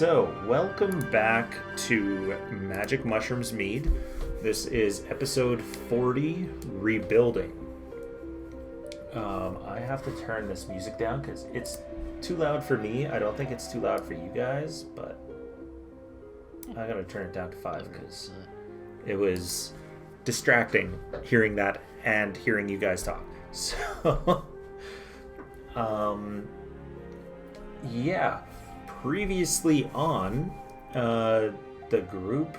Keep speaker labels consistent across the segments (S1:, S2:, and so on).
S1: So, welcome back to Magic Mushrooms Mead. This is episode 40, Rebuilding. I have to turn this music down because it's too loud for me. I don't think it's too loud for you guys, but I gotta turn it down to 5 because it was distracting hearing that and hearing you guys talk. So, yeah. Previously on, the group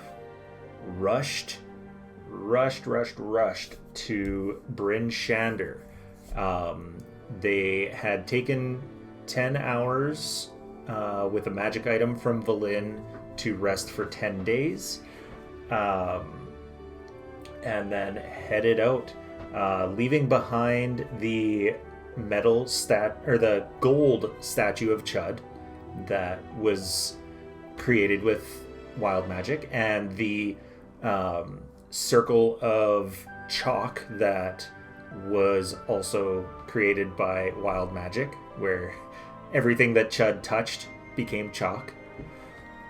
S1: rushed to Bryn Shander. They had taken 10 hours with a magic item from Valin to rest for 10 days, and then headed out, leaving behind the the gold statue of Chud that was created with wild magic, and the circle of chalk that was also created by wild magic, where everything that Chud touched became chalk.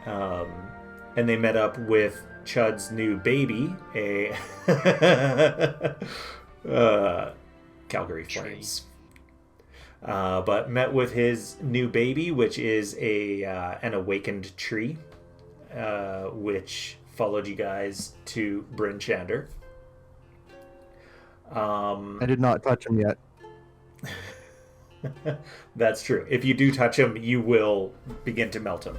S1: And they met up with Chud's new baby, a Calgary Flames. But met with his new baby, which is an awakened tree, which followed you guys to Bryn Shander.
S2: I did not touch him yet.
S1: That's true. If you do touch him, you will begin to melt him.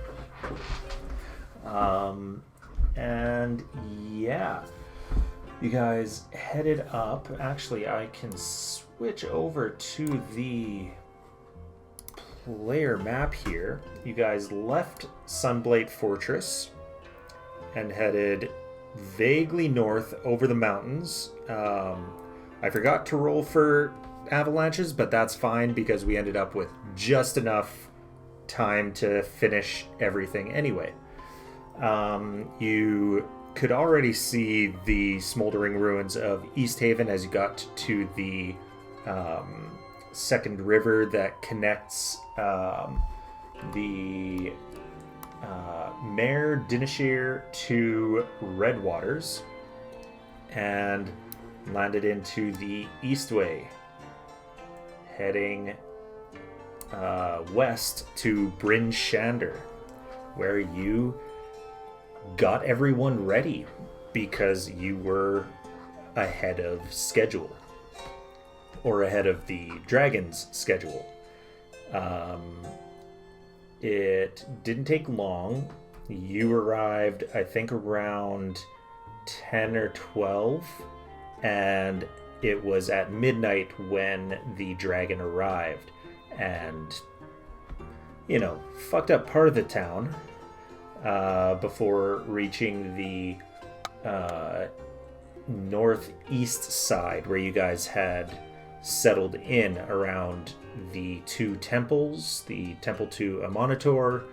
S1: And yeah, you guys headed up. Actually, I can switch over to the player map here. You guys left Sunblade Fortress and headed vaguely north over the mountains. I forgot to roll for avalanches, but that's fine because we ended up with just enough time to finish everything anyway. You could already see the smoldering ruins of East Haven as you got to the second river that connects the Mare Dinashir to Redwaters, and landed into the Eastway, heading west to Bryn Shander, where you got everyone ready because you were ahead of schedule, or ahead of the dragon's schedule. It didn't take long. You arrived, I think, around 10 or 12, and it was at midnight when the dragon arrived and, fucked up part of the town before reaching the northeast side where you guys had settled in around the two temples, the temple to Amonitor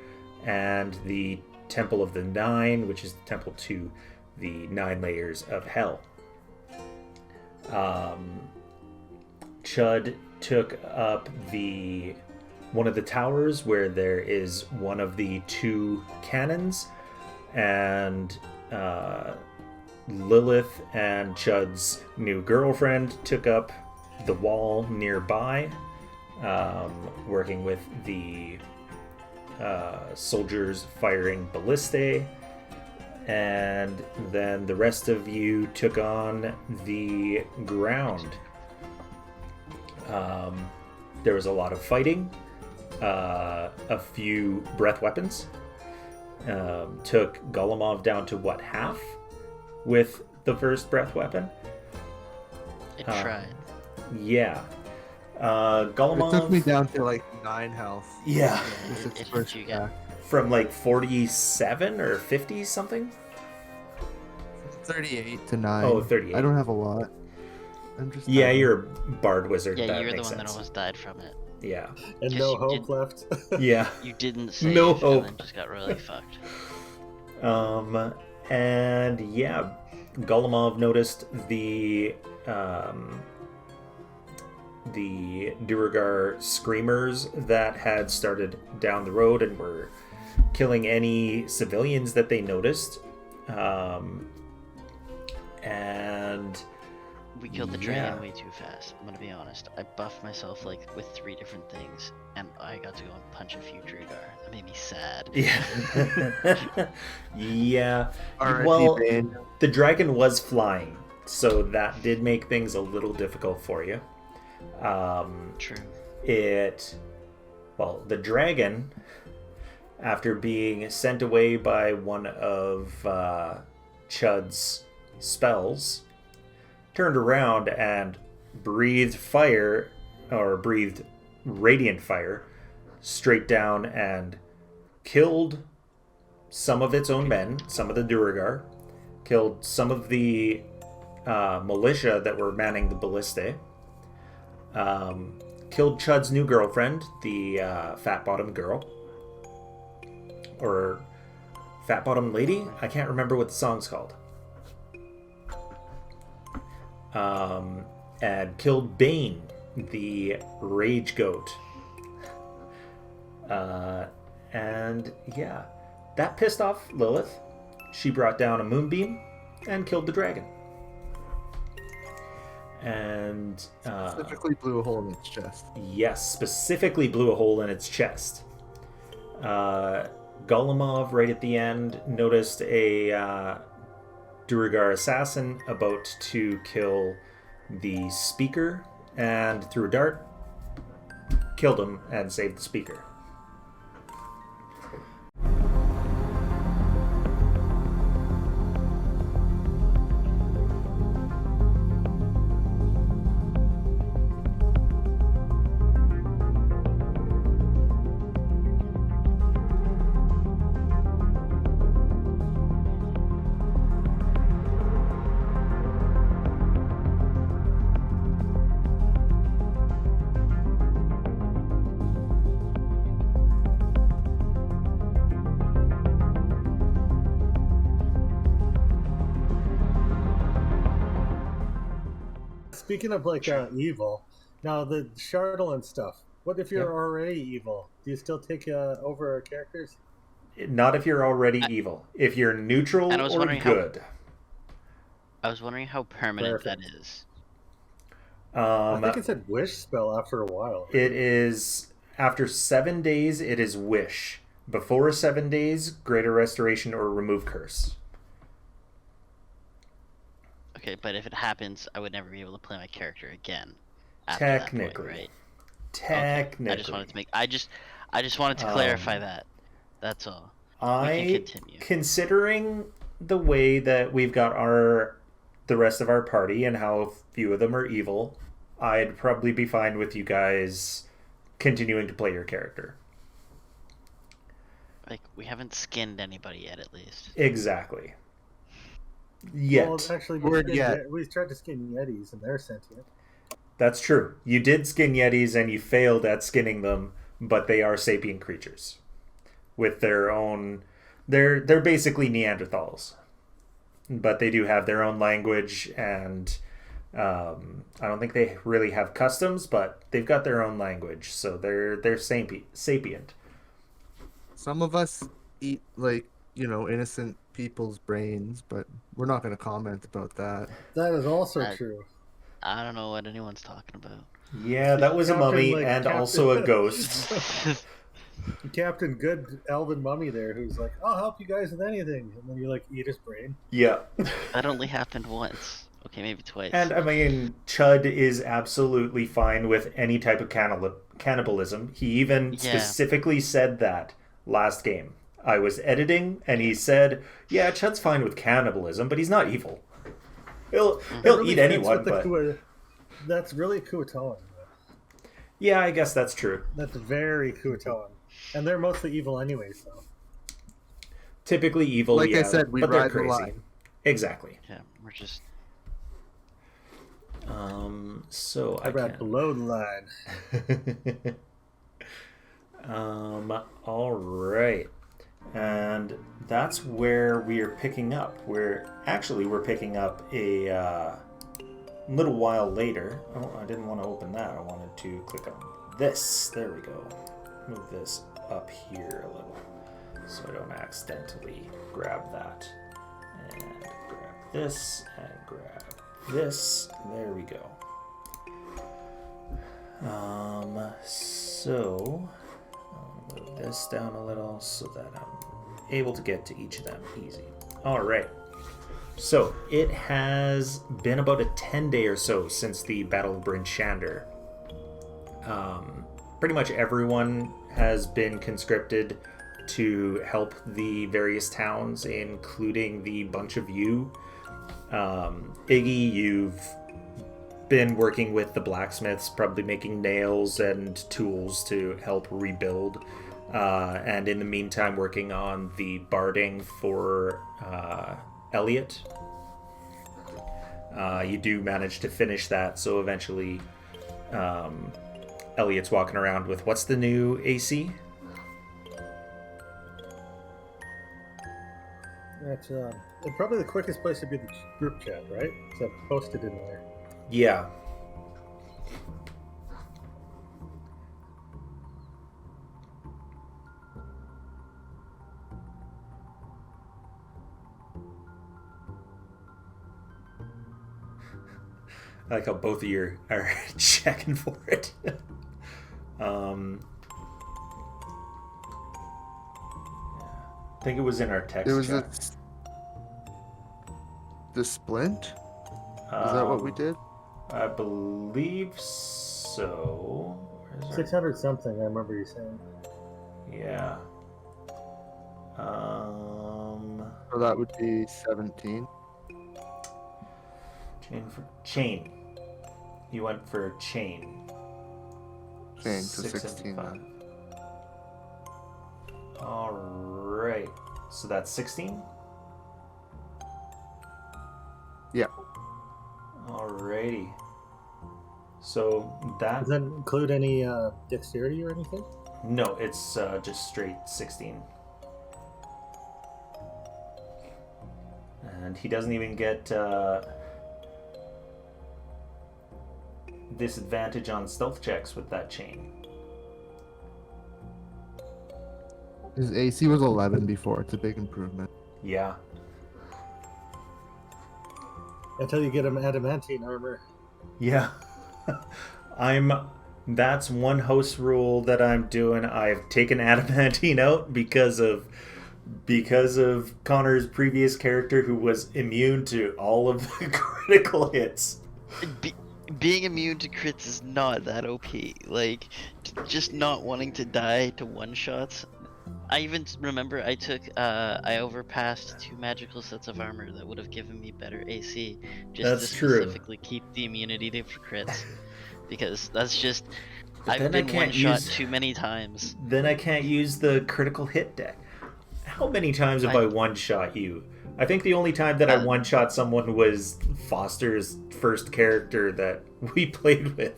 S1: and the temple of the Nine, which is the temple to the 9 layers of hell. Chud took up one of the towers where there is one of the 2 cannons, and Lilith and Chud's new girlfriend took up the wall nearby, working with the soldiers firing ballistae, and then the rest of you took on the ground. There was a lot of fighting, a few breath weapons. Took Golemov down to half with the first breath weapon?
S3: It tried.
S1: Yeah. Golemov...
S2: It took me down to 9 health.
S1: Yeah.
S3: It hit you again.
S1: From 47 or 50 something?
S2: 38 to 9.
S1: Oh, 38.
S2: I don't have a lot. I'm just...
S1: Yeah, you're a bard wizard.
S3: Yeah,
S1: that
S3: you're the
S1: makes
S3: one
S1: sense.
S3: that almost died from it.
S1: Yeah.
S4: And
S3: Yes,
S4: no
S3: you
S4: hope
S3: did.
S4: left.
S1: Yeah.
S3: You didn't save
S1: No hope.
S3: and then just got really fucked.
S1: And yeah, Golemov noticed the Duergar screamers that had started down the road and were killing any civilians that they noticed. And
S3: We killed the dragon way too fast. I'm gonna be honest. I buffed myself like with 3 different things, and I got to go and punch a few Dragar. That made me sad.
S1: Yeah. Yeah.
S2: R.I.P.
S1: Well,
S2: Bane.
S1: the dragon was flying, so that did make things a little difficult for you.
S3: True.
S1: The dragon, after being sent away by one of Chud's spells, turned around and breathed radiant fire straight down and killed some of its own men, some of the Duergar, killed some of the militia that were manning the ballistae, killed Chud's new girlfriend, the fat bottom girl, or fat bottom lady. I can't remember what the song's called. And killed Bane, the rage goat. And yeah, that pissed off Lilith. She brought down a moonbeam and killed the dragon. And
S2: Specifically blew a hole in its chest.
S1: yes, specifically blew a hole in its chest. Golemov, right at the end, noticed a Duergar assassin about to kill the speaker, and threw a dart, killed him, and saved the speaker.
S4: Speaking of evil, now the Shardle and stuff. What if you're already evil? Do you still take over characters?
S1: Not if you're already evil. If you're neutral
S3: And I was
S1: or
S3: wondering
S1: good.
S3: I was wondering how permanent
S4: Perfect.
S3: that is.
S4: I think it said wish spell after a while.
S1: It is after 7 days. It is wish. Before 7 days, greater restoration or remove curse.
S3: Okay, but if it happens, I would never be able to play my character again. After
S1: Technically.
S3: that point, right?
S1: Technically,
S3: Okay. I just wanted to I just wanted to clarify that. That's all. We
S1: I
S3: can continue.
S1: considering the way that we've got the rest of our party and how few of them are evil, I'd probably be fine with you guys continuing to play your character.
S3: Like, we haven't skinned anybody yet, at least.
S1: Exactly. Yet.
S4: Well, actually, we tried to skin Yetis and they're sentient.
S1: That's true. You did skin Yetis and you failed at skinning them, but they are sapient creatures with their own. They're basically Neanderthals, but they do have their own language, and I don't think they really have customs, but they've got their own language, so they're sapient.
S2: Some of us eat innocent people's brains, but we're not going to comment about that.
S4: That is also true.
S3: I don't know what anyone's talking about.
S1: Yeah, that was a mummy and
S4: Captain-
S1: also a ghost.
S4: Captain Good Elven Mummy there, who's like, "I'll help you guys with anything," and then you eat his brain.
S1: Yeah.
S3: That only happened once. Okay, maybe twice.
S1: And I mean, Chud is absolutely fine with any type of cannibalism. He even specifically said that last game. I was editing, and he said, "Yeah, Chud's fine with cannibalism, but he's not evil. He'll
S4: Really
S1: eat
S4: fits
S1: anyone."
S4: with the
S1: But
S4: that's really Kuatoan.
S1: yeah, I guess that's true.
S4: That's very Kuatoan, and they're mostly evil anyway. So
S1: Typically evil,
S2: Like I
S1: yeah,
S2: said, we
S1: but they're
S2: ride the
S1: crazy.
S2: line.
S1: Exactly.
S3: Yeah, we're just...
S1: So
S4: I read below the line.
S1: All right. And that's where we are picking up. We're picking up a little while later. Oh, I didn't want to open that. I wanted to click on this. There we go. Move this up here a little. so I don't accidentally grab that. And grab this, and grab this. There we go. So I'll move this down a little so that I'm able to get to each of them easy. All right. So it has been about a 10-day or so since the Battle of Bryn Shander. Pretty much everyone has been conscripted to help the various towns, including the bunch of you. Iggy, you've been working with the blacksmiths, probably making nails and tools to help rebuild. And in the meantime, working on the barding for Elliot. You do manage to finish that, so eventually Elliot's walking around with, what's the new AC?
S4: That's probably the quickest place to be the group chat, right? So I've posted in there.
S1: Yeah. I like how both of you are checking for it. I think it was in our text
S2: There was
S1: chat.
S2: the splint? Is that what we did?
S1: I believe so. Where's our...
S4: 600 something, I remember you saying.
S1: Yeah.
S2: So that would be 17.
S1: Chain. You went for chain.
S2: Chain, so 16 then.
S1: Alright. So that's 16?
S2: Yeah.
S1: Alrighty. So that...
S4: Does that include any dexterity or anything?
S1: No, it's just straight 16. And he doesn't even get disadvantage on stealth checks with that chain.
S2: His AC was 11 before. It's a big improvement.
S1: Yeah.
S4: Until you get him adamantine armor.
S1: Yeah. That's one house rule that I'm doing. I've taken adamantine out because of Connor's previous character, who was immune to all of the critical hits.
S3: Being immune to crits is not that OP. Like, just not wanting to die to one-shots. I even remember I overpassed 2 magical sets of armor that would have given me better AC. Just to specifically keep the immunity to crits. Because that's just... I've been one-shot too many times.
S1: Then I can't use the critical hit deck. How many times have I one-shot you? I think the only time that I one-shot someone was Foster's first character that we played with.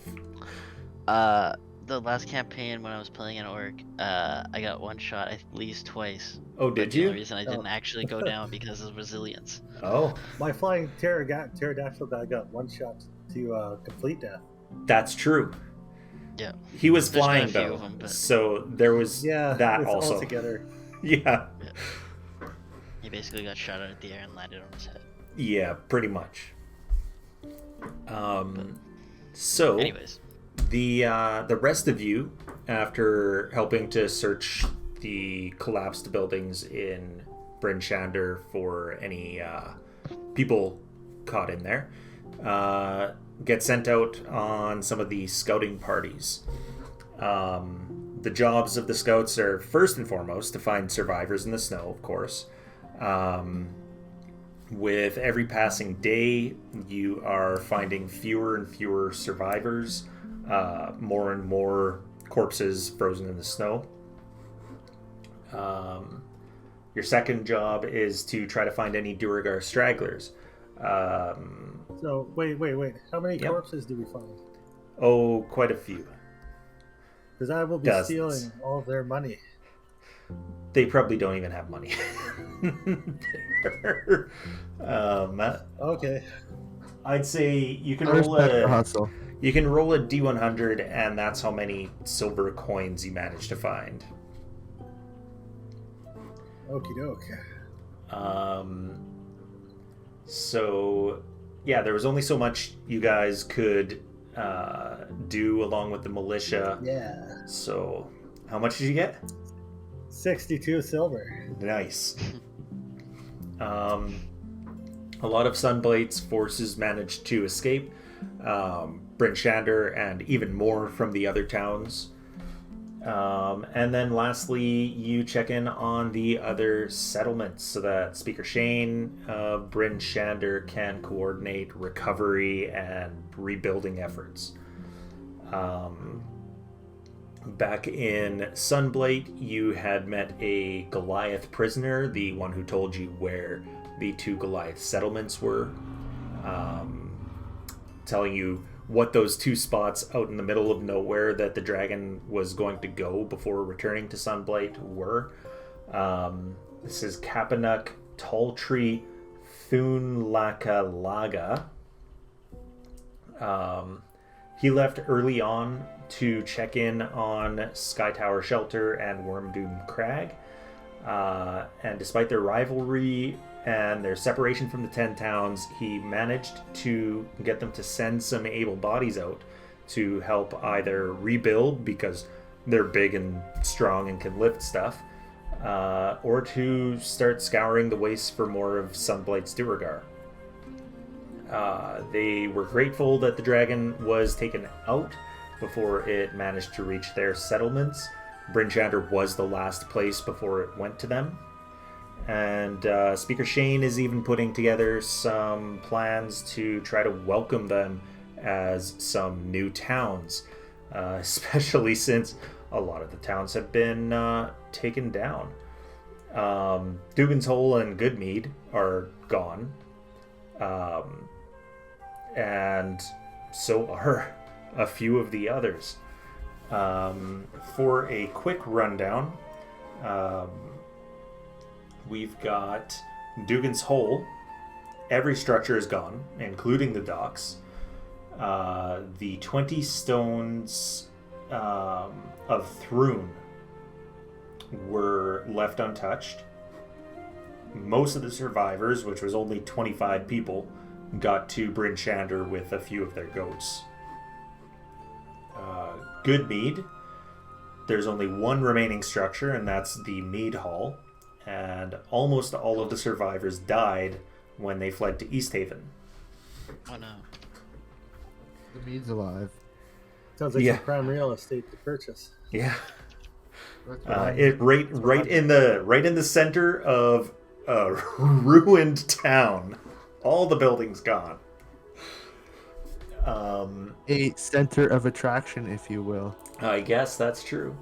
S3: The last campaign when I was playing an orc, I got one-shot at least twice.
S1: Oh, did you?
S3: The only reason I didn't actually go down because of resilience.
S1: Oh.
S4: My flying pterodactyl guy got one shot to complete death.
S1: That's true.
S3: Yeah.
S1: He was flying though, so there was that also.
S4: All together.
S1: Yeah.
S3: He basically got shot out of the air and landed on his head.
S1: Yeah, pretty much. So,
S3: anyways,
S1: the rest of you, after helping to search the collapsed buildings in Bryn Shander for any people caught in there, get sent out on some of the scouting parties. The jobs of the scouts are first and foremost to find survivors in the snow, of course. With every passing day, you are finding fewer and fewer survivors, more and more corpses frozen in the snow. Your second job is to try to find any Duragar stragglers.
S4: So, wait. How many corpses do we find?
S1: Oh, quite a few.
S4: Because I will be stealing all of their money.
S1: They probably don't even have money.
S4: Okay.
S1: I'd say you can roll a D100, and that's how many silver coins you manage to find.
S4: Okie doke.
S1: So, yeah, there was only so much you guys could do along with the militia.
S4: Yeah.
S1: So, how much did you get?
S4: 62 silver.
S1: Nice. A lot of Sunblade's forces managed to escape. Bryn Shander and even more from the other towns. And then lastly, you check in on the other settlements so that Speaker Shane, Bryn Shander can coordinate recovery and rebuilding efforts. Back in Sunblade, you had met a Goliath prisoner, the one who told you where the two Goliath settlements were, telling you what those two spots out in the middle of nowhere that the dragon was going to go before returning to Sunblight were. This is Kapanuk, Talltree, Thunlakalaga. He left early on to check in on Sky Tower Shelter and Wormdoom Crag. And despite their rivalry and their separation from the 10 towns, he managed to get them to send some able bodies out to help either rebuild, because they're big and strong and can lift stuff, or to start scouring the wastes for more of Sunblight's Duergar. They were grateful that the dragon was taken out before it managed to reach their settlements. Bryn Shander was the last place before it went to them. And Speaker Shane is even putting together some plans to try to welcome them as some new towns, especially since a lot of the towns have been taken down. Dugan's Hole and Goodmead are gone, and so are a few of the others. For a quick rundown, we've got Dugan's Hole. Every structure is gone, including the docks. The 20 stones of Thrune were left untouched. Most of the survivors, which was only 25 people, got to Bryn Shander with a few of their goats. Goodmead, there's only one remaining structure, and that's the Mead Hall. And almost all of the survivors died when they fled to East Haven.
S3: Oh no.
S2: The Mead's alive.
S4: Sounds like
S1: Yeah.
S4: some prime real estate to purchase.
S1: Yeah,
S2: That's right.
S1: it right in the center of a ruined town. All the buildings gone.
S2: A center of attraction, if you will.
S1: I guess that's true.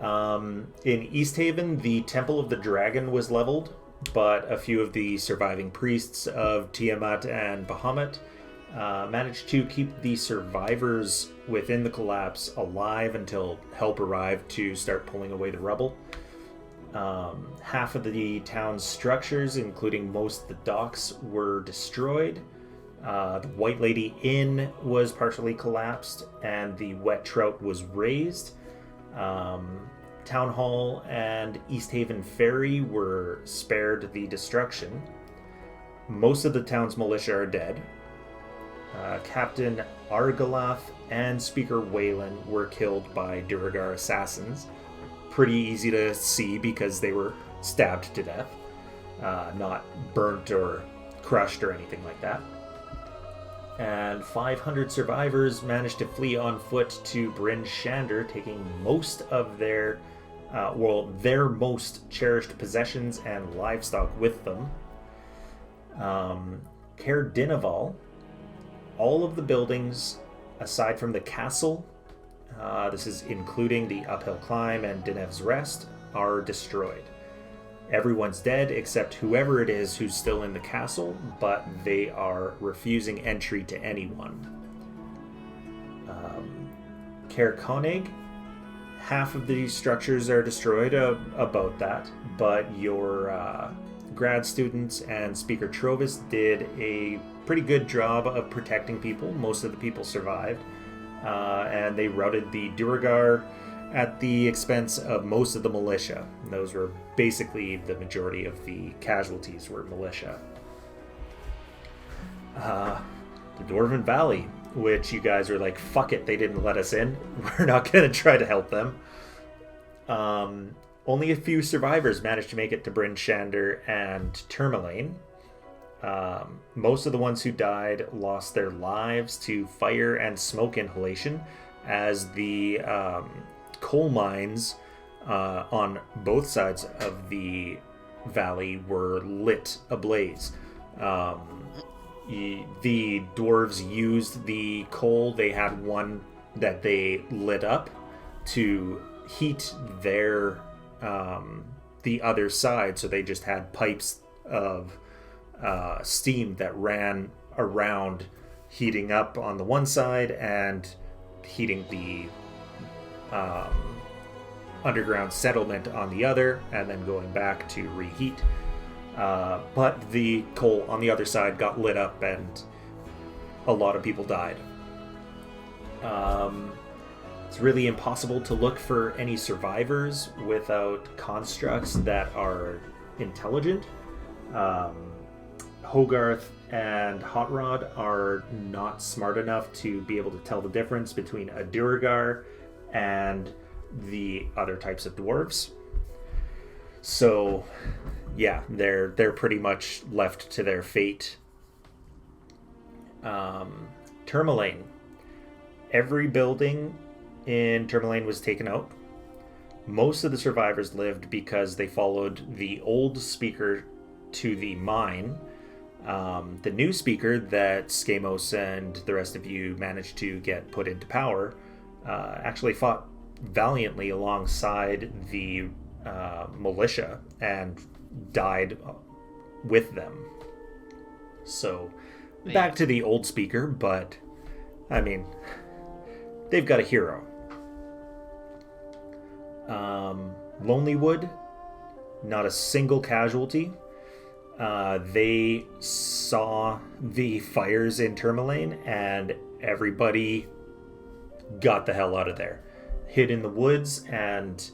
S1: In East Haven, the Temple of the Dragon was leveled, but a few of the surviving priests of Tiamat and Bahamut managed to keep the survivors within the collapse alive until help arrived to start pulling away the rubble. Half of the town's structures, including most of the docks, were destroyed. The White Lady Inn was partially collapsed, and the Wet Trout was razed. Town Hall and East Haven Ferry were spared the destruction. Most of the town's militia are dead. Captain Argalath and Speaker Wayland were killed by Duergar assassins. Pretty easy to see because they were stabbed to death, not burnt or crushed or anything like that. And 500 survivors managed to flee on foot to Bryn Shander, taking most of their most cherished possessions and livestock with them. Caer Dineval, all of the buildings, aside from the castle, this is including the Uphill Climb and Dinev's Rest, are destroyed. Everyone's dead except whoever it is who's still in the castle, but they are refusing entry to anyone. Caer Konig, half of the structures are destroyed, about that, but your grad students and Speaker Trovis did a pretty good job of protecting people. Most of the people survived, and they routed the Duergar at the expense of most of the militia. And those were basically the majority of the casualties were militia. The Dwarven Valley, which you guys were like, fuck it, they didn't let us in. We're not going to try to help them. Only a few survivors managed to make it to Bryn Shander and Tourmaline. Most of the ones who died lost their lives to fire and smoke inhalation as the coal mines on both sides of the valley were lit ablaze. The dwarves used the coal. They had one that they lit up to heat their the other side, so they just had pipes of steam that ran around, heating up on the one side and heating the underground settlement on the other, and then going back to reheat. But the coal on the other side got lit up and a lot of people died. It's really impossible to look for any survivors without constructs that are intelligent. Hogarth and Hot Rod are not smart enough to be able to tell the difference between a Duergar and the other types of dwarves. So, yeah, they're pretty much left to their fate. Tourmaline. Every building in Tourmaline was taken out. Most of the survivors lived because they followed the old speaker to the mine. The new speaker that Skamos and the rest of you managed to get put into power actually fought valiantly alongside the militia and died with them. So, back to the old speaker, but, I mean, they've got a hero. Lonelywood, not a single casualty. They saw the fires in Tourmaline and everybody got the hell out of there. Hid in the woods and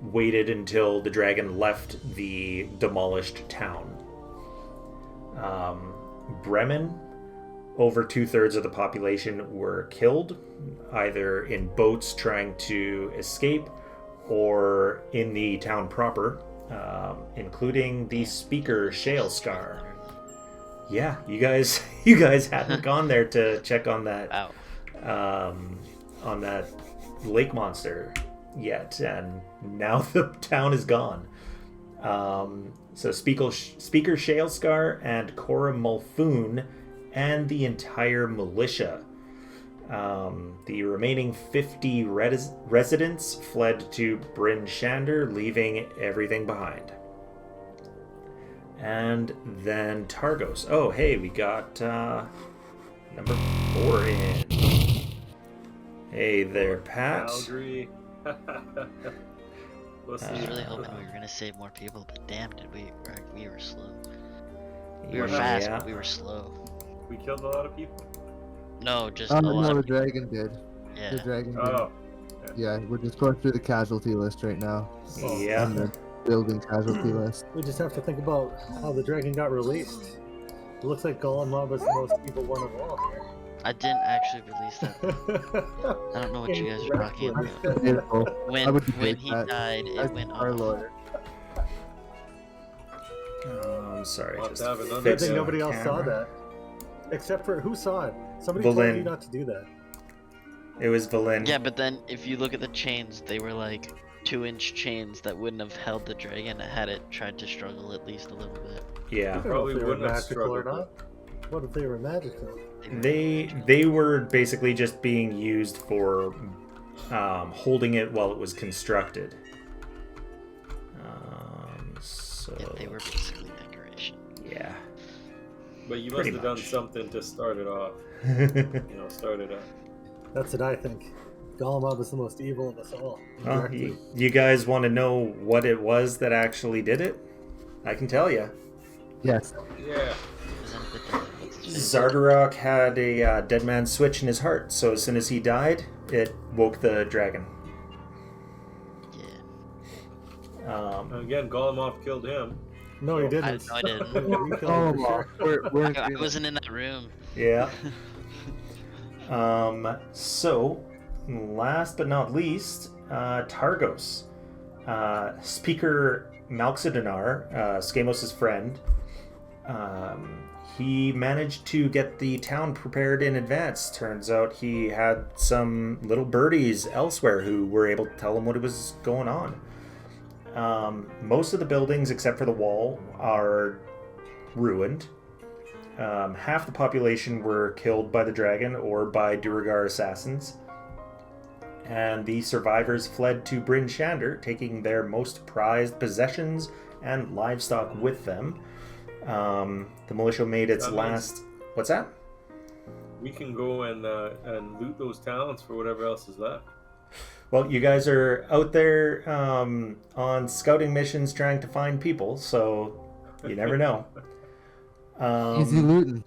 S1: waited until the dragon left the demolished town. Bremen, over 2/3 of the population were killed, either in boats trying to escape or in the town proper, including the speaker Shaleskar. Yeah, you guys hadn't gone there to check on that on that lake monster yet, and now the town is gone. So Speaker Shaleskar and Cora Mulfoon and the entire militia. The remaining 50 residents fled to Bryn Shander, leaving everything behind. And then Targos. Oh, hey, we got number 4 in. Hey there, Pat.
S5: Calgary. We'll see.
S3: I was really hoping we were gonna save more people, but damn, did we were slow. We were fast, but we were slow.
S5: We killed a lot of people.
S3: No, just a lot.
S2: No,
S3: of
S2: the
S3: people.
S2: dragon did.
S3: Yeah.
S2: The dragon did.
S5: Oh.
S2: Yeah, we're just going through the casualty list right now.
S1: Yeah.
S2: On the building casualty list.
S4: We just have to think about how the dragon got released. It looks like Golem Mob is the most evil one of all here.
S3: I didn't actually release that. I don't know what you guys are talking about.
S2: Beautiful. I would
S3: When
S2: debate
S3: he
S2: that.
S3: died, it
S2: As
S3: went
S2: our
S3: off.
S2: lawyer.
S1: I'm sorry.
S5: We'll
S1: Just
S5: have to have another
S4: Good
S1: fix
S4: thing
S1: the
S4: nobody else saw
S1: camera.
S4: that. Except for who saw it? Somebody told
S1: Valin.
S4: you not to do that.
S1: It was Valin.
S3: Yeah, but then if you look at the chains, they were like 2-inch chains that wouldn't have held the dragon had it tried to struggle at least a little bit.
S1: Yeah.
S4: I don't know
S5: Probably
S4: if they were
S5: wouldn't have
S4: magical or
S5: struggled.
S4: not. What if they were magical?
S1: They were basically just being used for holding it while it was constructed. So
S3: Yeah, they were basically decoration.
S1: yeah.
S5: But you must
S1: Pretty
S5: have done
S1: much.
S5: something to start it off. Start it up.
S4: That's what I think. Golem Mob is the most evil of us all.
S1: Well,
S4: Exactly.
S1: you guys want to know what it was that actually did it? I can tell you.
S2: Yes.
S5: Yeah.
S3: Isn't it the what's his face?
S1: Zardarok had a dead man switch in his heart, so as soon as he died, it woke the dragon.
S5: Again, Golemov killed him.
S4: No, he
S5: I-
S4: didn't.
S3: no, I didn't.
S4: We killed
S2: Oh,
S4: him for sure.
S2: we're in
S3: I
S2: agreement.
S3: wasn't in that room.
S1: Yeah. So, last but not least, Targos. Speaker Malxidinar, Skamos' friend, he managed to get the town prepared in advance. Turns out he had some little birdies elsewhere who were able to tell him what was going on. Most of the buildings, except for the wall, are ruined. Half the population were killed by the dragon or by Duergar assassins. And the survivors fled to Bryn Shander, taking their most prized possessions and livestock with them. The militia made its
S5: That means-
S1: last... What's that?
S5: We can go and loot those towns for whatever else is left.
S1: Well, you guys are out there on scouting missions trying to find people, so you never know.
S2: Easy looting.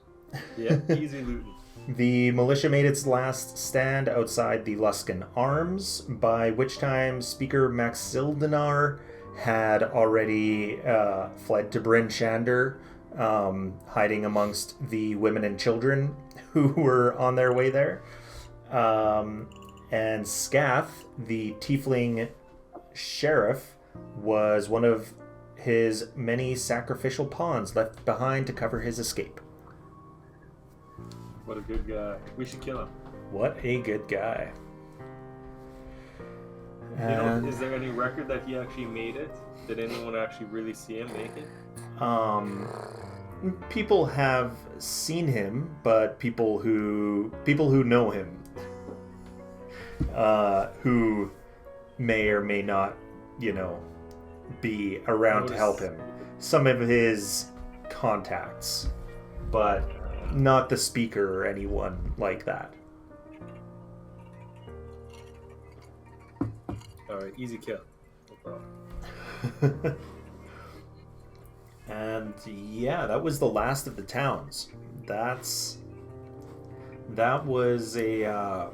S5: Yeah, easy looting.
S1: The militia made its last stand outside the Luskan Arms, by which time Speaker Maxildinar had already fled to Bryn Shander, hiding amongst the women and children who were on their way there. And Scath, the tiefling sheriff, was one of his many sacrificial pawns left behind to cover his escape.
S5: What a good guy. We should kill him.
S1: What a good guy.
S5: You know,
S1: And,
S5: is there any record that he actually made it? Did anyone actually really see him make it?
S1: people have seen him, but people who know him, who may or may not, be around to help him. Some of his contacts, but not the speaker or anyone like that.
S5: Alright, easy kill. No problem.
S1: And yeah, that was the last of the towns. That was a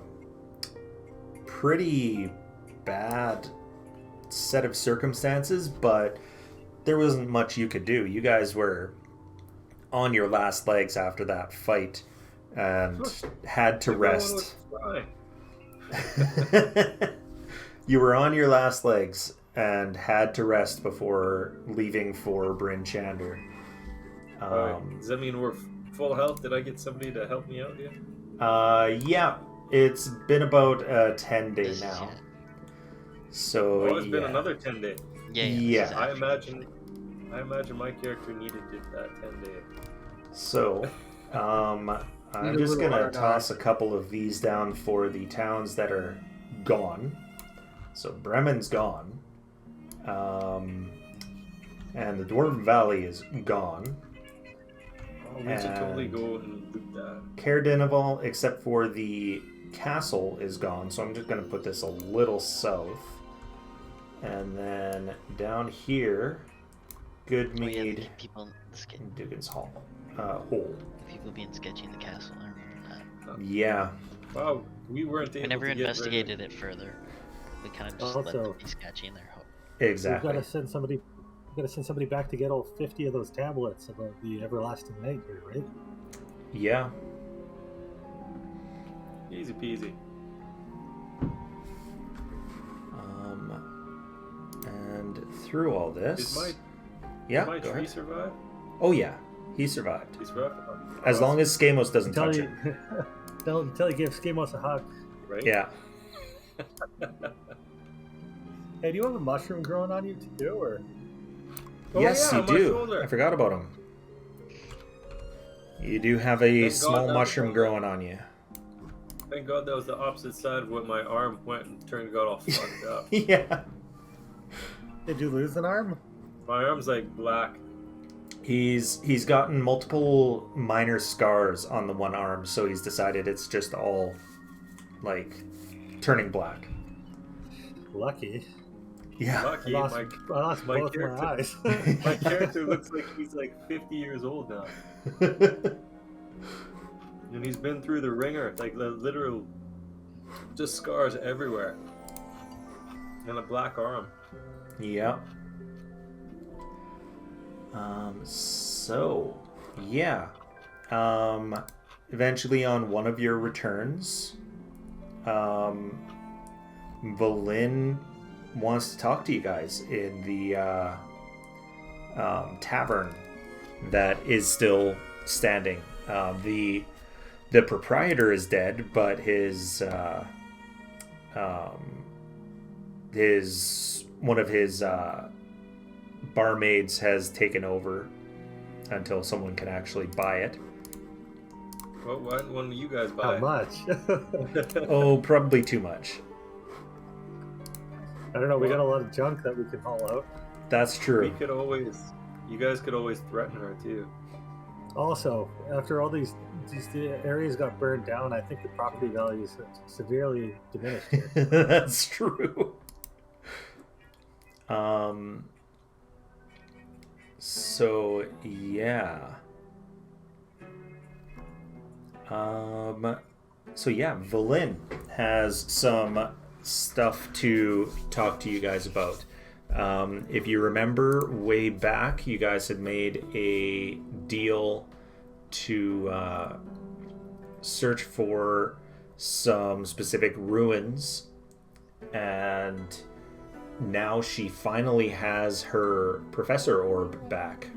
S1: pretty bad set of circumstances, but there wasn't much you could do. You guys were on your last legs after that fight and had to rest. You were on your last legs and had to rest before leaving for Bryn Shander.
S5: Alright, does that mean we're full health? Did I get somebody to help me out yet?
S1: Yeah, it's been about 10 days
S3: This is
S1: now.
S3: it.
S1: So
S5: Oh, it's been another 10 days.
S3: Yeah.
S1: Yeah.
S3: this is
S5: I
S3: after.
S5: imagine my character needed that 10 days.
S1: So, I'm just gonna toss a couple of these down for the towns that are gone. So Bremen's gone, and the Dwarven Valley is gone.
S5: Oh, we should totally
S1: And-
S5: go and loot that.
S1: Caer-Dineval, except for the castle, is gone. So I'm just gonna put this a little south, and then down here,
S3: Oh, yeah,
S1: Goodmead,
S3: the people,
S1: and Dugan's Hole. Hole.
S3: the people being sketchy in the castle. I remember that.
S1: Yeah.
S5: Wow, we weren't able
S3: We never
S5: to get rid of-
S3: investigated it further. We kind of just let
S4: Also-
S3: them be sketchy in their hope.
S1: Exactly.
S4: We've got to send somebody. We've got to send somebody back to get all 50 of those tablets about the everlasting night here, right?
S1: Yeah.
S5: Easy peasy.
S1: And through all this,
S5: Did my,
S1: yeah,
S5: did my
S1: go
S5: tree
S1: ahead.
S5: survive?
S1: Oh yeah, he survived.
S5: He survived?
S1: As long as Skamos doesn't
S4: Tell
S1: touch
S4: you,
S1: him.
S4: tell you, give Skamos a hug.
S5: Right?
S1: Yeah.
S4: Hey, do you have a mushroom growing on you too, or?
S5: Oh,
S1: Yes,
S5: yeah,
S1: you
S5: on my
S1: do.
S5: shoulder.
S1: I forgot about him. You do have a
S5: Thank
S1: small
S5: God that was
S1: mushroom
S5: on
S1: growing on you.
S5: Thank God that was the opposite side of what my arm went and got all fucked up.
S1: Yeah.
S4: Did you lose an arm?
S5: My arm's like black.
S1: He's gotten multiple minor scars on the one arm, so he's decided it's just all like turning black.
S4: Lucky.
S1: Yeah.
S4: I
S5: Lucky,
S4: lost,
S5: my
S4: I lost
S5: my
S4: both
S5: character-
S4: my eyes.
S5: my character looks like he's like 50 years old now. And he's been through the ringer, like the literal just scars everywhere. And a black arm.
S1: Yeah. So, yeah. Eventually on one of your returns, Valin wants to talk to you guys in the tavern that is still standing. The proprietor is dead, but his one of his barmaids has taken over until someone can actually buy it.
S5: Well, why wouldn't you guys
S4: How
S5: buy?
S4: much?
S1: Oh, probably too much.
S4: I don't know. We got a lot of junk that we can haul out.
S1: That's
S5: We
S1: true.
S5: could always, you guys could always threaten her too.
S4: Also, after all these areas got burned down, I think the property values have severely diminished here.
S1: That's true. So yeah. So yeah, Valin has some stuff to talk to you guys about. If you remember way back, you guys had made a deal to search for some specific ruins, and now she finally has her professor orb back.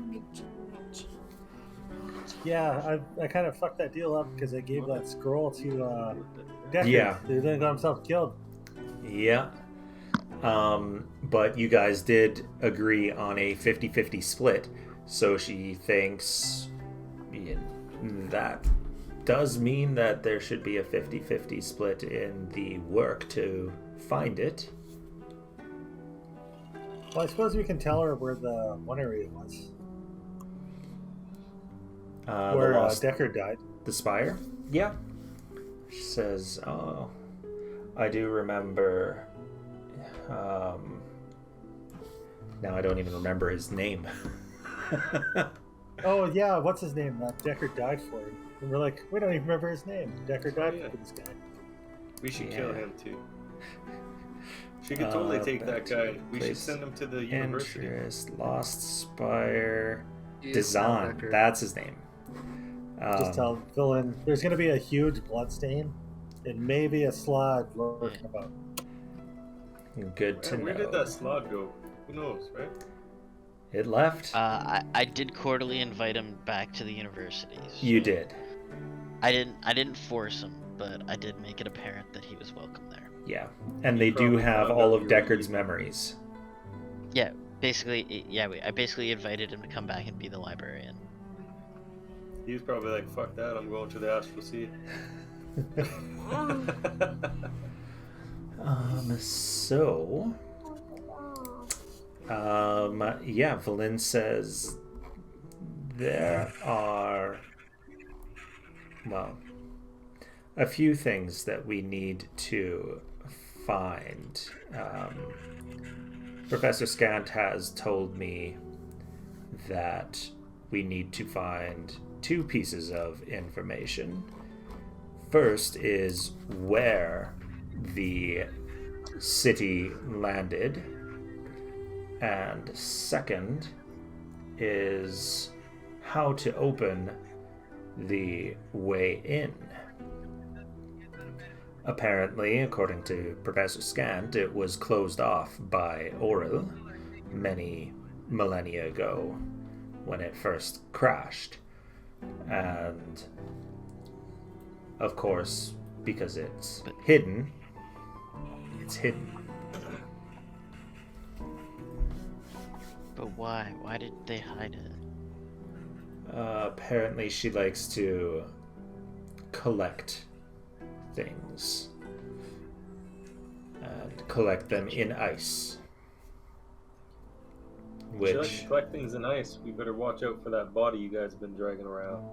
S4: Yeah, I kind of fucked that deal up because I gave that scroll to Deckard.
S1: Yeah.
S4: He then got himself killed.
S1: Yeah. But you guys did agree on a 50-50 split, so she thinks that does mean that there should be a 50-50 split in the work to find it.
S4: Well, I suppose we can tell her where the one area was, where
S1: the lost,
S4: Deckard died.
S1: the spire? Yeah. She says, oh, I do remember. Now I don't even remember his name.
S4: Oh yeah, what's his name? That Deckard died for him. And we're like, we don't even remember his name. Deckard died
S5: Yeah.
S4: for this guy.
S5: We should
S1: Yeah.
S5: kill him too. She could totally take that guy. We should
S1: place
S5: send him to the university.
S1: Interest, Lost Spire,
S2: He is now
S1: Dazan.
S2: Deckard.
S1: That's his name.
S4: Just tell villain there's gonna be a huge blood stain and maybe a slide lurking about.
S1: Good to
S5: Where
S1: know.
S5: did that slot go? Who knows, right?
S1: It left.
S3: I did quarterly invite him back to the university. So
S1: You did.
S3: I didn't force him, but I did make it apparent that he was welcome there.
S1: Yeah. And
S5: He
S1: they do
S5: probably
S1: have
S5: found
S1: all
S5: out
S1: of
S5: you were
S1: Deckard's
S5: evil.
S1: memories.
S3: Yeah, basically, I basically invited him to come back and be the librarian.
S5: He was probably like, fuck that, I'm going to the Astral Sea.
S1: So, yeah, Valin says there are, well, a few things that we need to find. Professor Scant has told me that we need to find two pieces of information. First is where the city landed, and second is how to open the way in. Apparently, according to Professor Scant, it was closed off by Auril many millennia ago when it first crashed. And of course, because it's hidden, it's hidden.
S3: But why? Why did they hide it?
S1: Apparently, she likes to collect things and collect them in ice.
S5: If you like
S1: Which
S5: to collect things in ice, we better watch out for that body you guys have been dragging around.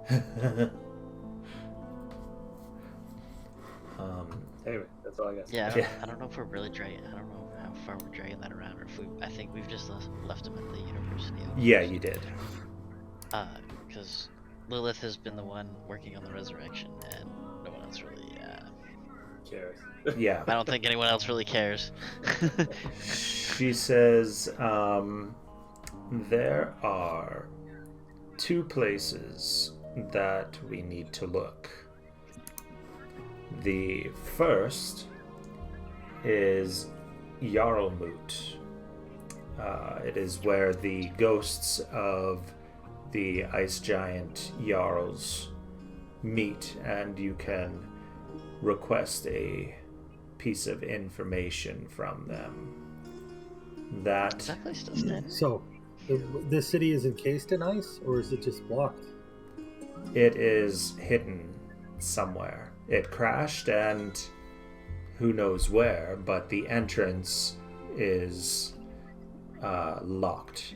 S5: Anyway, that's all I got.
S3: Yeah,
S1: Yeah.
S3: I don't know if we're really dragging. I don't know how far we're dragging that around, or if we. I think we've just left him at the university.
S1: Yeah, you did.
S3: Because Lilith has been the one working on the resurrection, and no one else really.
S5: Who cares?
S1: Yeah.
S3: I don't think anyone else really cares.
S1: She says, there are two places that we need to look. The first is Jarlmoot. It is where the ghosts of the ice giant Jarls meet, and you can request a piece of information from them.
S3: Is that place still standing?
S4: So, this city is encased in ice, or is it just blocked?
S1: It is hidden somewhere. It crashed, and who knows where, but the entrance is locked.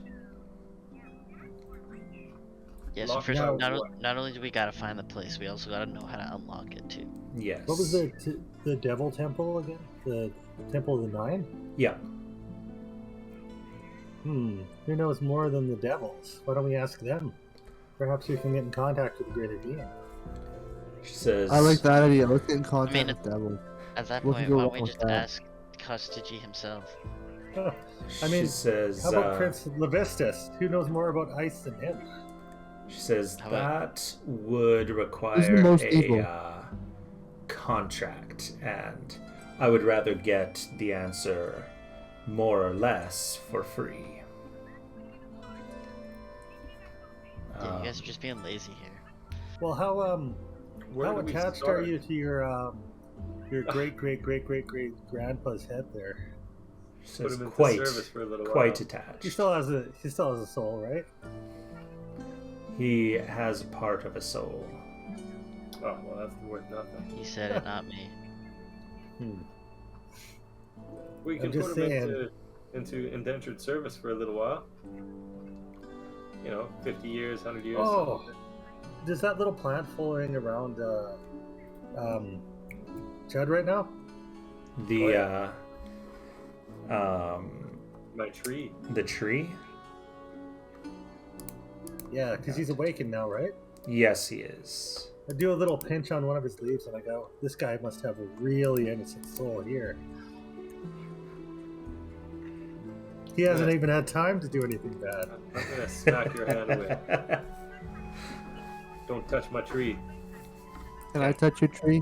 S3: Yeah, so
S5: Locked
S3: first,
S5: out
S3: not
S5: what?
S3: only do we gotta find the place, we also gotta know how to unlock it too.
S1: Yes.
S4: What was the Devil Temple again? The Temple of the Nine?
S1: Yeah.
S4: Who knows more than the devils? Why don't we ask them? Perhaps we can get in contact with the greater being.
S1: She says.
S2: I like that idea. Let's get in contact
S3: mean,
S2: with Devil.
S3: At that
S2: We
S3: point,
S2: can go
S3: why don't we
S2: along
S3: just
S2: with that.
S3: ask Kostiji himself?
S4: I mean,
S1: she says.
S4: How about Prince Levistus? Who knows more about ice than him?
S1: She says
S3: How about-
S1: that would require
S2: most
S1: a
S2: evil?
S1: contract, and I would rather get the answer more or less for free.
S3: Yeah, you guys are just being lazy here.
S4: Well, how
S5: Where
S4: how
S5: do we
S4: attached
S5: start?
S4: are you to your great grandpa's head there?
S1: She
S5: Put
S1: says
S5: him into
S1: quite,
S5: service for a little
S1: quite
S5: while.
S1: attached.
S4: He still has a soul, right?
S1: He has part of a soul.
S5: Oh, well, that's worth nothing.
S3: He said it, not me.
S5: We
S4: I'm
S5: can
S4: just
S5: put him
S4: saying.
S5: into indentured service for a little while. 50 years, 100 years.
S4: Oh, does that little plant floating around Judd right now?
S1: The
S5: My tree.
S1: the tree.
S4: Yeah, because he's awakened now, right?
S1: Yes, he is.
S4: I do a little pinch on one of his leaves and I go, this guy must have a really innocent soul here. He hasn't even had time to do anything bad.
S5: I'm gonna smack your hand away. Don't touch my tree.
S2: Can I touch your tree?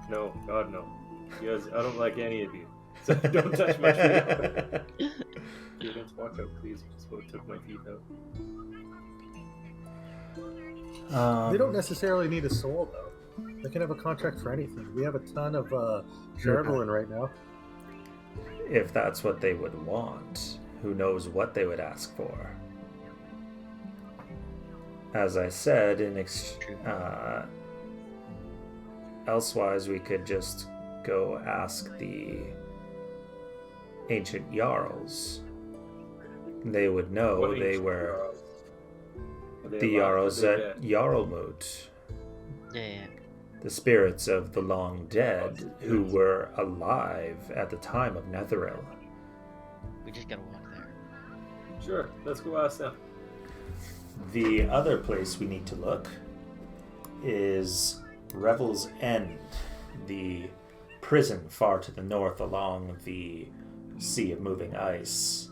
S5: No, God no. You guys, I don't like any of you. So don't touch my tree. Students, watch out, please. Just about took my teeth out.
S4: They don't necessarily need a soul, though. They can have a contract for anything. We have a ton of Jarvelin right now.
S1: If that's what they would want, who knows what they would ask for. As I said, elsewise we could just go ask the ancient Jarls. They would know.
S5: What
S1: They
S5: ancient
S1: were
S5: Jarls? Are they
S1: the
S5: alive?
S1: Jarls
S5: Are they
S1: at
S5: dead?
S1: Jarlmoot,
S3: Yeah.
S1: the spirits of the long dead who were alive at the time of Netheril.
S3: We just gotta walk there.
S5: Sure, let's go ask them.
S1: The other place we need to look is Revel's End, the prison far to the north along the Sea of Moving Ice.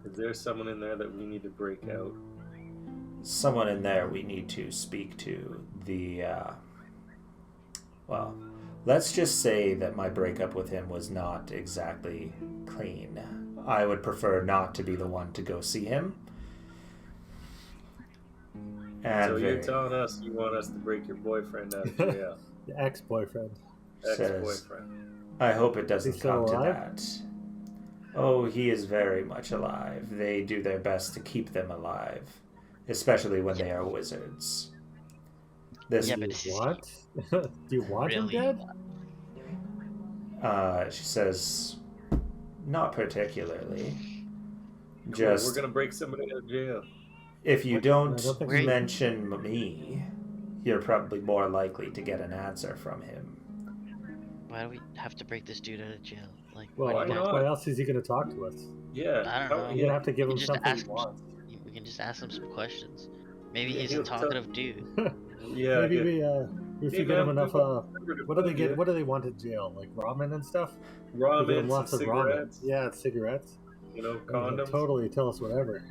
S5: Is there someone in there that we need to break out?
S1: Someone in there we need to speak to. Well, let's just say that my breakup with him was not exactly clean. I would prefer not to be the one to go see him. And
S5: So you're telling us you want us to break your boyfriend out of jail?
S4: The ex-boyfriend.
S5: Ex-boyfriend.
S1: I hope it doesn't
S4: Is he still
S1: come to
S4: alive?
S1: that. Oh, he is very much alive. They do their best to keep them alive, especially when they are wizards. This,
S3: Yeah, but this is
S4: What? Do you want him
S3: really
S4: dead?
S1: she says, not particularly.
S5: Cool,
S1: Just
S5: we're gonna break somebody out of jail.
S1: if you
S4: I
S1: don't
S4: don't think
S3: we-
S1: mention me, you're probably more likely to get an answer from him.
S3: Why do we have to break this dude out of jail? Like,
S4: Well,
S3: why do you
S5: not?
S3: have
S4: why else is he going to talk to us?
S5: Yeah.
S3: I don't know.
S4: You're going to have to give
S3: We
S4: him
S3: just
S4: something he
S3: ask him-
S4: wants.
S3: we can just ask him some questions. Maybe
S5: Yeah,
S3: he's a
S5: he'll tell-
S3: talkative dude.
S5: Yeah.
S4: Maybe
S5: yeah.
S4: if
S5: Hey,
S4: you get him
S5: man,
S4: enough, what do they get?
S5: Yeah.
S4: What do they want in jail? Like ramen and stuff? We give
S5: Ramen,
S4: him lots
S5: some
S4: of ramen.
S5: cigarettes,
S4: Yeah, cigarettes.
S5: you know,
S4: Condoms.
S5: condoms.
S4: Totally, tell us whatever.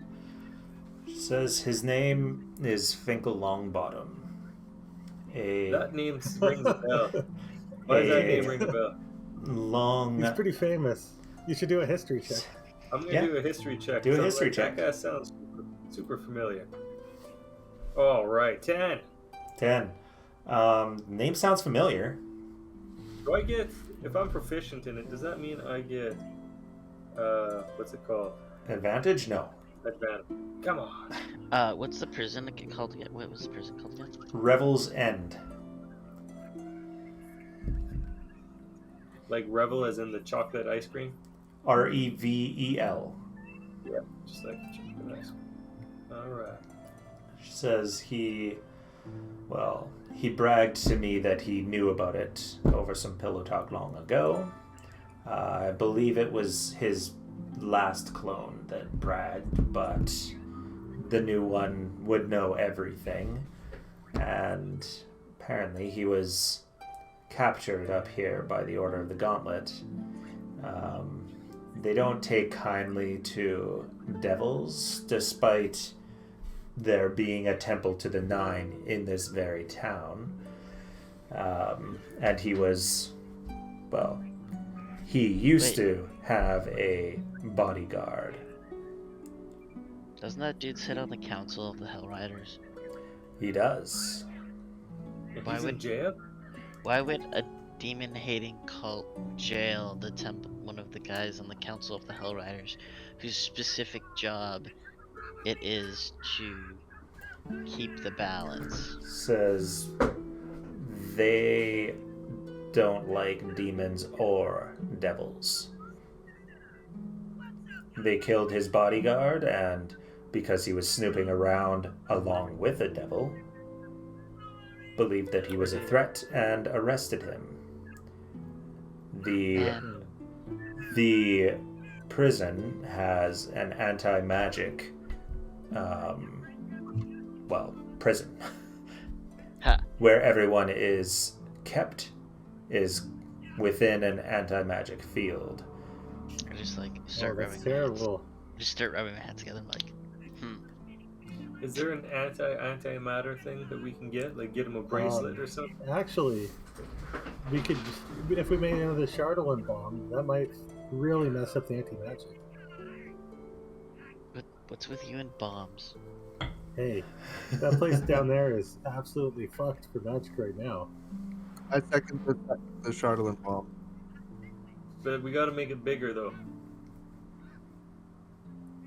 S1: Says his name is Finkel Longbottom.
S5: That name rings a bell. Why does that name ring a bell?
S4: He's pretty famous. You should do a history check.
S5: I'm gonna do a history check.
S1: Do a history check.
S5: That guy sounds super familiar. All right, 10.
S1: 10. Name sounds familiar.
S5: Do I get, if I'm proficient in it, does that mean I get, what's it called?
S1: Advantage? No.
S5: Advantage. Come on.
S3: What's the prison called again? What was the prison called again?
S1: Revel's End.
S5: Like Revel as in the chocolate ice cream?
S1: Revel.
S5: Yeah, just like chocolate ice cream. Alright.
S1: Says he bragged to me that he knew about it over some pillow talk long ago. I believe it was his last clone that bragged, but the new one would know everything. And apparently he was captured up here by the Order of the Gauntlet. They don't take kindly to devils, despite there being a temple to the Nine in this very town. And he was, he used to have a bodyguard.
S3: Doesn't that dude sit on the council of the Hell Riders?
S1: He does.
S3: Why
S5: He's in
S3: would-
S5: jail?
S3: Why would a demon-hating cult jail the temple, one of the guys on the council of the Hell Riders, whose specific job it is to keep the balance?
S1: Says they don't like demons or devils. They killed his bodyguard, and because he was snooping around along with a devil, believed that he was a threat and arrested him. The prison has an anti-magic prison
S3: Ha.
S1: where everyone is kept is within an anti-magic field.
S3: I just like start rubbing
S4: That's
S3: my hands.
S4: terrible.
S3: Just start rubbing my hands together. I'm like,
S5: Is there an anti-matter thing that we can get? Like get him a bracelet or something?
S4: Actually, we could, if we made another Shardolin bomb, that might really mess up the anti-magic.
S3: what's with you and bombs?
S4: Hey, that place down there is absolutely fucked for magic right now.
S2: I second the Shardolin bomb.
S5: But we gotta make it bigger though.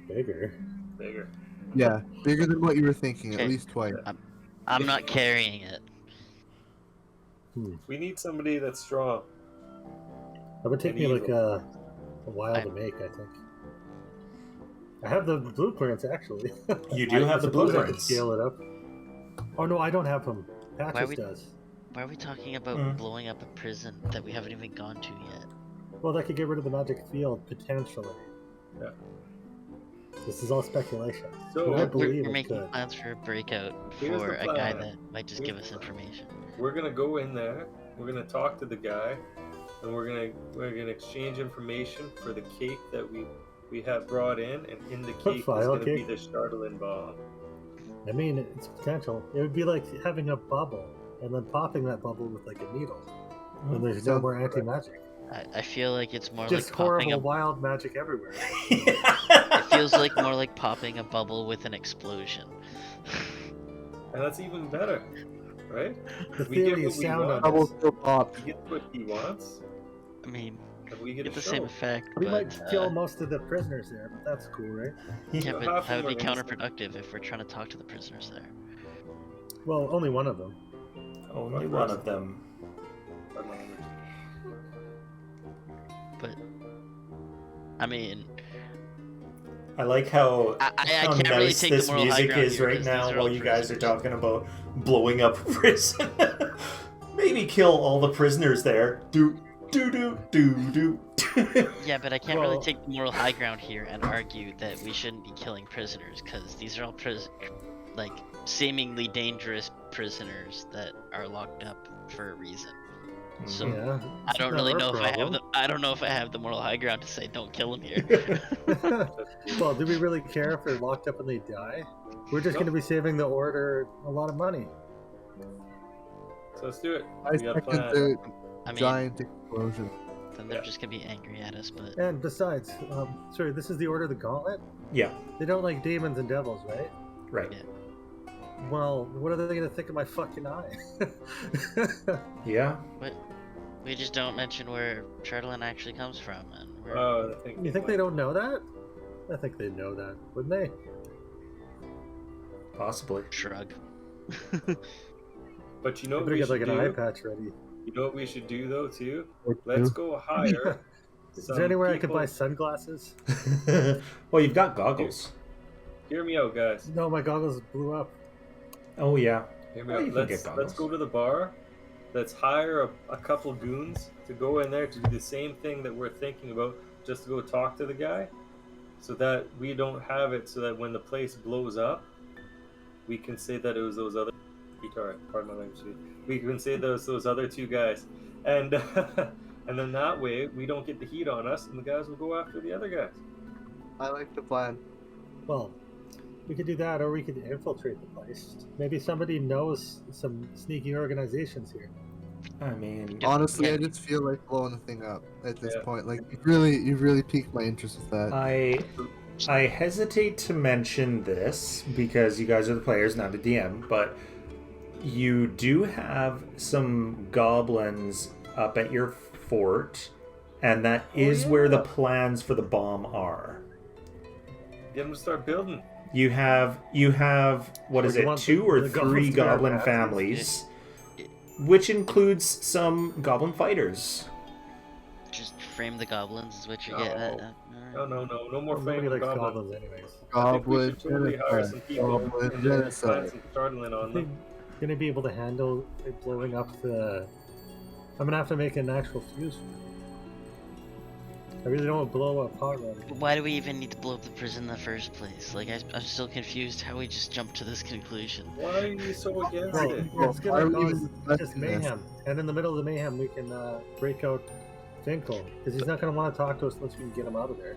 S4: Bigger.
S5: Bigger.
S2: Yeah, bigger than what you were thinking, at
S3: Okay.
S2: least twice.
S3: I'm not carrying it.
S5: We need somebody that's strong.
S4: That would take
S5: And
S4: me like
S5: evil.
S4: a while to make, I think. I have the blueprints, actually.
S1: You do have the
S4: I suppose I could
S1: blueprints.
S4: scale it up. Oh no, I don't have them. Patches
S3: we-
S4: does.
S3: Why are we talking about
S1: Mm.
S3: blowing up a prison that we haven't even gone to yet?
S4: Well, that could get rid of the magic field, potentially.
S5: Yeah.
S4: This is all speculation.
S5: So
S4: I
S3: We're,
S4: believe
S3: we're
S4: it
S3: making
S4: could.
S3: plans for a breakout
S5: Here's
S3: for
S5: the
S3: a guy
S5: plan.
S3: that might just
S5: Here's
S3: give us
S5: the plan.
S3: information.
S5: we're gonna go in there. We're gonna talk to the guy, and we're gonna exchange information for the cake that we have brought in, and in the cake is
S4: File
S5: gonna be
S4: cake.
S5: the Shardolin bomb.
S4: I mean, it's potential. It would be like having a bubble and then popping that bubble with like a needle. And there's no
S2: Sounds
S4: more anti-magic.
S3: I feel like it's more
S4: Just
S3: like popping
S4: horrible,
S3: a.
S4: wild magic everywhere.
S3: It feels like more like popping a bubble with an explosion.
S5: And that's even better, right?
S4: The
S5: We get
S4: theory
S5: what
S4: is
S5: we
S4: sound on
S5: want.
S2: Double
S4: this.
S2: still pop.
S5: He gets what he wants,
S3: I mean,
S5: and we get
S3: get
S5: a
S3: the
S5: show.
S3: same effect,
S4: We
S3: but
S4: might kill most of the prisoners there, but that's cool, right?
S3: yeah,
S5: Half
S3: but
S5: of
S3: that would be
S5: them are innocent.
S3: counterproductive if we're trying to talk to the prisoners there.
S4: Well, only one of them.
S1: Only one of them.
S3: But I mean,
S1: I like how
S3: I
S1: how
S3: can't really
S1: nice
S3: take the
S1: this
S3: moral high
S1: music
S3: ground
S1: is
S3: here,
S1: right
S3: 'cause
S1: now
S3: these are
S1: while
S3: all
S1: you guys are
S3: prisoners.
S1: talking about blowing up a prison. Maybe kill all the prisoners there. Do.
S3: Yeah, but I can't really
S4: Well-
S3: take the moral high ground here and argue that we shouldn't be killing prisoners, because these are all seemingly dangerous prisoners that are locked up for a reason. So
S4: Yeah.
S3: I don't
S4: it's
S3: really
S4: not
S3: know
S4: our
S3: if I have
S4: problem.
S3: I don't know if I have the moral high ground to say don't kill him here.
S4: Well, do we really care if they're locked up and they die? We're just
S5: Nope.
S4: going to be saving the order a lot of money.
S5: So let's do it.
S2: I
S5: We got a
S2: second
S5: plan.
S2: the
S3: I mean,
S2: giant explosion.
S3: then they're just gonna be angry at us. But
S4: And besides, sorry, this is the Order of the Gauntlet?
S1: Yeah,
S4: They don't like demons and devils, right?
S1: right.
S3: Yeah.
S4: Well, what are they going to think of my fucking eye?
S1: Yeah.
S3: we just don't mention where Charlton actually comes from, and we're
S5: Oh, I think
S4: You think they don't know that? I think they know that, wouldn't they?
S1: Possibly.
S3: shrug.
S5: But you know
S4: I
S5: what
S4: better
S5: we
S4: get
S5: should
S4: like an eye
S5: do?
S4: patch ready.
S5: You know what we should do though too?
S2: What
S5: Let's
S2: do?
S5: go hire.
S4: Is there anywhere I could buy sunglasses?
S1: Well, you've got goggles.
S5: Hear me out, guys.
S4: No, my goggles blew up.
S1: Oh yeah.
S5: Hear me
S1: Oh,
S5: out.
S1: you can get
S5: Let's
S1: goggles.
S5: go to the bar. Let's hire a couple goons to go in there to do the same thing that we're thinking about, just to go talk to the guy, so that we don't have it. So that when the place blows up, we can say that it was those other. Pardon my language. We can say those other two guys, and and then that way we don't get the heat on us, and the guys will go after the other guys.
S2: I like the plan.
S4: Well, we could do that, or we could infiltrate the place. Maybe somebody knows some sneaky organizations here.
S1: I mean,
S2: Honestly,
S3: Yeah.
S2: I just feel like blowing the thing up at this
S5: Yeah.
S2: point. Like you've really piqued my interest with that.
S1: I hesitate to mention this because you guys are the players, not the DM, but you do have some goblins up at your fort, and that is where the
S5: yeah.
S1: plans for the bomb are.
S5: Get them to start building.
S1: You have what is
S4: You
S1: it,
S4: want
S1: 2
S4: the
S1: or
S4: goblins
S1: 3
S4: to be our
S1: goblin
S4: masters?
S1: families, which includes some goblin fighters.
S3: Just frame the goblins is what you're
S5: No.
S3: getting at.
S5: No more
S4: Nobody
S5: flaming
S4: likes
S5: goblins.
S4: goblins anyways.
S5: I think we
S2: Goblin
S5: should totally hire some
S2: genocide.
S5: people
S2: Goblin
S5: and then plant
S2: genocide.
S5: some startling on
S4: They're
S5: them.
S4: gonna be able to handle it blowing up the. I'm gonna have to make an actual fuse. I really don't want to blow up hot rod.
S3: Why do we even need to blow up the prison in the first place? Like, I'm still confused how we just jumped to this conclusion.
S5: Why are you so against
S4: Well,
S5: it?
S4: it's
S2: Why are
S4: gonna
S2: we
S4: cause
S2: even
S4: just
S2: discussing this?
S4: mayhem, and in the middle of the mayhem, we can break out Finkel because he's not gonna want to talk to us unless we can get him out of there.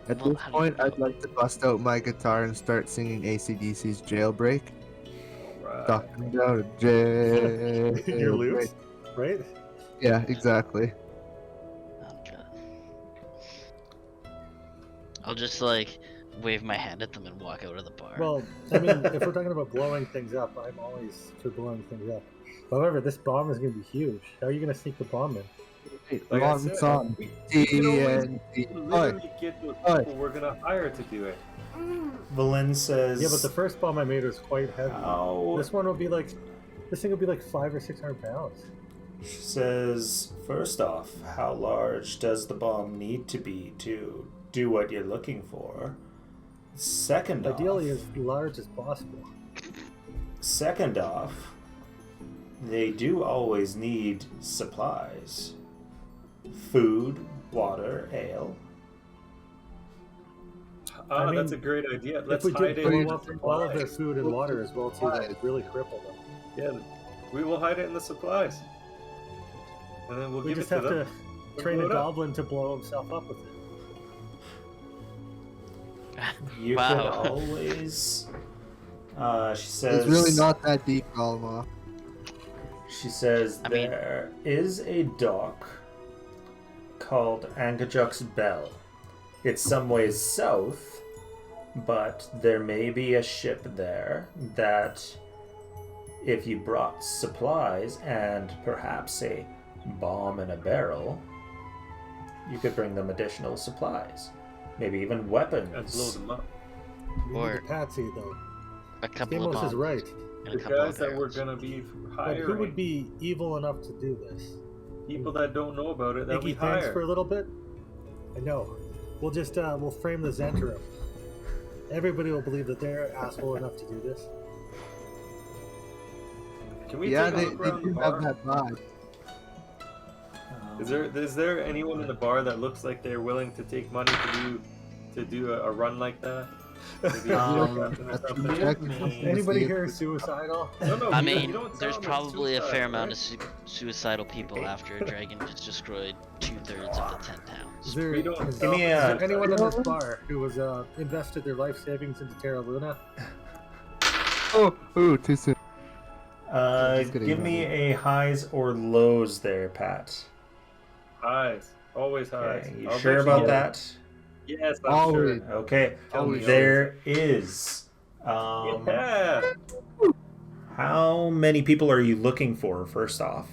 S2: At
S3: Well,
S2: this
S3: how do
S2: point,
S3: you
S2: I'd like to bust out my guitar and start singing AC/DC's Jailbreak.
S5: Alright.
S2: Talking about a jailbreak.
S4: Your loops, right?
S2: Yeah, exactly.
S3: Oh god. I'll just like wave my hand at them and walk out of the bar.
S4: Well, I mean, if we're talking about blowing things up, I'm always for blowing things up. However, this bomb is gonna be huge. How are you gonna sneak the bomb in?
S5: Like I
S2: Long
S5: said,
S2: song.
S5: we can always
S2: TNT.
S5: literally get those people we're gonna hire to do it.
S1: Valen says,
S4: Yeah, but the first bomb I made was quite heavy.
S1: "Oh,
S4: This one will be like, this thing will be like 500 or 600 pounds.
S1: She says, first off, how large does the bomb need to be to do what you're looking for? Second
S4: Ideally,
S1: off,
S4: as large as possible.
S1: second off, they do always need supplies. Food, water, ale.
S5: Ah,
S4: I mean,
S5: that's a great idea. Let's
S4: if we
S5: hide
S4: did
S5: it.
S4: blow up all of their food and water as well too, that would really cripple them.
S5: Yeah, we will hide it in the supplies, and then we'll
S4: We
S5: give
S4: just
S5: it to
S4: have
S5: them.
S4: to
S5: We'll
S4: train
S5: blow
S4: a
S5: it up.
S4: goblin to blow himself up with it.
S1: You
S3: Wow.
S1: could always. She says.
S2: It's really not that deep, Galma.
S1: She says
S3: I mean-
S1: there is a dock called Angajuk's Bell. It's some ways south, but there may be a ship there that, if you brought supplies and perhaps a bomb in a barrel, you could bring them additional supplies. Maybe even weapons.
S5: And blow them up.
S4: You
S3: Or-
S4: need a patsy though.
S3: a couple of
S4: Amos
S3: bombs
S4: is right.
S3: and a
S5: The
S3: couple
S5: guys
S3: of
S5: that we're
S3: barrels.
S5: gonna be
S4: But
S5: hiring,
S4: who would be evil enough to do this?
S5: people that don't know about it that we
S4: Iggy, thanks
S5: hire.
S4: for a little bit. I know. We'll just we'll frame the Zentrum. Everybody will believe that they're asshole enough to do this.
S5: Can we
S2: Yeah,
S5: take a
S2: they
S5: look around the
S2: do
S5: bar?
S2: have that vibe.
S5: Is there anyone in the bar that looks like they're willing to take money to do a run like that? Maybe a captain or
S2: that's
S5: something.
S2: objective.
S4: Anybody
S2: See
S4: here
S2: if-
S4: suicidal?
S5: No,
S3: I
S5: you
S3: mean,
S5: don't tell
S3: there's
S5: them it's
S3: probably a
S5: suicide,
S3: fair amount
S5: right?
S3: of suicidal people after a dragon just destroyed 2/3 of the 10
S4: Is
S3: towns.
S4: there,
S5: We don't
S4: is,
S5: tell
S1: me
S4: is
S1: a-
S4: there anyone in this bar who was invested their life savings into Terra Luna?
S2: Oh, too soon. Just kidding,
S1: Give me a highs or lows there, Pat.
S5: Highs. Always highs.
S1: Okay, you
S5: I'll
S1: sure
S5: bet
S1: about
S5: get it.
S1: that?
S5: Yes, I'm
S2: Always.
S5: sure.
S1: Okay.
S5: Tell me
S1: There is.
S5: Yeah.
S1: How many people are you looking for, first off?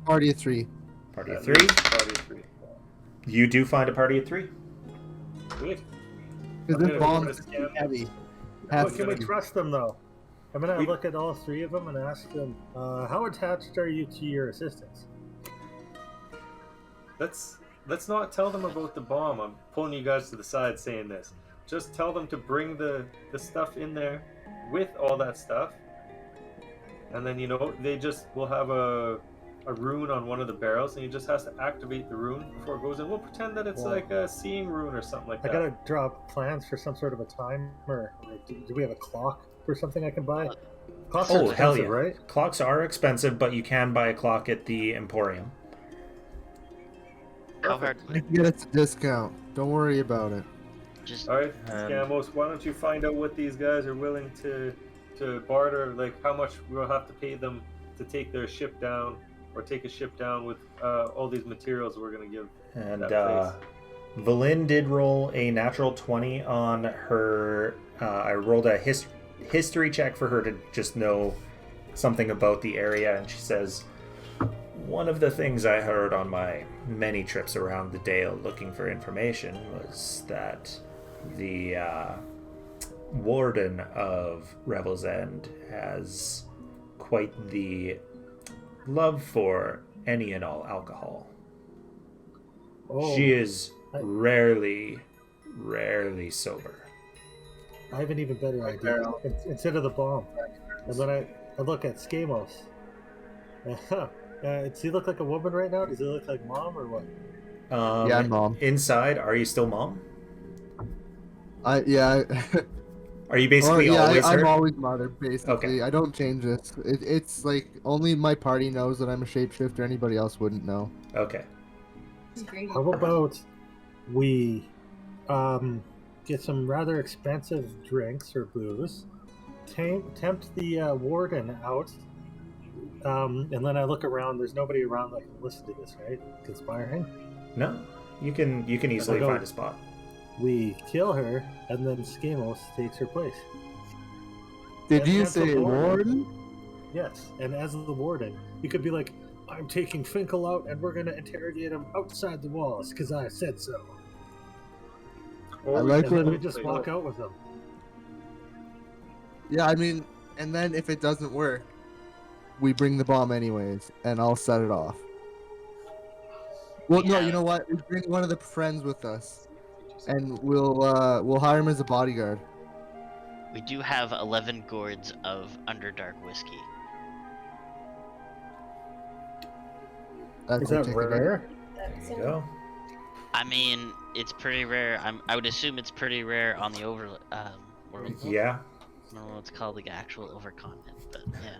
S2: Party of 3.
S1: Party of
S5: At
S1: 3?
S5: least party of 3.
S1: You do find a party of 3.
S5: Sweet.
S2: Because
S5: I'm
S2: this
S5: gonna
S2: bomb
S5: go
S2: is
S5: for the
S2: too
S5: scam.
S2: heavy.
S4: But
S2: Has
S4: can
S2: to
S4: we
S2: be.
S4: trust them though? I'm gonna
S5: We-
S4: look at all 3 of them and ask them, how attached are you to your assistants?
S5: Let's not tell them about the bomb. I'm pulling you guys to the side saying this. Just tell them to bring the stuff in there with all that stuff. And then, they just will have a rune on one of the barrels, and he just has to activate the rune before it goes in. We'll pretend that it's
S4: Wow.
S5: like a seeing rune or something like
S4: I
S5: that.
S4: gotta draw plans for some sort of a timer. Or do we have a clock or something I can buy? Clocks are
S1: Oh, hell
S4: expensive,
S1: yeah.
S4: right?
S1: Clocks are expensive, but you can buy a clock at the Emporium.
S3: How hard?
S2: You can get it a discount. Don't worry about it.
S3: Just
S5: All right,
S1: And-
S5: Scamos, why don't you find out what these guys are willing to barter, like how much we'll have to pay them to take their ship down, or take a ship down with all these materials we're going to give
S1: And
S5: that place.
S1: Valin did roll a natural 20 on her. I rolled a history check for her to just know something about the area, and she says, one of the things I heard on my many trips around the Dale looking for information was that the warden of Revel's End has quite the love for any and all alcohol.
S4: Oh,
S1: She is rarely sober.
S4: I have an even better idea. Instead of the bomb, and then I look at Skamos. Does he look like a woman right now? Does he look like mom or what?
S2: Yeah, I'm Mom.
S1: Inside, are you still Mom?
S2: Yeah.
S1: Are you basically always
S2: I'm
S1: her?
S2: always mother, basically.
S1: Okay.
S2: I don't change this. It's like only my party knows that I'm a shapeshifter. Anybody else wouldn't know.
S1: Okay.
S4: How about we get some rather expensive drinks or booze, tempt the warden out, and then I look around. There's nobody around that can listen to this, right? Conspiring.
S1: No, you can easily
S4: don't-
S1: find a spot.
S4: We kill her, and then Skamos takes her place.
S2: Did
S4: Yeah,
S2: you
S4: that's a
S2: say
S4: warden.
S2: warden?
S4: Yes, and as the warden, you could be like, I'm taking Finkel out, and we're going to interrogate him outside the walls, because I said so.
S5: Or
S2: I
S5: we
S2: like
S5: can
S4: And then
S2: where
S4: we just walk out with him.
S2: Yeah, I mean, and then if it doesn't work, we bring the bomb anyways, and I'll set it off. Well, no,
S3: Yeah.
S2: you know what? We bring one of the friends with us, and we'll hire him as a bodyguard.
S3: we do have 11 gourds of Underdark whiskey.
S2: That's
S4: Is
S2: a
S4: that
S2: ticket.
S4: rare?
S1: There you go.
S3: I mean, it's pretty rare. I would assume it's pretty rare on the world.
S1: Yeah,
S3: I don't know what it's called, like actual overcontinent, but yeah,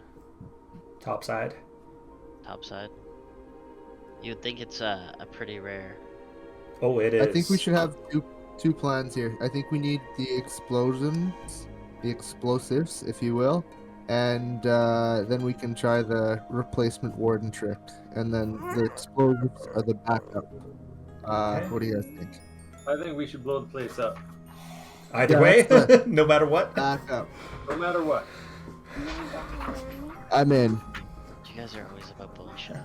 S1: top side.
S3: topside. You would think it's a pretty rare.
S1: Oh, it is.
S2: I think we should have two plans here. I think we need the explosions, the explosives, if you will, and then we can try the replacement warden trick, and then the explosives are the backup.
S1: Okay.
S2: What do you guys think?
S5: I think we should blow the place up,
S1: Either
S2: Yeah,
S1: way,
S2: that's
S1: no matter what.
S2: Backup.
S5: no matter what.
S2: I'm in.
S3: You guys are always about bullshit.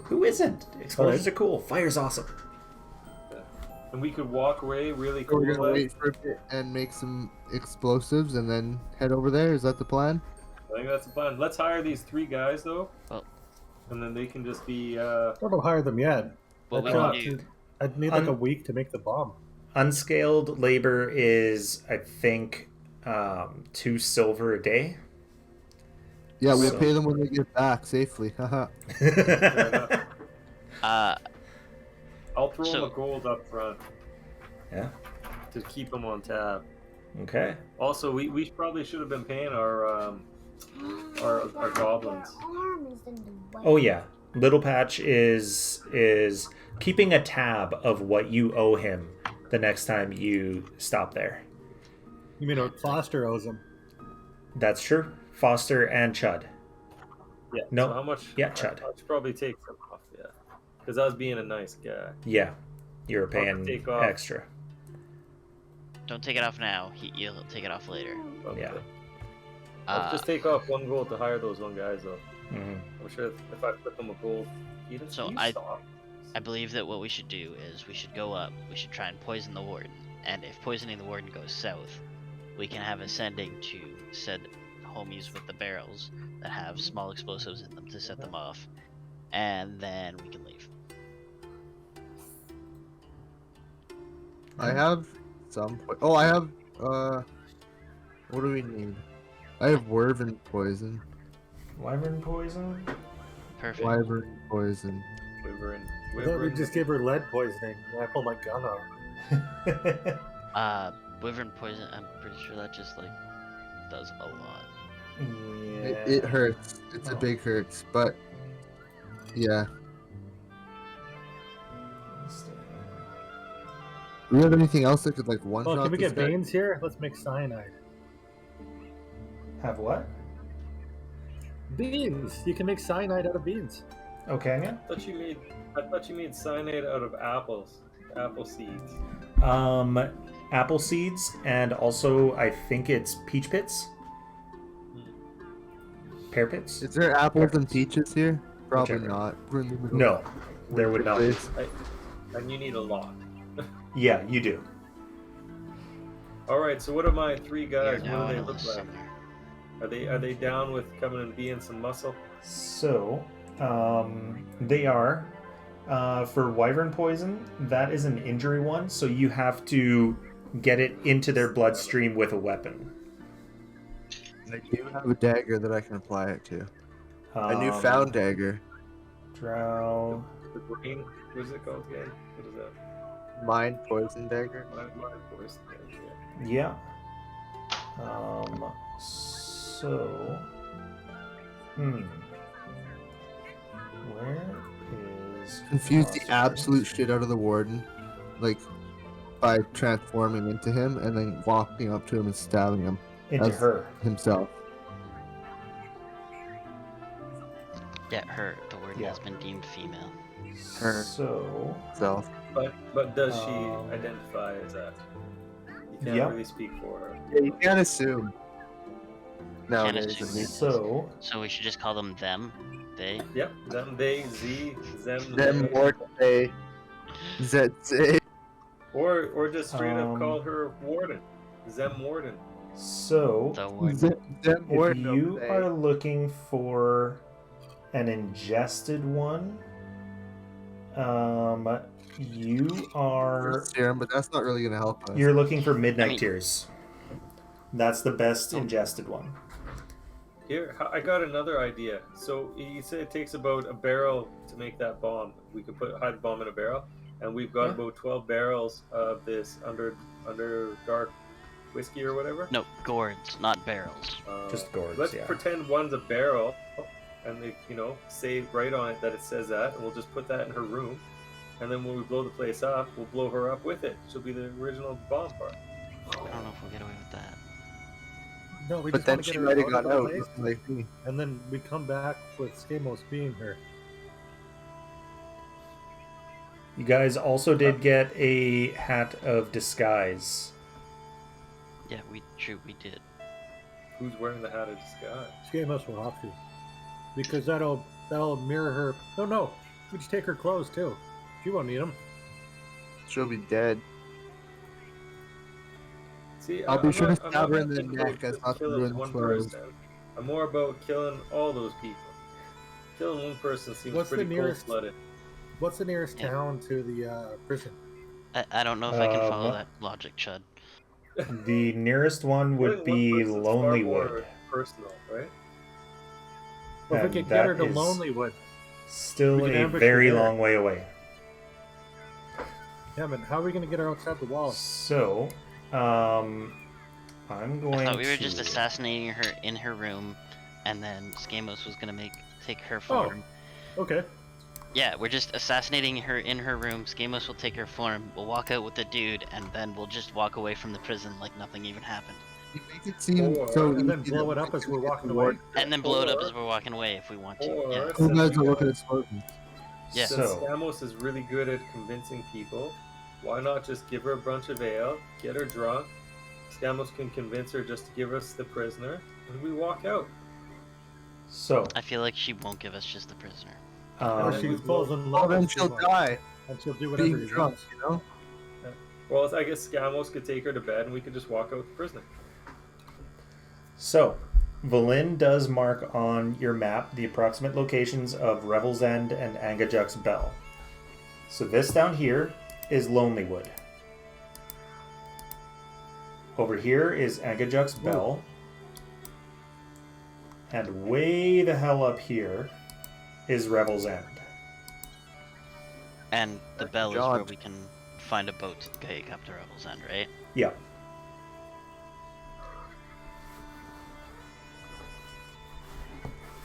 S1: Who isn't? Explosions are cool. Fire's awesome.
S5: And we could walk away really
S2: We're
S5: cool.
S2: gonna
S5: like.
S2: wait for a bit and make some explosives, and then head over there. Is that the plan?
S5: I think that's the plan. Let's hire these 3 guys though,
S3: Oh.
S5: and then they can just be.
S4: Don't hire them yet.
S3: What we
S4: I'd
S3: can do?
S4: I'd need like a week to make the bomb.
S1: Unscaled labor is, I think, 2 silver a day.
S2: Yeah, we'll
S1: So-
S2: pay them when they get back safely. Haha.
S5: Fair enough. I'll throw
S3: So-
S5: them a gold up front
S1: Yeah.
S5: to keep them on tab.
S1: Okay.
S5: Also, we probably should have been paying our goblins.
S1: Oh yeah, Little Patch is keeping a tab of what you owe him the next time you stop there.
S4: You mean what Foster owes him?
S1: That's true. Foster and Chud.
S5: Yeah.
S1: No.
S5: So how much?
S1: Yeah, Chud.
S5: I should probably take some off. Yeah. Because I was being a nice guy.
S1: Yeah, you're
S5: I'll
S1: paying
S5: take off.
S1: extra.
S3: Don't take it off now. You'll take it off later.
S5: Okay.
S1: Yeah.
S5: I'll just take off 1 gold to hire those 1 guys though.
S1: Mhm.
S5: I'm sure if I put them a gold,
S3: So I believe that what we should do is we should go up. We should try and poison the warden. And if poisoning the warden goes south, we can have a sending to said homies with the barrels that have small explosives in them to set them off, and then we can leave.
S2: I have some. Oh, I have. What do we need? I have Wyvern poison.
S1: Wyvern poison.
S3: Perfect.
S2: Wyvern poison.
S4: I thought we just gave her lead poisoning. And I pulled my gun out.
S3: Wyvern poison. I'm pretty sure that just like does a lot.
S1: Yeah.
S2: It hurts. It's a big hurts, but yeah. Do we have anything else that could like one shot?
S4: Oh, can we
S2: this
S4: get
S2: guy?
S4: veins here? Let's make cyanide.
S1: Have what?
S4: Beans. You can make cyanide out of beans.
S1: Okay.
S5: I thought you made cyanide out of apples, apple seeds.
S1: Apple seeds, and also I think it's peach pits. Pear pits.
S2: Is there apples and peaches here? Probably
S1: Whichever.
S2: not. We're in the middle.
S1: No, there would not be.
S5: And you need a lot.
S1: Yeah, you do.
S5: All right. So what are my 3 guys?
S3: Here, now
S5: What do
S3: I
S5: they
S3: know
S5: look
S3: this
S5: like?
S3: somewhere.
S5: Are they down with coming and being some muscle?
S1: So, they are. For Wyvern poison, that is an injury one, so you have to get it into their bloodstream with a weapon.
S2: I do have a dagger that I can apply it to. A newfound dagger.
S1: Drow.
S5: The green. What is it called again? What is that?
S2: Mind poison dagger.
S5: My voice.
S1: Yeah. So. Where is.
S2: Confuse the
S1: Foster?
S2: absolute shit out of the warden, like by transforming into him and then walking up to him and stabbing him
S1: Into
S2: as
S1: her.
S2: himself.
S3: Yeah, her. The warden
S1: Yeah.
S3: has been deemed female.
S2: Her.
S1: So.
S2: Self.
S5: But does she
S1: Um,
S5: identify as that? You can't
S1: Yep.
S5: really speak for her.
S2: Yeah, you can't assume. Nowadays,
S3: assume.
S2: at least.
S1: So.
S3: So we should just call them them. They.
S5: Yep. Them, they, Z, them,
S2: Them
S5: they.
S2: more they. ZZ.
S5: Or just straight up
S1: Um,
S5: call her Warden. Zem Warden.
S1: So.
S3: The warden.
S2: Them more
S1: If you are looking for an ingested one, you are
S2: serum, but that's not really gonna help us.
S1: you're looking for Midnight
S3: I mean-
S1: Tears. That's the best ingested one.
S5: Here, I got another idea. So you said it takes about a barrel to make that bomb. We could hide the bomb in a barrel, and we've got
S1: Yeah.
S5: about 12 barrels of this under dark whiskey or whatever.
S3: No, gourds, not barrels.
S1: Just gourds,
S5: Let's
S1: yeah.
S5: pretend one's a barrel, and they, say right on it that it says that, and we'll just put that in her room. And then when we blow the place up, we'll blow her up with it. She'll be the original bomb part.
S3: I don't know if we'll get away with that.
S4: No, we
S2: But
S4: just
S2: then
S4: want to
S2: she
S4: get her
S2: might have
S4: out
S2: got
S4: of
S2: out,
S4: the place,
S2: like me.
S4: and then we come back with Skamos being her.
S1: You guys also did get a hat of disguise.
S3: Yeah, we did.
S5: Who's wearing the hat of disguise?
S4: Skamos will have to, because that'll mirror her. No, we just take her clothes too. She won't need them.
S2: She'll be dead.
S5: See,
S2: I'll be sure to
S5: I'm
S2: stab her in the
S5: thinking
S2: neck
S5: about
S2: as
S5: just
S2: not to
S5: killing
S2: ruin the
S5: one
S2: clothes.
S5: person. I'm more about killing all those people. Killing one person seems
S4: What's the
S5: pretty
S4: nearest-
S5: cold-blooded.
S4: What's the nearest
S3: Yeah.
S4: town to the prison?
S3: I don't know if I can follow
S1: what?
S3: that logic, Chud.
S1: The nearest one would
S5: Killing one
S1: be
S5: person's far more
S1: Lonelywood.
S5: Personal, right?
S4: Well, if we
S1: And
S4: could get her
S1: that
S4: to
S1: is
S4: Lonelywood.
S1: Still
S4: We can
S1: a
S4: ambush
S1: very
S4: her there.
S1: long way away.
S4: Yeah, but how are we going to get her outside the walls?
S1: So, I'm going
S3: I thought we were
S1: to...
S3: just assassinating her in her room, and then Skamos was gonna take her form.
S4: Okay.
S3: Yeah, we're just assassinating her in her room. Skamos will take her form. We'll walk out with the dude, and then we'll just walk away from the prison like nothing even happened.
S2: You make it seem
S5: Or-
S2: so
S4: And then
S2: easy
S4: blow
S2: that
S4: it up
S2: we
S4: as
S2: can
S4: we're
S2: get
S4: walking
S2: the
S4: away.
S2: ward.
S3: And then blow it up
S5: Or-
S3: as we're walking away if we want to.
S5: or-
S3: Yeah.
S2: Who
S5: Since
S2: knows
S5: we
S2: what
S5: got-
S2: explosions?
S3: Yeah.
S5: Since
S1: So,
S5: Skamos is really good at convincing people, why not just give her a bunch of ale, get her drunk? Skamos can convince her just to give us the prisoner, and we walk out.
S3: I feel like she won't give us just the prisoner.
S4: Or
S5: then
S4: she
S5: we
S4: falls
S5: blow-
S4: in
S2: Well,
S4: love
S2: then
S4: with
S2: she'll
S4: Skamos,
S2: die
S4: and she'll do whatever
S2: being
S4: he
S2: drunk,
S4: wants.
S2: you know?
S5: Well, I guess Skamos could take her to bed, and we could just walk out with the prisoner.
S1: So, Valin does mark on your map the approximate locations of Revel's End and Angajuk's Bell. So this down here is Lonelywood. Over here is Angajuk's Bell. And way the hell up here is Revel's End.
S3: And the bell is
S2: God.
S3: where we can find a boat to take up to Revel's End, right?
S1: Yeah.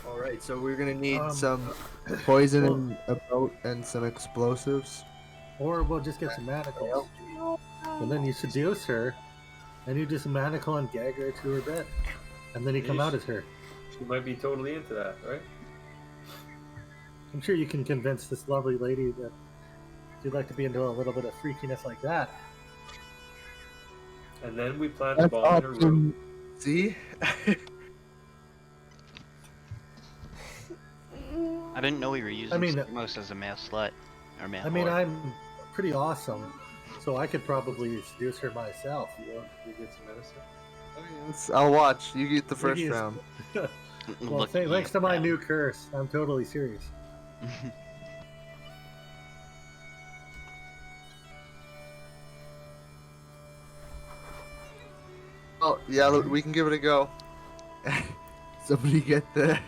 S2: Alright, so we're gonna need
S4: Um,
S2: some poison and a boat and some explosives.
S4: Or we'll just get some manacles. And then you seduce her, and you just manacle and gag her to her bed. And then you come
S5: Yeesh.
S4: out as her.
S5: She might be totally into that, right?
S4: I'm sure you can convince this lovely lady that you'd like to be into a little bit of freakiness like that.
S5: And then we plant a
S2: That's
S5: bomb in her room.
S2: awesome. See?
S3: I didn't know we were using
S4: I mean-
S3: Skamos as a male slut. Or male
S4: I mean,
S3: whore.
S4: I'm pretty awesome, so I could probably seduce her myself.
S5: You get some medicine?
S2: I'll watch. You get the first
S4: Biggie is-
S2: round.
S4: Well,
S3: Look,
S4: thanks to my
S3: yeah.
S4: new curse, I'm totally serious.
S2: Oh, yeah, look, we can give it a go. Somebody get the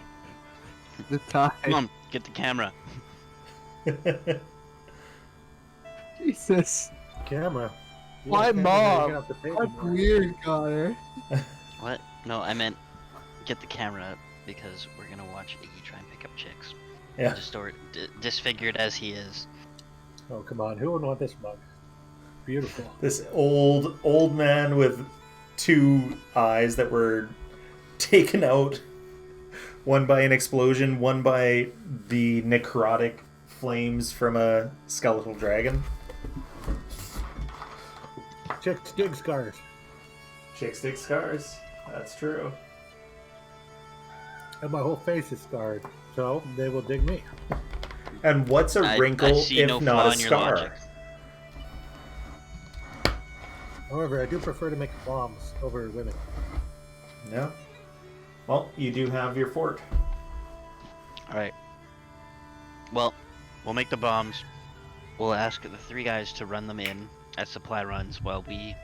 S2: tie.
S3: Come on, get the camera.
S2: Jesus.
S4: Camera. You
S2: Why
S4: want camera, you're
S2: mom?
S4: gonna have to pay me
S2: That's
S4: more.
S2: weird, Connor.
S3: What? No, I meant get the camera up because we're gonna watch Iggy try and pick up chicks.
S1: Yeah.
S3: Disfigured as he is.
S4: Oh, come on. Who would want this mug? Beautiful.
S1: This old man with two eyes that were taken out, one by an explosion, one by the necrotic flames from a skeletal dragon.
S4: Chicks dig scars.
S1: Chicks dig scars. That's true.
S4: And my whole face is scarred. So they will dig me.
S1: And what's a
S3: I
S1: wrinkle
S3: see
S1: if
S3: no
S1: not
S3: flaw
S1: a
S3: in your
S1: scar?
S3: logic.
S4: However, I do prefer to make bombs over women.
S1: No. Well, you do have your fort.
S3: Alright. Well, we'll make the bombs. We'll ask the three guys to run them in at supply runs while we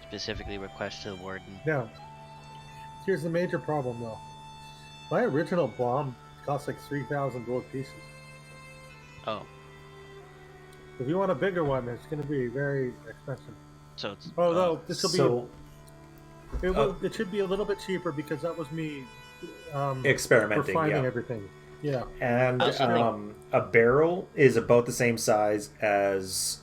S3: specifically request to the warden.
S4: Now, here's the major problem though. My original bomb cost like 3,000 gold pieces.
S3: Oh,
S4: If you want a bigger one, it's going to be very expensive.
S3: so it's.
S4: Although this will
S1: So
S4: be, it should be a little bit cheaper because that was me
S1: experimenting,
S4: refining
S1: yeah.
S4: everything. Yeah.
S1: And
S3: Oh, so
S1: a barrel is about the same size as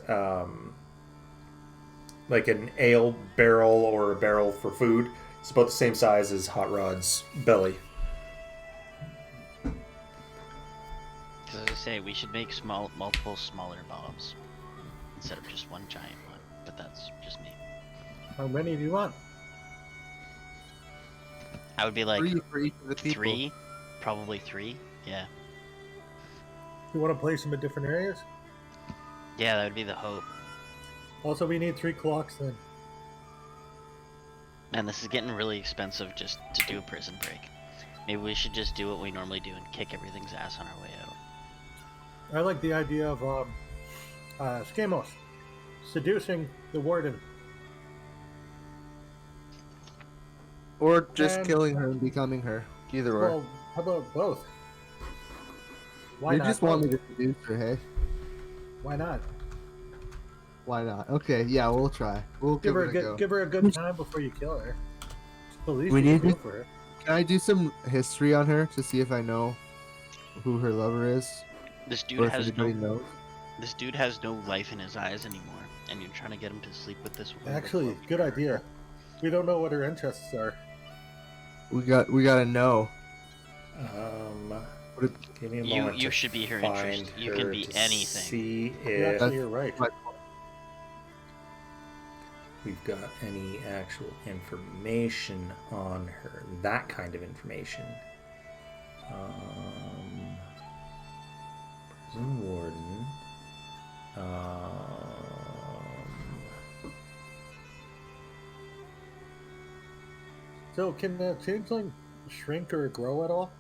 S1: like an ale barrel or a barrel for food. It's about the same size as Hot Rod's belly.
S3: As I say, we should make multiple smaller bombs instead of just one giant one. But that's just me.
S4: How many do you want?
S3: I would be like
S2: 3 for each of the people.
S3: 3, probably 3. Yeah,
S4: You want to place them in different areas?
S3: yeah, that would be the hope.
S4: Also, we need 3 clocks then.
S3: Man, this is getting really expensive just to do a prison break. Maybe we should just do what we normally do and kick everything's ass on our way out.
S4: I like the idea of Skamos seducing the warden.
S2: Or just
S4: And-
S2: killing her and becoming her. Either or.
S4: Well, how about both? Why
S2: You
S4: not?
S2: just want me
S4: both?
S2: to seduce her, hey?
S4: Why not?
S2: Why not? Okay, yeah, we'll try. We'll give,
S4: Give her
S2: it
S4: a
S2: a
S4: good,
S2: go.
S4: give her a good time before you kill her. Police,
S2: We
S4: you
S2: need
S4: can go
S2: to-
S4: for it.
S2: Can I do some history on her to see if I know who her lover is,
S3: This
S2: or
S3: dude
S2: if
S3: has
S2: anybody
S3: no.
S2: knows?
S3: This dude has no life in his eyes anymore, and you're trying to get him to sleep with this woman.
S4: Actually, good idea. We don't know what her interests are.
S2: We gotta know.
S1: Give me a
S3: You-
S1: moment
S3: you
S1: to
S3: should be her
S1: find
S3: interest. You can
S1: her
S3: be
S1: to
S3: anything.
S1: See
S4: Yeah,
S1: if
S4: actually, you're right.
S1: we've got any actual information on her. That kind of information. Prison warden.
S4: So, can the changeling shrink or grow at all?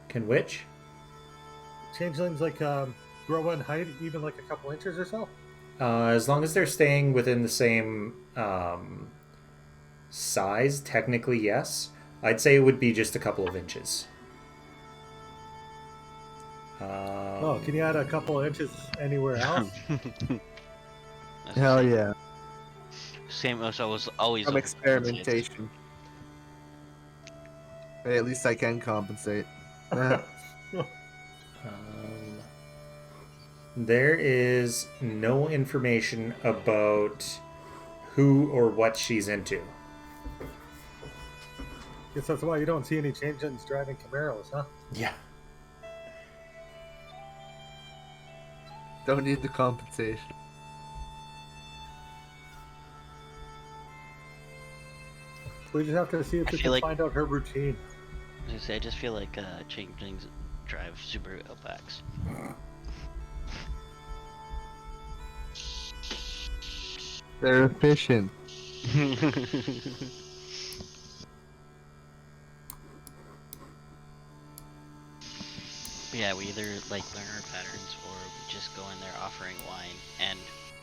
S1: Can which?
S4: Changelings grow in height, even like a couple inches or so.
S1: As long as they're staying within the same size, technically yes. I'd say it would be just a couple of inches.
S4: Oh, can you add a couple of inches anywhere else?
S2: Hell yeah.
S3: Same as I was always.
S2: Some
S3: overcompensated.
S2: experimentation. Hey, at least I can compensate.
S1: There is no information about who or what she's into.
S4: Guess that's why you don't see any changelings driving Camaros, huh?
S1: Yeah.
S2: Don't need the compensation.
S4: We just have to see if
S3: I
S4: we
S3: feel
S4: can
S3: like-
S4: find out her routine.
S3: I was gonna say, I just feel like changelings drive Subaru Outbacks.
S2: They're efficient.
S3: Yeah, we either like learn our patterns or we just go in there offering wine and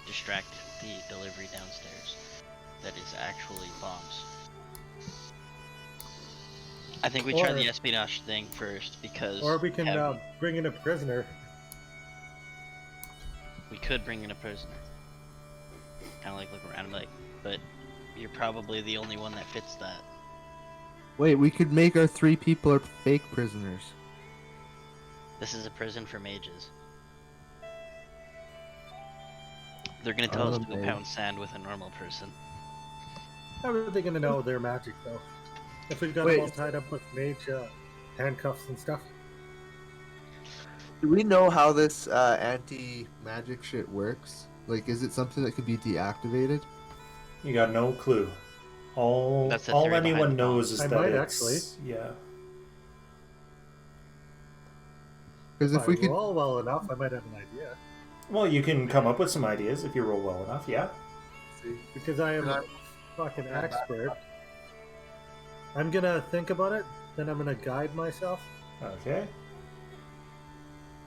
S3: distract the delivery downstairs that is actually bombs. I think we try
S4: Or-
S3: the espionage thing first because
S4: Or we can
S3: have-
S4: bring in a prisoner.
S3: we could bring in a prisoner. Kind of like look around and be like, but you're probably the only one that fits that.
S2: Wait, we could make our 3 people are fake prisoners.
S3: This is a prison for mages. They're gonna tell us to go
S2: Okay.
S3: pound sand with a normal person.
S4: How are they going to know their magic, though? If we've got
S2: Wait.
S4: them all tied up with mage handcuffs and stuff.
S2: Do we know how this anti-magic shit works? Like, is it something that could be deactivated?
S1: You got no clue. All
S3: That's the
S1: all
S3: theory behind
S1: anyone
S3: the bomb.
S1: knows is
S4: I
S1: that
S4: might
S1: it's yeah.
S2: Because if
S4: I
S2: we could,
S4: roll well enough, I might have an idea.
S1: Well, you can come up with some ideas if you roll well enough. Yeah.
S4: Because I am a fucking expert. I'm going to think about it, then I'm going to guide myself.
S1: Okay.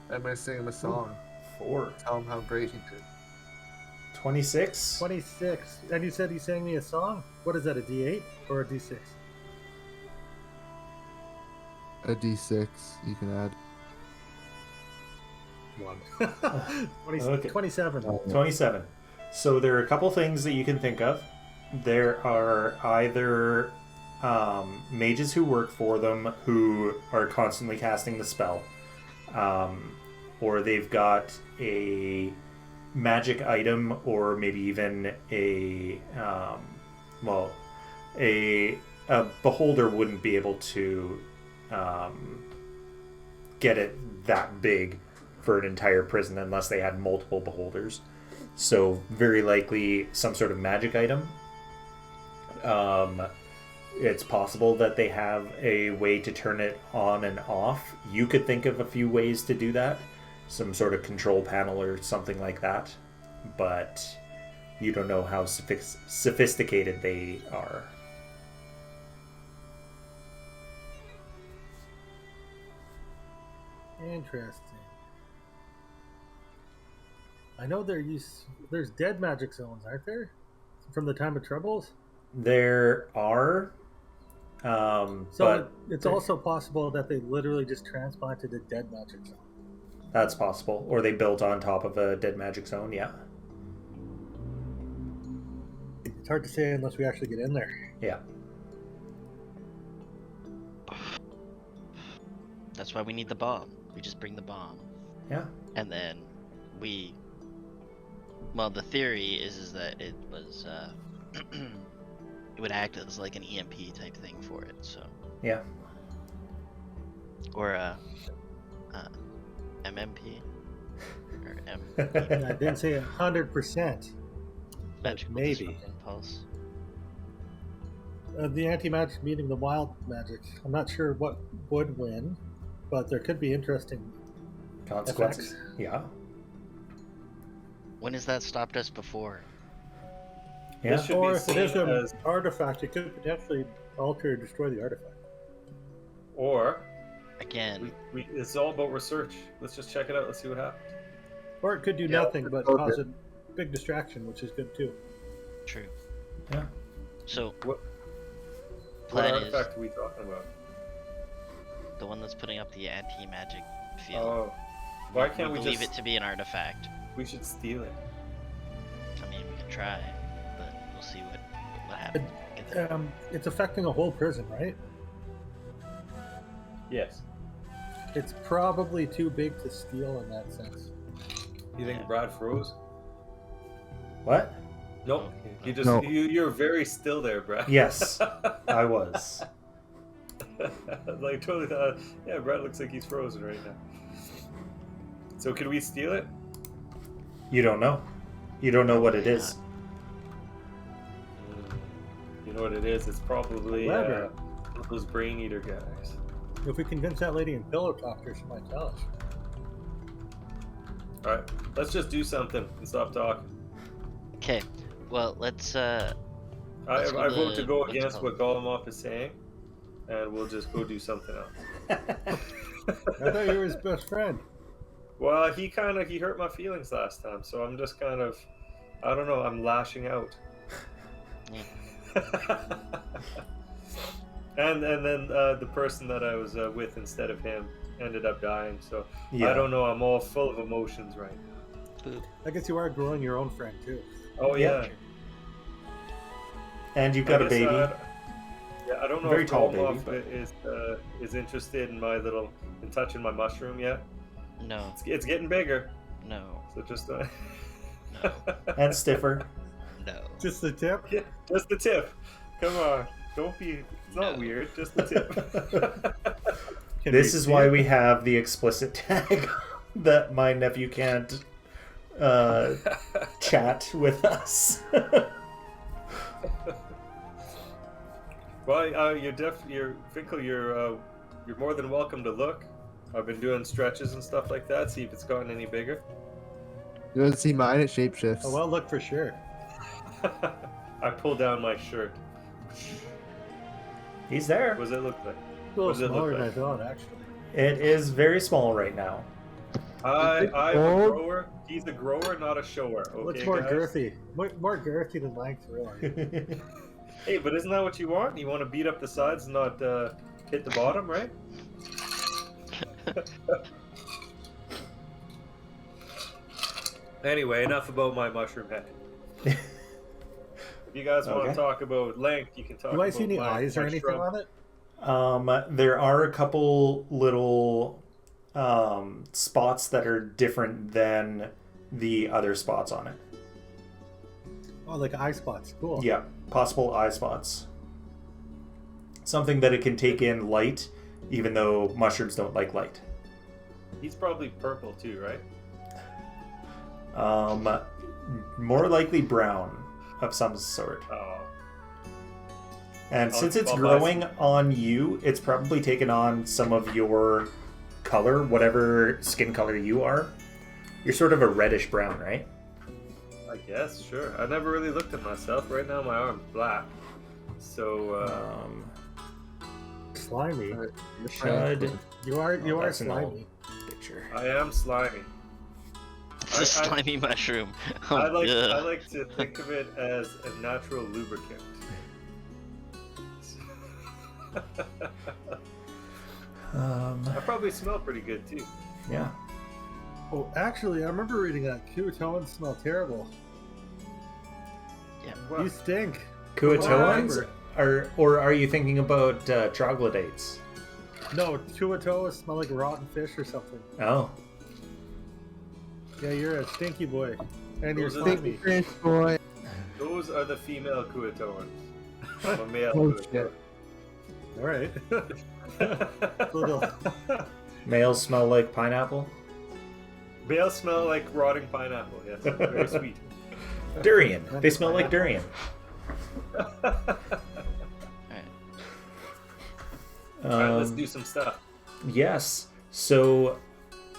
S2: I'm gonna sing him a song.
S1: 4.
S2: Tell him how great he did.
S1: 26.
S4: 26. And you said he sang me a song? What is that, a D8 or a D6?
S2: A D6 you can add.
S4: 1. 20,
S1: Okay.
S4: 27.
S1: 27. So there are a couple things that you can think of. There are either mages who work for them who are constantly casting the spell, or they've got a magic item, or maybe even a a beholder wouldn't be able to get it that big for an entire prison unless they had multiple beholders. So very likely some sort of magic item. It's possible that they have a way to turn it on and off. You could think of a few ways to do that. Some sort of control panel or something like that. But you don't know how sophisticated they are.
S4: Interesting. I know there's dead magic zones, aren't there? From the time of troubles?
S1: There are,
S4: So
S1: but
S4: it's also possible that they literally just transplanted a dead magic zone.
S1: that's possible. Or they built on top of a dead magic zone, yeah.
S4: It's hard to say unless we actually get in there.
S1: Yeah.
S3: That's why we need the bomb. We just bring the bomb.
S1: Yeah.
S3: And then we... Well, the theory is that it was... it would act as like an EMP type thing for it, so...
S1: Yeah.
S3: Or MMP? Or M...
S4: I didn't say 100%.
S3: Magical
S4: Maybe.
S3: disrupting pulse.
S4: The anti-magic meeting the wild magic. I'm not sure what would win, but there could be interesting
S1: Consequences.
S4: effects.
S1: Yeah.
S3: When has that stopped us before?
S1: Yeah.
S5: This should
S4: Or
S5: be
S4: if it is
S5: seen
S4: an
S5: as,
S4: artifact, it could potentially alter or destroy the artifact.
S5: or
S3: Again,
S5: it's all about research. Let's just check it out. Let's see what happens.
S4: Or it could do
S2: Yeah,
S4: nothing but
S2: okay.
S4: cause a big distraction, which is good too.
S3: true.
S1: Yeah.
S3: So,
S5: What
S3: plan is
S5: artifact are we talking about?
S3: the one that's putting up the anti-magic field.
S5: Oh, why can't we
S3: believe
S5: just?
S3: it to be an artifact?
S5: We should steal it.
S3: I mean, we can try, but we'll see what happens. Get there.
S4: It's affecting a whole prison, right?
S5: Yes.
S4: It's probably too big to steal in that sense.
S5: You think
S3: Yeah.
S5: Brad froze?
S1: What?
S5: Nope. You just
S2: No.
S5: you're very still there, Brad.
S1: Yes, I was.
S5: Like totally thought, yeah, Brad looks like he's frozen right now. So can we steal it?
S1: You don't know. You don't know what it is.
S5: You know what it is? It's probably
S4: Clever.
S5: those brain eater guys.
S4: If we convince that lady in Pillow Talker, she might tell us.
S5: All right, let's just do something and stop talking.
S3: Okay, well, let's
S5: I
S3: Let's go
S5: vote to go
S3: what's it
S5: against
S3: called?
S5: what Golemov is saying, and we'll just go do something else.
S4: I thought you were his best friend.
S5: Well, he hurt my feelings last time, so I'm just kind of, I don't know, I'm lashing out. and then the person that I was with instead of him ended up dying, so
S1: Yeah.
S5: I don't know, I'm all full of emotions right now.
S3: boop.
S4: I guess you are growing your own friend too.
S5: Oh
S1: Yeah.
S5: yeah.
S1: And you've got
S5: I
S1: a
S5: guess,
S1: baby.
S5: I don't know
S1: Very
S5: if
S1: tall
S5: Golemov
S1: baby,
S5: is interested in in touching my mushroom yet.
S3: No,
S5: It's getting bigger,
S3: no,
S5: so just
S3: no,
S1: And stiffer.
S3: no.
S4: Just the tip.
S5: yeah, just the tip. Come on, don't be. It's not
S3: No.
S5: weird. Just the tip.
S4: Can
S1: This
S4: we
S1: is
S4: see
S1: why
S4: it?
S1: we have the explicit tag that my nephew can't chat with us.
S5: Well, you're Finkel. You're more than welcome to look. I've been doing stretches and stuff like that. See if it's gotten any bigger.
S2: You want to see mine? It shapeshifts.
S4: Oh, well, look for sure.
S5: I pull down my shirt.
S1: He's there.
S5: What does it look like?
S4: A little
S5: What does it look
S4: smaller than I
S5: like?
S4: thought, actually.
S1: It is very small right now.
S5: I'm a
S2: old?
S5: grower. He's a grower, not a shower. Okay,
S4: Looks more
S5: guys?
S4: girthy. More girthy than length, really.
S5: Hey, but isn't that what you want? You want to beat up the sides and not hit the bottom, right? Anyway, enough about my mushroom head. If you guys want
S1: Okay.
S5: to talk about length, you can talk
S4: Do
S5: about
S4: I see any
S5: my,
S4: eyes or
S5: my
S4: anything
S5: shrub.
S4: on it?
S1: There are a couple little spots that are different than the other spots on it.
S4: Oh, like eye spots. Cool.
S1: Yeah, possible eye spots. Something that it can take in light, even though mushrooms don't like light.
S5: He's probably purple too, right?
S1: More likely brown of some sort.
S5: Oh,
S1: And since it's
S5: I'll buy
S1: growing on you, it's probably taken on some of your color, whatever skin color you are. You're sort of a reddish brown, right?
S5: I guess, sure. I never really looked at myself. Right now, my arm's black. So,
S4: Slimy.
S1: Should
S4: You are
S1: that's an old
S4: slimy.
S1: picture.
S5: I am slimy.
S3: It's a slimy mushroom. Oh,
S5: I like
S3: ugh.
S5: to think of it as a natural lubricant. I probably smell pretty good too.
S1: Yeah.
S4: Oh, actually, I remember reading that Kuatoans smell terrible.
S3: Yeah.
S5: Well,
S4: You stink.
S1: Kuatoans?
S4: Remember.
S1: Or are you thinking about troglodytes?
S4: No, Tuatoas smell like rotten fish or something.
S1: Oh.
S4: Yeah, you're a stinky boy. And you're
S5: Those are the
S4: slimy.
S2: Fish boy.
S5: Those are the female Kuatoans. I'm a male
S2: Oh,
S5: Kuatoan.
S4: Alright. Little.
S1: Males smell like pineapple.
S5: Males smell like rotting pineapple, yes. Very sweet.
S1: Durian. They smell like durian.
S5: Alright, let's do some stuff.
S1: Yes. So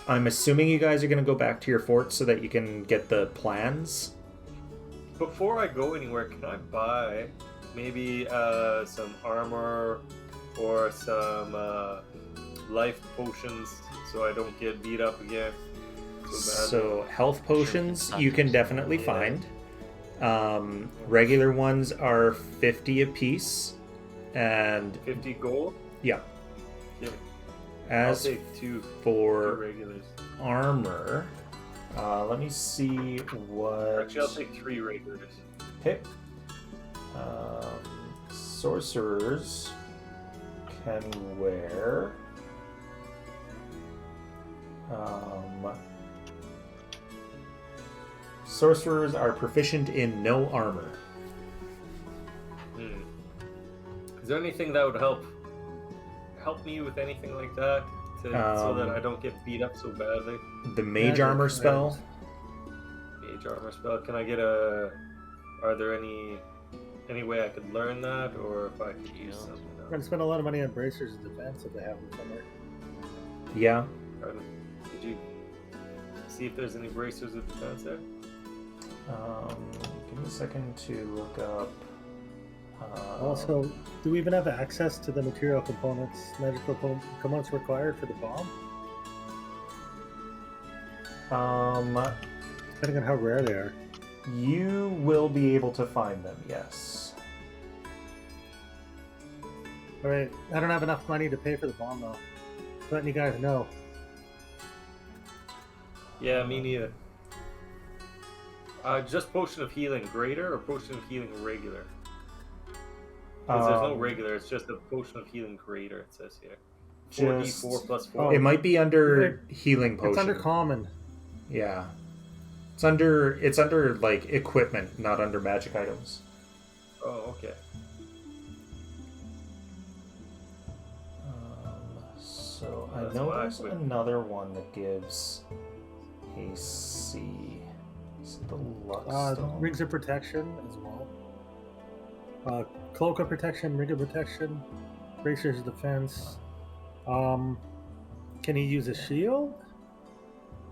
S1: I'm assuming you guys are going to go back to your fort so that you can get the plans.
S5: Before I go anywhere, can I buy maybe some armor or some life potions so I don't get beat up again so bad?
S1: So health potions you can definitely find. Regular ones are 50 apiece. And
S5: 50 gold?
S1: yeah.
S5: Yeah.
S1: As
S5: I'll take two
S1: for
S5: regulars.
S1: armor, let me see what...
S5: Actually, I'll take 3 regulars.
S1: Okay. Sorcerers can wear... sorcerers are proficient in no armor.
S5: Is there anything that would help me with anything like that, so that I don't get beat up so badly?
S1: The mage armor spell.
S5: Mage armor spell. Can I get a? Are there any way I could learn that, or if I could use something
S4: I'm
S5: else?
S4: gonna spend a lot of money on bracers and defense if they have them somewhere.
S1: Yeah.
S5: Did you see if there's any bracers of defense there?
S1: Give me a second to look up.
S4: Also, do we even have access to the material components, magical components required for the bomb? Depending on how rare they are.
S1: You will be able to find them, yes.
S4: Alright, I don't have enough money to pay for the bomb though. Just letting you guys know.
S5: Yeah, me neither. Just potion of healing greater or potion of healing regular? Because there's no regular, it's just a potion of healing greater, it says here. 4d4 plus 4.
S1: It might be under healing potion.
S4: It's under common.
S1: Yeah. It's under like equipment, not under magic items.
S5: Oh, okay.
S1: So I
S5: That's
S1: know
S5: why I
S1: there's
S5: quit.
S1: another one that gives AC. Is it the Luckstone?
S4: Rings of protection as well. Cloak of protection, ring of protection, bracers of defense. Can he use a shield?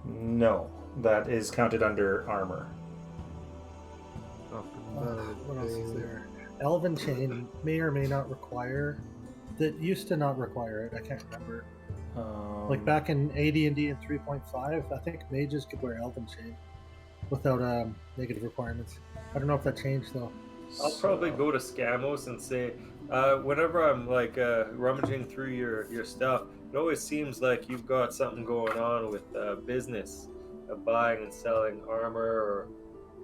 S1: No, that is counted under armor.
S4: What else is there? Elven chain may or may not require. That used to not require it. I can't remember. Like back in AD&D and 3.5, I think mages could wear elven chain without negative requirements. I don't know if that changed though.
S5: I'll probably go to Scamos and say, whenever I'm like rummaging through your stuff, it always seems like you've got something going on with business, buying and selling armor or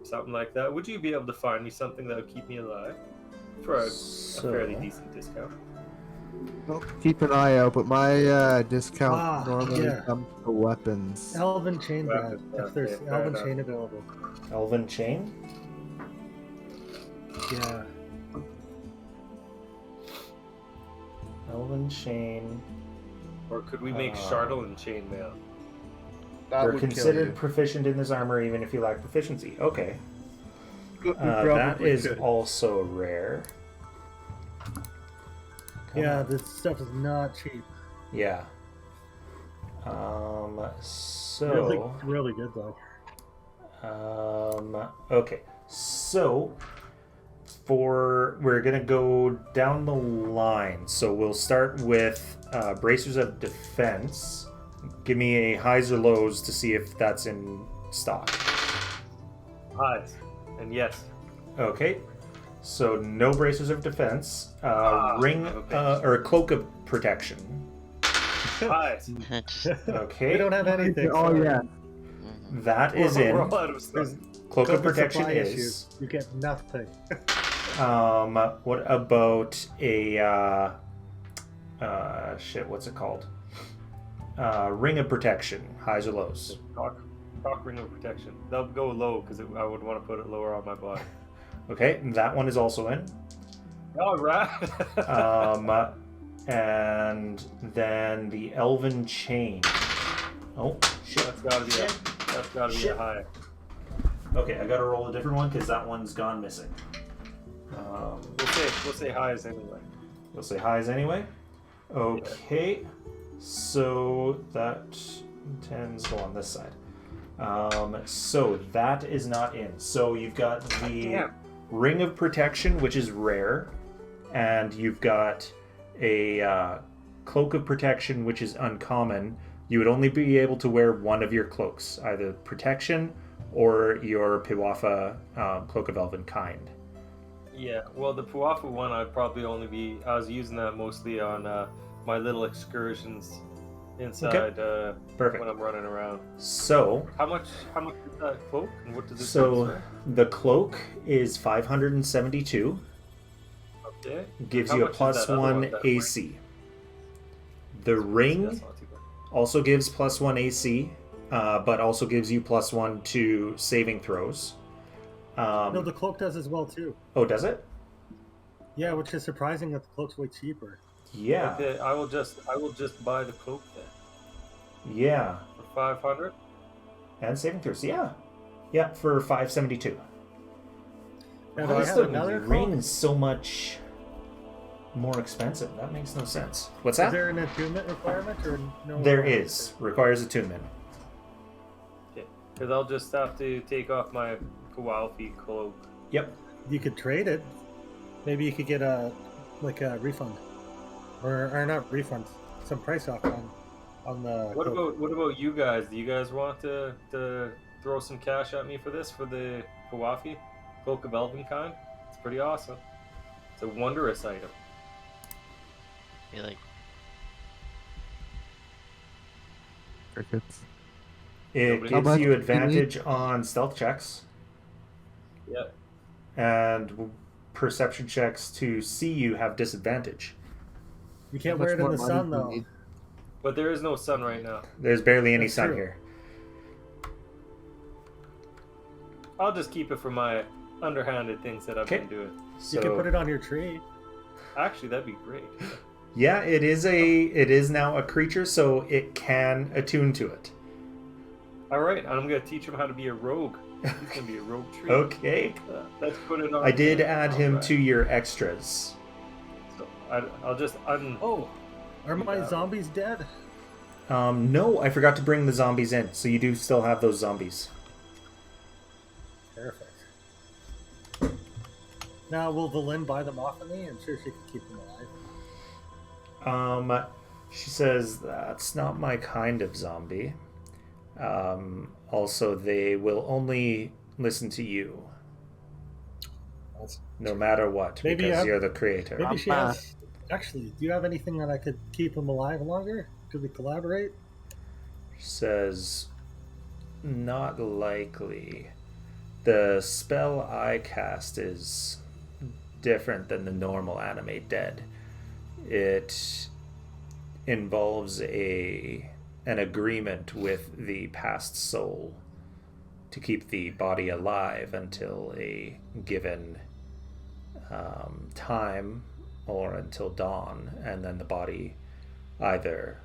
S5: something like that. Would you be able to find me something that would keep me alive for a fairly decent discount?
S2: Well, keep an eye out, but my discount normally
S4: yeah.
S2: comes to weapons.
S4: Elven chain
S5: Weapons,
S4: if there's
S5: okay,
S4: elven
S5: fair
S4: chain available.
S1: Elven chain?
S4: Yeah.
S1: Elven chain.
S5: Or could we make Charlatan chainmail?
S1: You're considered proficient in this armor even if you lack proficiency. Okay. That is also rare.
S4: Yeah, this stuff is not cheap.
S1: Yeah. So
S4: Really good though.
S1: okay. So we're gonna go down the line. So we'll start with bracers of defense. Give me a highs or lows to see if that's in stock.
S5: Highs. And yes.
S1: Okay. So no bracers of defense. Ring
S5: okay.
S1: or cloak of protection.
S5: Highs.
S1: Okay.
S4: We don't have anything.
S2: Oh yeah.
S1: That is in.
S5: We're all out of stuff.
S1: Cloak of protection
S4: supply
S1: is.
S4: issues. You get nothing.
S1: What about a shit, what's it called? Ring of protection, highs or lows.
S5: Cock ring of protection. They'll go low because I would want to put it lower on my body.
S1: Okay, that one is also in.
S5: All right.
S1: And then the elven chain. Oh shit!
S5: That's gotta be a high.
S1: Okay, I gotta roll a different one because that one's gone missing.
S5: We'll say highs anyway.
S1: We'll say highs anyway. Okay, so that 10s go on this side. So that is not in. So you've got the ring of protection, which is rare, and you've got a cloak of protection, which is uncommon. You would only be able to wear one of your cloaks, either protection or your Piwafa cloak of elven kind.
S5: Yeah, well, the Puafu one I was using that mostly on my little excursions inside
S1: Perfect.
S5: when I'm running around.
S1: So
S5: How much is that cloak, and what does it
S1: so the cloak is 572.
S5: Okay.
S1: Gives
S5: How
S1: you a
S5: much is
S1: plus
S5: that other
S1: one
S5: one, that
S1: AC. The ring
S5: That's not too bad.
S1: also gives plus one AC, but also gives you plus one to saving throws.
S4: No, the cloak does as well too.
S1: Oh, does it?
S4: Yeah, which is surprising that the cloak's way cheaper.
S1: Yeah.
S5: Okay, I will just buy the cloak then
S1: Yeah.
S5: for 500.
S1: And saving throws. Yeah. Yeah, for 572.
S4: Now,
S1: Why
S4: do I
S1: is
S4: have
S1: the
S4: another
S1: ring
S4: cloak?
S1: so much more expensive? That makes no sense. What's
S4: Is
S1: that?
S4: there an attunement requirement or no?
S1: There is. Requires attunement.
S5: Okay, because I'll just have to take off my Kowalfi cloak.
S1: Yep.
S4: You could trade it. Maybe you could get a refund, or not refund, some price off on the.
S5: What about you guys? Do you guys want to throw some cash at me for this, for the Kawafi cloak of elven kind? It's pretty awesome. It's a wondrous item.
S3: Be like,
S2: Crickets.
S1: It
S5: How
S1: gives
S2: much
S1: you
S2: do you
S1: advantage on stealth checks
S5: Yeah.
S1: and perception checks to see you have disadvantage.
S4: You can't
S2: How
S4: wear
S2: much
S4: it in
S2: more
S4: the
S2: money
S4: sun
S2: do you
S4: though.
S2: need?
S5: But there is no sun right now.
S1: There's barely any
S4: That's
S1: sun
S4: true.
S1: here.
S5: I'll just keep it for my underhanded things that I've
S1: Okay.
S5: been doing.
S4: You can put
S1: So
S4: it on your tree.
S5: Actually, that'd be great.
S1: yeah, it is now a creature, so it can attune to it.
S5: All right, I'm gonna teach him how to be a rogue. He's gonna be a rogue tree.
S1: Okay.
S5: Let's put it on.
S1: I did
S5: there.
S1: add
S5: All
S1: him
S5: right.
S1: to your extras.
S5: So I'll just
S4: Oh, are my
S5: Yeah.
S4: zombies dead?
S1: No, I forgot to bring the zombies in, so you do still have those zombies.
S4: Perfect. Now, will Valin buy them off of me? I'm sure she can keep them alive.
S1: She says that's not my kind of zombie. Also, they will only listen to you,
S4: That's-
S1: no matter what,
S4: Maybe
S1: because
S4: you
S1: you're the creator.
S4: Maybe she
S2: Mama.
S4: has. Actually, do you have anything that I could keep them alive longer? Could we collaborate?
S1: She says, not likely. The spell I cast is different than the normal animate dead. It involves an agreement with the past soul to keep the body alive until a given time or until dawn, and then the body either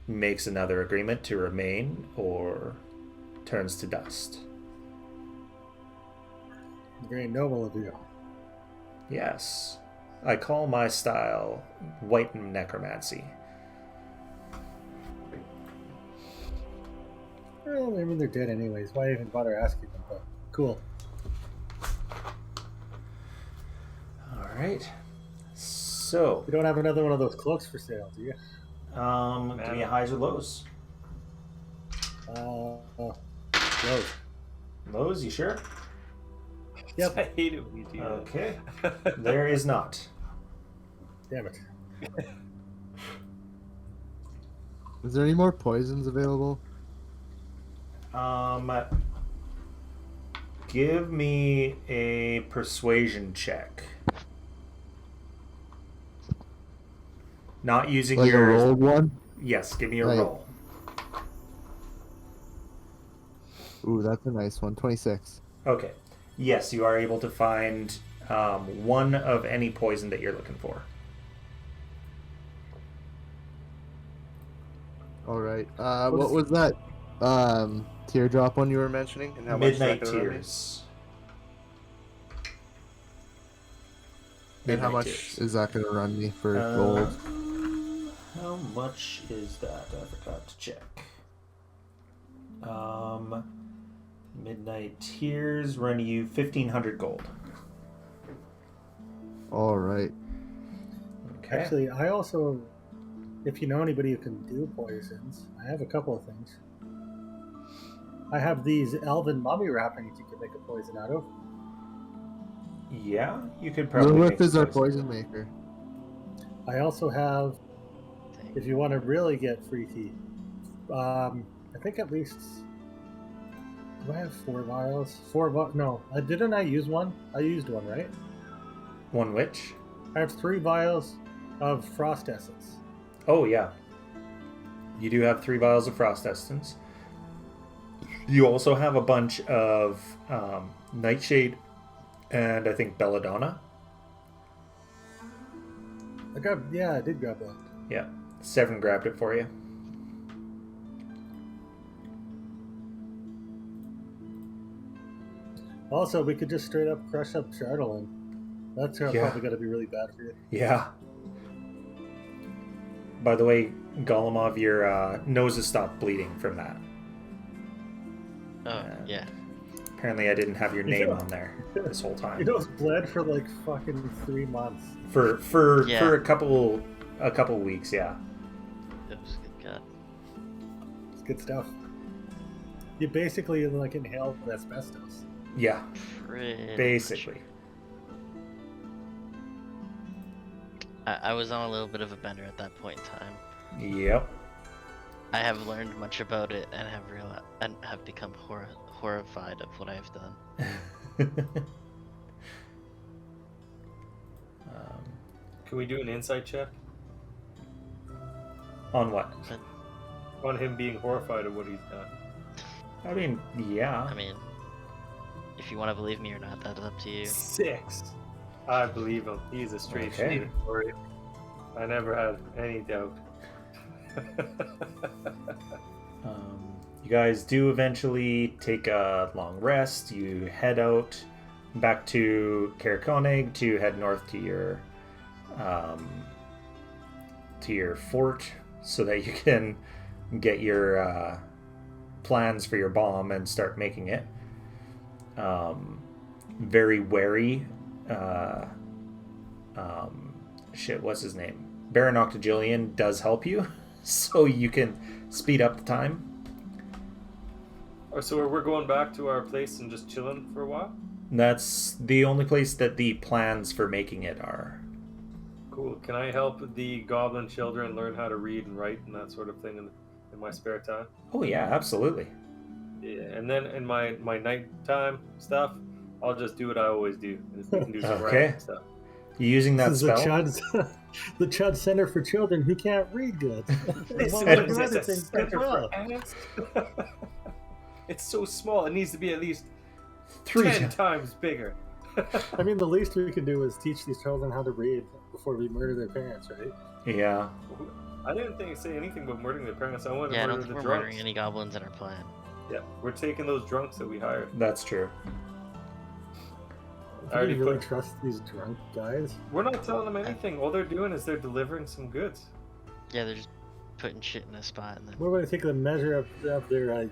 S1: makes another agreement to remain or turns to dust.
S4: Very noble of you.
S1: Yes, I call my style white necromancy.
S4: Well, I mean, they're dead anyways. Why even bother asking them? But cool.
S1: All right. So,
S4: You don't have another one of those cloaks for sale, do you?
S1: give me a highs or lows.
S4: Lows.
S1: Lows, you sure?
S4: Yep.
S5: I hate it when you do that.
S1: Okay. There is not.
S4: Damn it.
S2: Is there any more poisons available?
S1: Give me a persuasion check. Not using
S2: Like
S1: your...
S2: a rolled one?
S1: Yes, give me a
S2: Right.
S1: roll.
S2: Ooh, that's a nice one. 26.
S1: Okay. Yes, you are able to find one of any poison that you're looking for.
S2: All right. What was that teardrop one you were mentioning? And how
S1: Midnight
S2: much is that gonna run me?
S1: Tears.
S2: And how
S1: Midnight
S2: much
S1: Tears.
S2: is that going to run me for gold?
S1: How much is that? I forgot to check. Midnight Tears run you 1,500 gold.
S2: All right.
S1: Okay.
S4: Actually, I also, if you know anybody who can do poisons, I have a couple of things. I have these elven mummy wrappings you can make a poison out of.
S1: Yeah, you could probably
S2: Lilith
S1: make
S2: is our
S1: poison.
S2: poison maker.
S4: I also have, if you want to really get freaky, I think at least, do I have 4 vials? No, didn't I use one? I used one, right?
S1: One which?
S4: I have 3 vials of frost essence.
S1: Oh, yeah. You do have 3 vials of Frost Essence. You also have a bunch of Nightshade and I think Belladonna.
S4: I did grab that.
S1: Yeah. Seven grabbed it for you.
S4: Also, we could just straight up crush up Chardolin. That's
S1: Yeah.
S4: probably going to be really bad for you.
S1: Yeah. By the way, Golemov, your nose has stopped bleeding from that.
S3: Oh, yeah.
S1: Apparently I didn't have your
S4: You
S1: name
S4: know-
S1: on there this whole time.
S4: You know, it's bled for like fucking 3 months.
S1: For
S3: Yeah.
S1: a couple weeks, yeah.
S3: That was a good cut.
S4: It's good stuff. You basically like inhale asbestos.
S1: Yeah,
S3: Pretty
S1: basically.
S3: much. I was on a little bit of a bender at that point in time.
S1: Yep.
S3: I have learned much about it and have become horrified of what I've done.
S5: Can we do an insight check
S1: On what?
S5: on him being horrified of what he's done?
S1: I mean, yeah.
S3: I mean, if you want to believe me or not, that's up to you.
S5: 6. I believe him. He's a straight
S1: Okay.
S5: shooter for it. I never had any doubt.
S1: You guys do eventually take a long rest. You head out back to Carconig to head north to your fort so that you can get your plans for your bomb and start making it. Very wary. What's his name? Baron Octogillion does help you, so you can speed up the time.
S5: Oh, so we're going back to our place and just chilling for a while?
S1: That's the only place that the plans for making it are.
S5: Cool. Can I help the goblin children learn how to read and write and that sort of thing in my spare time?
S1: Oh yeah, absolutely.
S5: Yeah, and then in my nighttime stuff, I'll just do what I always do. And we can do some
S1: Okay.
S5: random stuff.
S1: You using that
S4: This is
S1: spell?
S4: the Chud Center for Children who can't read good.
S5: This
S4: Well,
S5: is
S4: we do
S5: a
S4: everything
S5: center
S4: as well.
S5: for ants. It's so small. It needs to be at least
S1: 3
S5: 10 times bigger.
S4: I mean, the least we can do is teach these children how to read before we murder their parents, right?
S1: Yeah.
S5: I didn't say anything about murdering their parents. I wanted
S3: Yeah, I
S5: to
S3: don't
S5: murder
S3: think
S5: the
S3: we're
S5: drunks.
S3: murdering any goblins in our plan.
S5: Yeah, we're taking those drunks that we hired.
S1: That's true.
S5: I already
S4: Do you really
S5: put-
S4: trust these drunk guys?
S5: We're not telling them anything. All they're doing is they're delivering some goods.
S3: Yeah, they're just putting shit in a spot and then.
S4: What would I take the measure of their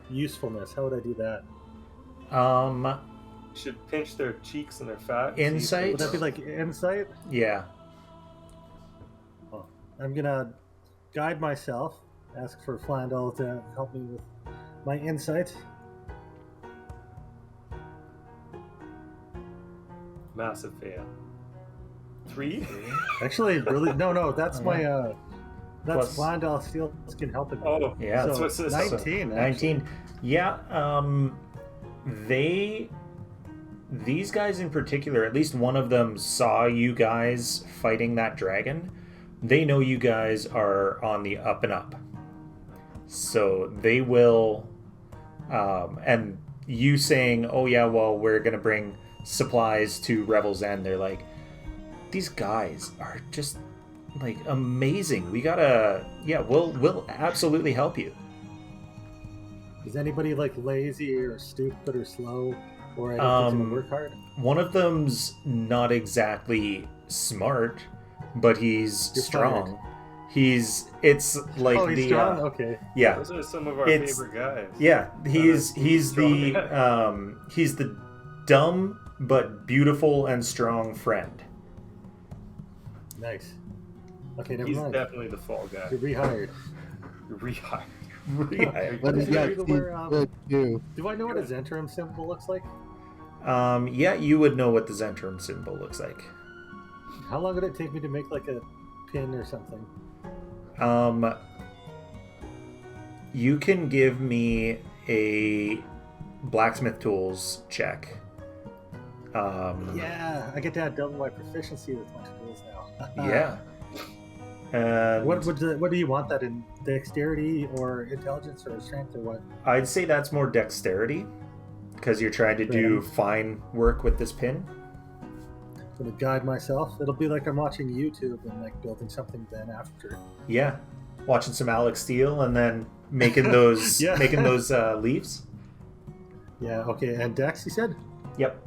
S4: usefulness? How would I do that?
S1: Um,
S5: You should pinch their cheeks and their fat.
S1: Insight?
S4: Would that be like insight?
S1: yeah.
S4: I'm gonna guide myself. Ask for Flandel to help me with my insight.
S5: Massive fail. 3?
S4: Actually, really, no. That's my that's
S1: Plus-
S4: Flandel Steelskin helping me.
S5: Oh,
S1: Yeah.
S4: So,
S5: that's what's this.
S4: 19.
S1: 19. Yeah, these guys in particular, at least one of them saw you guys fighting that dragon, they know you guys are on the up and up. So they will, and you saying, oh yeah, well, we're going to bring supplies to Revel's End. They're like, these guys are just like amazing. We gotta, we'll absolutely help you.
S4: Is anybody like lazy or stupid or slow or I don't think gonna work hard?
S1: One of them's not exactly smart, but he's
S4: You're
S1: strong. He's like
S4: he's
S1: the
S4: strong? Okay.
S1: yeah.
S5: Those are some of our favorite guys.
S1: Yeah, he's
S5: strong.
S1: the dumb but beautiful and strong friend.
S4: Nice. Okay, never
S5: He's
S4: mind.
S5: definitely the fall guy.
S4: You're rehired.
S5: Rehired.
S2: But
S4: Is
S2: yeah,
S4: there
S2: he's
S4: anywhere,
S2: good too.
S4: do I know what a Zentrum symbol looks like?
S1: Yeah, you would know what the Zentrum symbol looks like.
S4: How long would it take me to make like a pin or something?
S1: You can give me a blacksmith tools check.
S4: Yeah, I get to add double my proficiency with my tools now.
S1: Yeah. And
S4: What do you want that in? Dexterity or intelligence or strength or what?
S1: I'd say that's more dexterity, because you're trying to do fine work with this pin.
S4: I'm gonna guide myself. It'll be like I'm watching YouTube and like building something then after.
S1: Yeah, watching some Alex Steele and then making those
S4: Yeah.
S1: leaves.
S4: Yeah. Okay. And Dex, you said,
S1: Yep.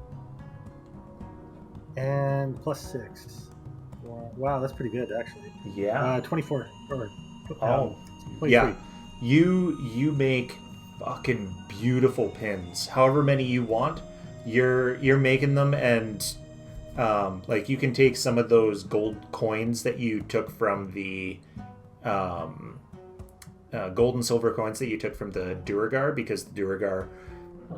S4: and +6. Wow, that's pretty good actually.
S1: Yeah.
S4: 24.
S1: Oh,
S4: 23.
S1: yeah. You make fucking beautiful pins. However many you want, you're making them, and like you can take some of those gold coins that you took from the gold and silver coins that you took from the Duergar, because the Duergar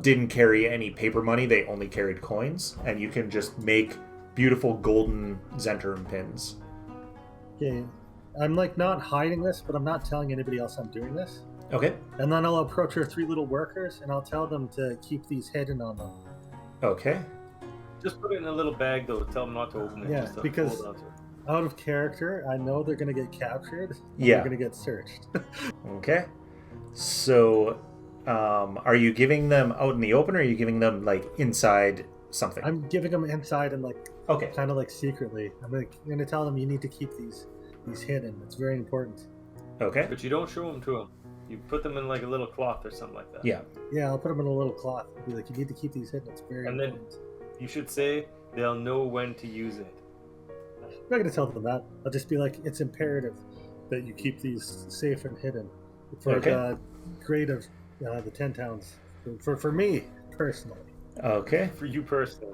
S1: didn't carry any paper money, they only carried coins, and you can just make beautiful golden Zentrum pins.
S4: Okay. I'm like not hiding this, but I'm not telling anybody else I'm doing this.
S1: Okay.
S4: And then I'll approach our 3 little workers and I'll tell them to keep these hidden on them.
S1: Okay.
S5: Just put it in a little bag, though. Tell them not to open it.
S4: Yeah,
S5: just to
S4: because-
S5: hold on to it.
S4: Out of character, I know they're gonna get captured. And
S1: Yeah.
S4: They're gonna get searched.
S1: Okay. So, are you giving them out in the open, or are you giving them like inside something?
S4: I'm giving them inside and like
S1: Okay.
S4: kind of like secretly. I'm gonna tell them you need to keep these hidden. It's very important.
S1: Okay.
S5: But you don't show them to them. You put them in like a little cloth or something like that.
S1: Yeah.
S4: Yeah, I'll put them in a little cloth. Be like, you need to keep these hidden. It's very
S5: And then-
S4: important.
S5: You should say they'll know when to use it.
S4: I'm not gonna tell them that. I'll just be like, it's imperative that you keep these safe and hidden for
S1: Okay.
S4: the grade of the 10 towns. For me personally.
S1: Okay.
S5: For you personally.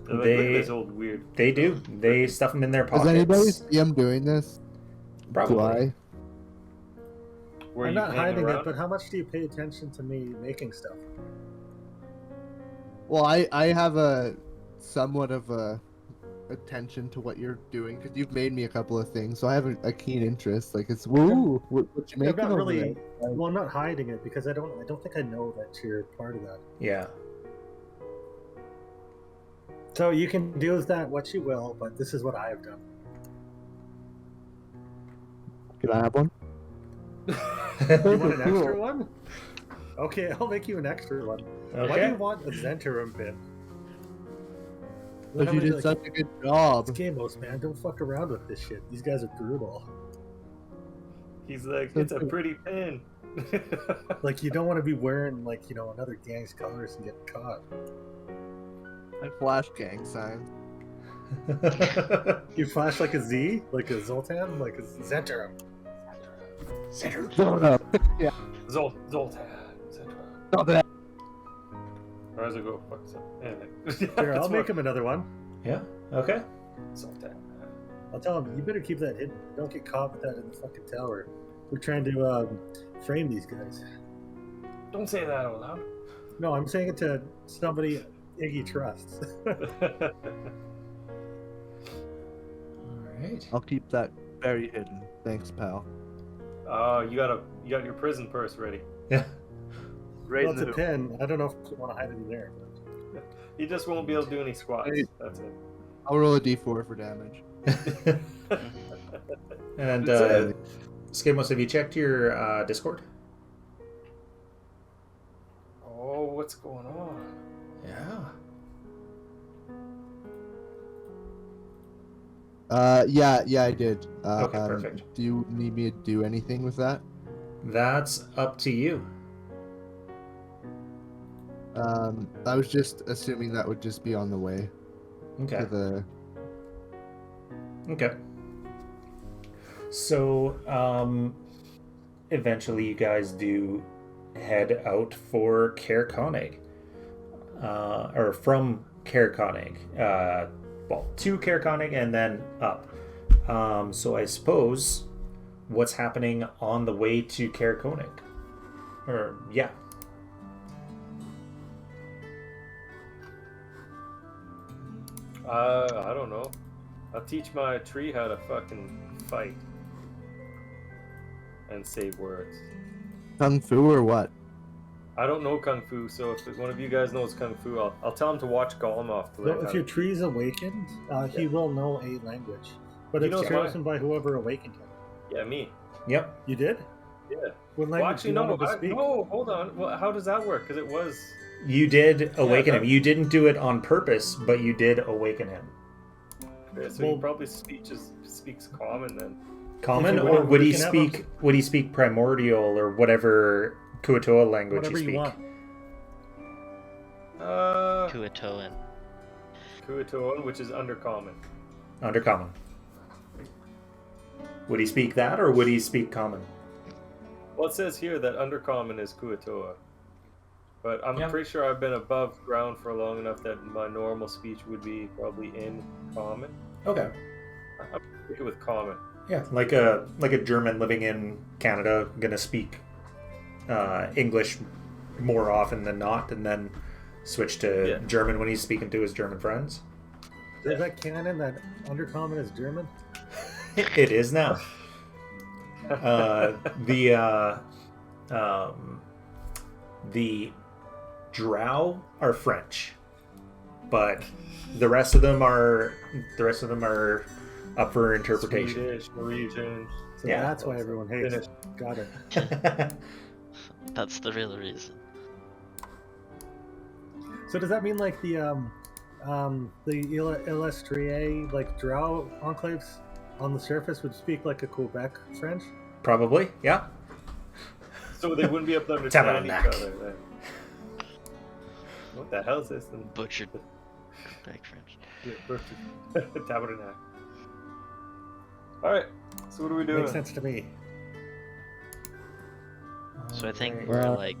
S5: They're like,
S1: They-
S5: look at this old weird.
S1: They do. They stuff them in their pockets.
S2: Does anybody see him doing this?
S1: Probably.
S2: Do I?
S5: Where
S4: I'm
S5: you
S4: not
S5: hang
S4: hiding
S5: around.
S4: it, but how much do you pay attention to me making stuff?
S2: Well, I have a somewhat of a attention to what you're doing, because you've made me a couple of things, so I have a keen interest. Like, it's woo, what you
S4: I'm
S2: making
S4: not
S2: over
S4: really.
S2: there?
S4: Well, I'm not hiding it because I don't think I know that you're part of that.
S1: Yeah.
S4: So you can do with that what you will, but this is what I have done.
S2: Can I have one?
S4: You want an extra one? Okay, I'll make you an extra one. Why do
S1: Okay.
S4: you want a Zentrum pin?
S2: But you did such a good job.
S4: It's Gamos, man. Don't fuck around with this shit. These guys are brutal.
S5: He's like, it's a pretty pin.
S4: Like, you don't want to be wearing, like, another gang's colors and get caught.
S2: I flash gang sign.
S4: You flash like a Z? Like a Zoltan? Like a Zentrum?
S2: Zona.
S5: Zoltan.
S2: Not that.
S5: Or as I go, fuck something. Anyway.
S4: Here, I'll make him another one.
S1: Yeah. Okay.
S5: Zoltan.
S4: I'll tell him, you better keep that hidden. Don't get caught with that in the fucking tower. We're trying to frame these guys.
S5: Don't say that out loud.
S4: No, I'm saying it to somebody Iggy trusts.
S1: All right.
S2: I'll keep that very hidden. Thanks, pal.
S5: You got your prison purse ready.
S1: Yeah.
S2: Right
S4: Well, it's a pin. I don't know if you want to hide it in there.
S5: He just won't be able to do any squats.
S2: Hey.
S5: That's it.
S2: I'll roll a d4 for damage.
S1: And
S5: That's it.
S1: Skimos, have you checked your Discord?
S5: Oh, what's going on?
S1: Yeah.
S2: Yeah, I did.
S1: Okay, perfect.
S2: Do you need me to do anything with that?
S1: That's up to you.
S2: I was just assuming that would just be on the way
S1: Okay.
S2: to the.
S1: Okay. So, eventually you guys do head out for Caer Konig. Or from Caer Konig. Well, to Caer Konig and then up. So I suppose what's happening on the way to Caer Konig? Or, yeah.
S5: I don't know. I'll teach my tree how to fucking fight. And say words.
S2: Kung Fu or what?
S5: I don't know Kung Fu, so if one of you guys knows Kung Fu, I'll tell him to watch Gollum off.
S4: No, if your tree's awakened, he will know a language. But
S5: He
S4: it's
S5: knows
S4: chosen by whoever awakened him.
S5: Yeah, me.
S1: Yep.
S4: You did?
S5: Yeah.
S4: What
S5: Well,
S4: language
S5: actually,
S4: do you
S5: no.
S4: want him to speak?
S5: No, hold on. Well, how does that work? Because it was...
S1: You did awaken
S5: that-
S1: him. You didn't do it on purpose, but you did awaken him.
S5: Okay, so
S4: Well-
S5: he probably speaks common then.
S1: Common,
S4: If you
S1: or
S4: want,
S1: would
S4: we
S1: he
S4: can have
S1: speak? Would he speak primordial or whatever Kuatoa language
S4: Whatever
S1: you
S4: you
S1: speak?
S4: want.
S3: Kuatoan.
S5: Kuatoan, which is undercommon.
S1: Undercommon. Would he speak that, or would he speak common?
S5: Well, it says here that undercommon is Kuatoa. But I'm
S1: Yeah.
S5: pretty sure I've been above ground for long enough that my normal speech would be probably in common.
S1: Okay.
S5: I'm sticking with common.
S1: Yeah, like a German living in Canada gonna speak English more often than not, and then switch to
S5: Yeah.
S1: German when he's speaking to his German friends.
S4: Is that canon that Undercommon is German?
S1: It is now. The Drow are French, but the rest of them are up for interpretation.
S5: Swedish, Norwegian.
S4: So
S1: Yeah.
S4: that's why everyone hates
S5: Finnish.
S4: it. Got it.
S3: That's the real reason.
S4: So does that mean like the Illustrier, like Drow enclaves on the surface would speak like a Quebec French?
S1: Probably, yeah.
S5: So they wouldn't be able to understand each
S1: Tabernacle.
S5: other then. What the hell is this then?
S3: Butchered Quebec French.
S5: Yeah, Tabernacle. Alright, so what are we doing?
S4: Makes sense to me.
S3: So I think
S1: Okay.
S3: we're like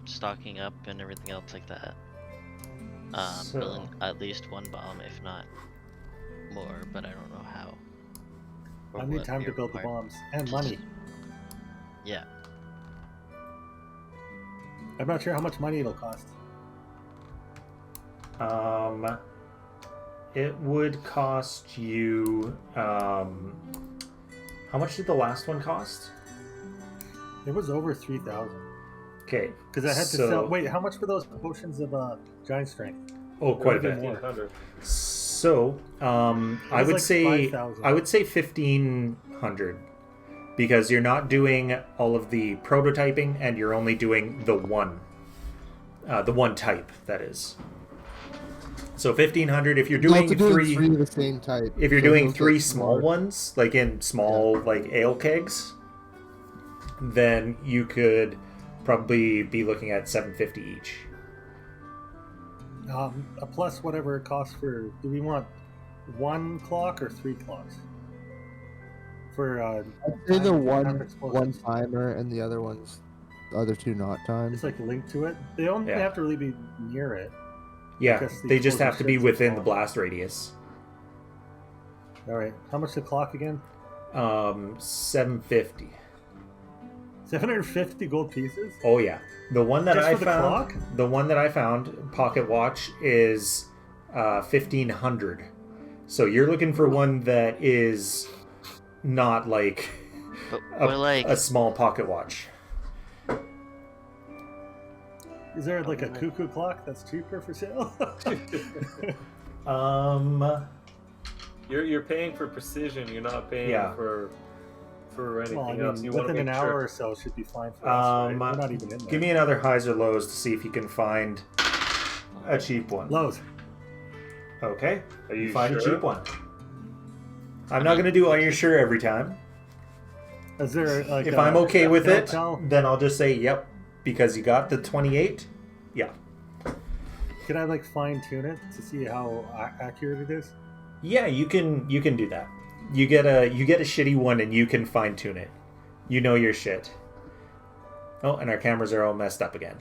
S3: stocking up and everything else like that.
S1: So-
S3: Building at least one bomb, if not more, but I don't know how. Or
S4: I need
S3: what
S4: time
S3: we
S4: to build the
S3: require.
S4: bombs and money.
S3: Yeah.
S4: I'm not sure how much money it'll cost.
S1: It would cost you. How much did the last one cost?
S4: It was over 3,000
S1: Okay,
S4: because I had to sell. Wait, how much for those potions of giant strength?
S1: Oh, quite a
S4: Maybe
S1: bit.
S4: more.
S5: 1500.
S1: So, I
S4: was
S1: would
S4: like
S1: say
S4: 5,000.
S1: I would say 1,500, because you're not doing all of the prototyping and you're only doing the one type, that is. So 1,500 if you're
S2: You'll have
S1: doing
S2: to do
S1: three.
S2: of the same type.
S1: If you're
S2: so
S1: doing
S2: he'll
S1: three
S2: get
S1: small
S2: more.
S1: ones, like in small like ale kegs, then you could probably be looking at 750 each.
S4: A plus whatever it costs for. Do we want 1 clock or 3 clocks? For
S2: I'd say the
S4: time
S2: one
S4: explosives?
S2: timer and the other ones, the other two not times.
S4: It's like linked to it. They don't
S1: Yeah.
S4: have to really be near it.
S1: Yeah,
S4: Because the
S1: they just have to be
S4: explosive
S1: within
S4: ships
S1: the
S4: are small.
S1: blast radius.
S4: All right. How much the clock again?
S1: 750.
S4: 750 gold pieces.
S1: Oh yeah, the one that
S4: Just
S1: I
S4: for the
S1: found,
S4: clock?
S1: the one that I found, pocket watch, is 1,500. So you're looking for one that is not like
S3: But
S1: a,
S3: we're like,
S1: a small pocket watch.
S4: Is there like a cuckoo clock that's cheaper for sale?
S5: You're paying for precision. You're not paying for anything
S4: Well, I
S5: else.
S4: mean,
S5: You want to
S4: within
S5: make
S4: an hour
S5: sure.
S4: or so should be fine for us, right? We're not even in there.
S1: Give me another highs or lows to see if you can find a cheap one.
S4: Lows.
S1: Okay.
S5: Are you
S1: Find a
S5: sure?
S1: cheap one. I'm not going to do are you sure every time.
S4: Is there like
S1: If I'm okay with it,
S4: tell?
S1: then I'll just say yep, because you got the 28. Yeah.
S4: Can I like fine tune it to see how accurate it is?
S1: Yeah, you can do that. You get a shitty one and you can fine tune it. You know your shit. Oh, and our cameras are all messed up again.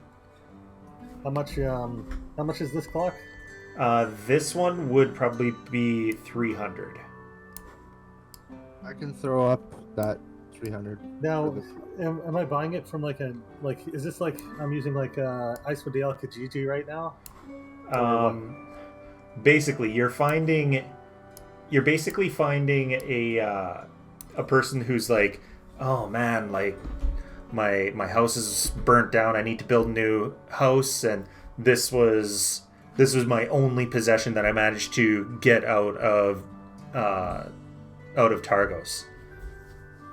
S4: How much is this clock?
S1: This one would probably be 300.
S2: I can throw up that 300.
S4: Now, am I buying it from is this like I'm using like Icewind Kijiji right now?
S1: Basically, you're basically finding a person who's like, oh man, like my house is burnt down. I need to build a new house, and this was my only possession that I managed to get out of Targos.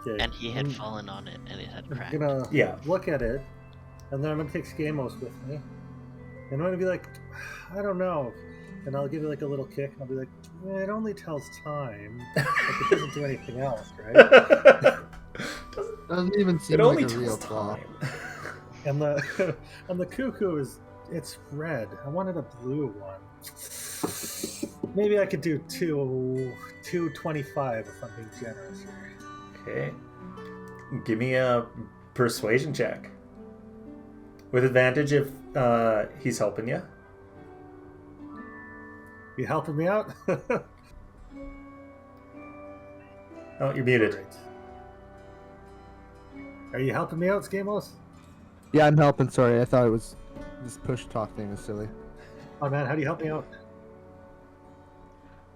S4: Okay.
S3: And he had fallen on it, and it had cracked.
S4: I'm gonna look at it, and then I'm gonna take Skamos with me, and I'm gonna be like, I don't know, and I'll give it like a little kick, and I'll be like, it only tells time. Like, it doesn't do anything else, right?
S2: Doesn't even seem
S1: It only
S2: like a real
S1: tells
S2: clock.
S1: time.
S4: And the cuckoo it's red. I wanted a blue one. Maybe I could do 225 if I'm being generous here.
S1: Okay. Give me a persuasion check. With advantage if he's helping you.
S4: You helping me out?
S1: Oh, you're muted.
S4: Great. Are you helping me out, Skamos?
S2: Yeah, I'm helping. Sorry, I thought it was this push talk thing is silly.
S4: Oh man, how do you help me out?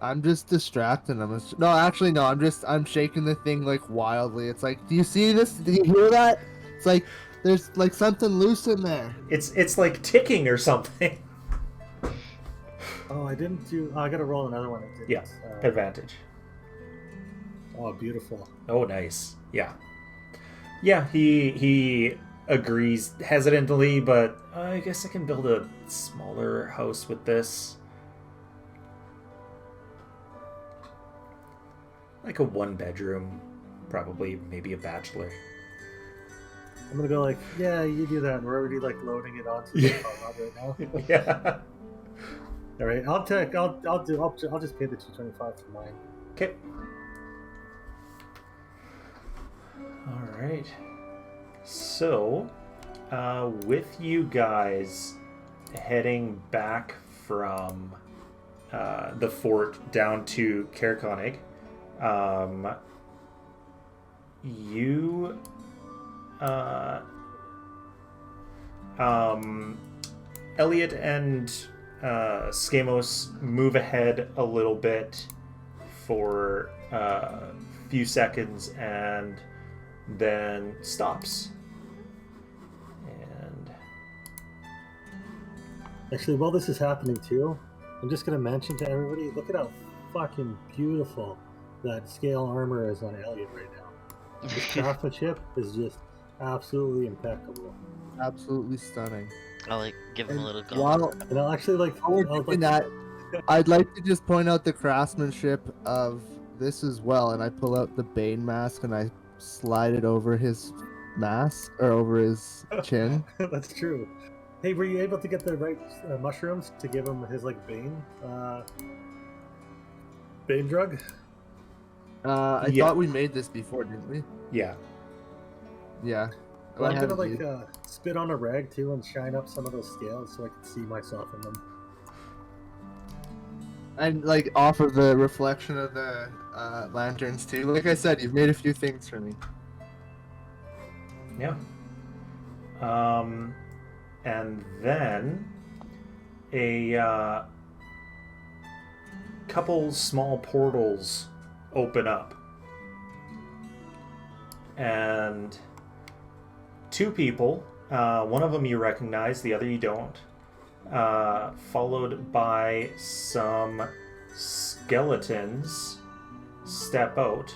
S2: I'm just distracting him. No, actually, no. I'm shaking the thing like wildly. It's like, do you see this? Do you hear that? It's like there's like something loose in there.
S1: It's like ticking or something.
S4: Oh, I didn't do. Oh, I gotta roll another one.
S1: Yeah, advantage.
S4: Oh, beautiful.
S1: Oh, nice. Yeah. Yeah, he agrees hesitantly, but I guess I can build a smaller house with this. Like a 1-bedroom, probably, maybe a bachelor.
S4: I'm gonna go like, yeah, you do that. And we're already like loading it onto the cloud right now.
S1: Yeah.
S4: All right, I'll just pay the 225 for mine.
S1: Okay. All right. So, with you guys heading back from the fort down to Caerconnig, you Elliot and Skamos move ahead a little bit for a few seconds and then stops. And
S4: Actually, while this is happening too, I'm just gonna mention to everybody, look at how fucking beautiful that scale armor is on Elliot right now. His craftsmanship is just absolutely impeccable.
S2: Absolutely stunning.
S3: I'll like give him a little go.
S2: While
S4: And I'll actually like,
S2: we're doing that, I'd like to just point out the craftsmanship of this as well. And I pull out the Bane mask and I slide it over his mask or over his chin.
S4: That's true. Hey, were you able to get the right mushrooms to give him his like Bane drug?
S2: I
S1: Yeah.
S2: thought we made this before, didn't we?
S1: yeah.
S2: Yeah.
S4: Well, I'm
S2: I
S4: gonna
S2: haven't
S4: like spit on a rag too and shine up some of those scales so I can see myself in them.
S2: And like off of the reflection of the lanterns too. Like I said, you've made a few things for me.
S1: Yeah. And then a couple small portals open up. And two people, one of them you recognize, the other you don't, followed by some skeletons step out,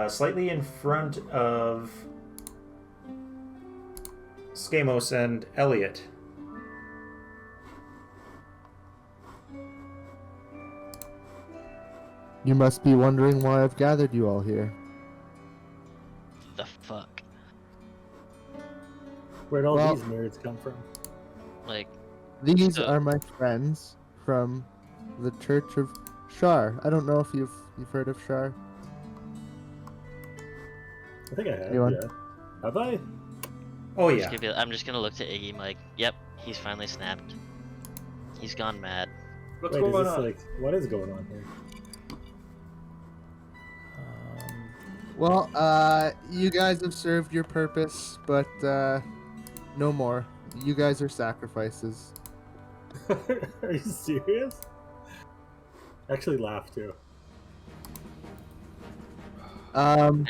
S1: slightly in front of Skamos and Elliot.
S2: You must be wondering why I've gathered you all here.
S3: The fuck?
S4: Where'd all
S2: Well-
S4: these nerds come from?
S3: Like,
S2: These
S3: So-
S2: are my friends from the Church of Shar. I don't know if you've heard of Shar.
S4: I think I have.
S2: Anyone?
S4: Yeah. Have I?
S1: Oh
S3: I'm
S1: yeah.
S3: just gonna look to Iggy. I'm like, yep, he's finally snapped. He's gone mad.
S5: What's
S4: Wait, is
S5: going
S4: this
S5: on?
S4: like what is going on here?
S2: Well, you guys have served your purpose, but no more. You guys are sacrifices.
S4: Are you serious? Actually, laugh too.
S2: I-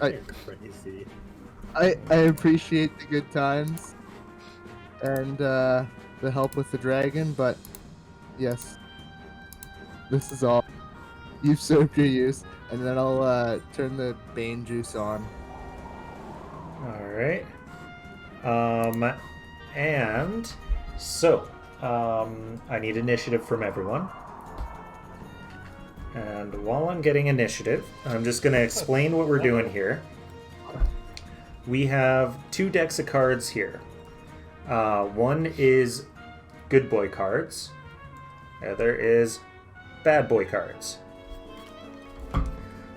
S4: You're crazy.
S2: I appreciate the good times and the help with the dragon, but yes, this is all. You've served your use, and then I'll turn the Bane juice on.
S1: All right. And so I need initiative from everyone. And while I'm getting initiative, I'm just going to explain what we're doing here. We have 2 decks of cards here. One is good boy cards. The other is bad boy cards.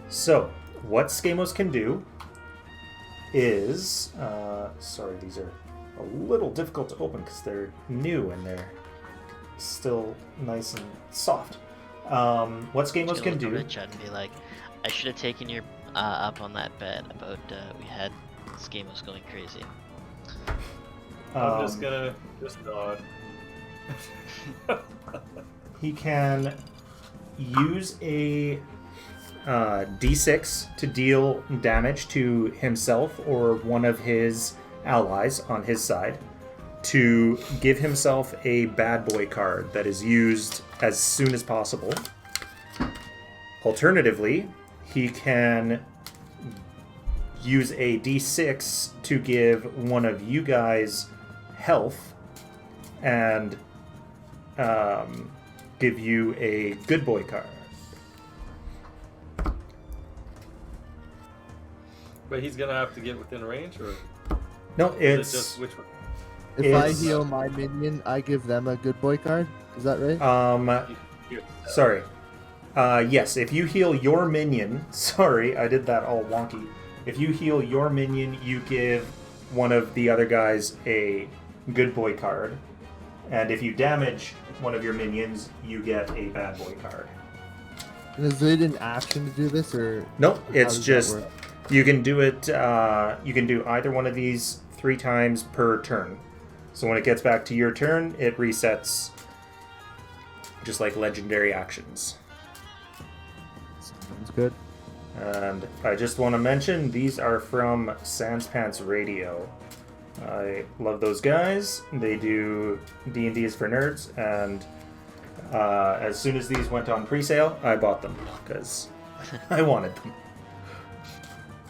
S1: So, what Skamos can do is... sorry, these are a little difficult to open because they're new and they're still nice and soft. What Skamos can do...
S3: Rich and be like, I should have taken your up on that bet about we had Skamos going crazy.
S5: I'm just gonna nod.
S1: He can use a D6 to deal damage to himself or one of his allies on his side, to give himself a bad boy card that is used as soon as possible. Alternatively, he can use a D6 to give one of you guys health and give you a good boy card.
S5: But he's gonna have to get within range, or
S1: No,
S5: is it
S1: it's
S5: just which one?
S2: If I
S1: It's-
S2: heal my minion, I give them a good boy card. Is that right?
S5: You-
S1: sorry. Yes, if you heal your minion, sorry, I did that all wonky. If you heal your minion, you give one of the other guys a good boy card. And if you damage one of your minions, you get a bad boy card.
S2: Is it an action to do this, or
S1: Nope,
S2: how
S1: it's
S2: does that
S1: just
S2: work?
S1: you can do it. You can do either one of these 3 times per turn. So when it gets back to your turn, it resets, just like legendary actions.
S2: Sounds good.
S1: And I just want to mention these are from Sans Pants Radio. I love those guys. They do D&D is for nerds, and as soon as these went on pre-sale, I bought them because I wanted them.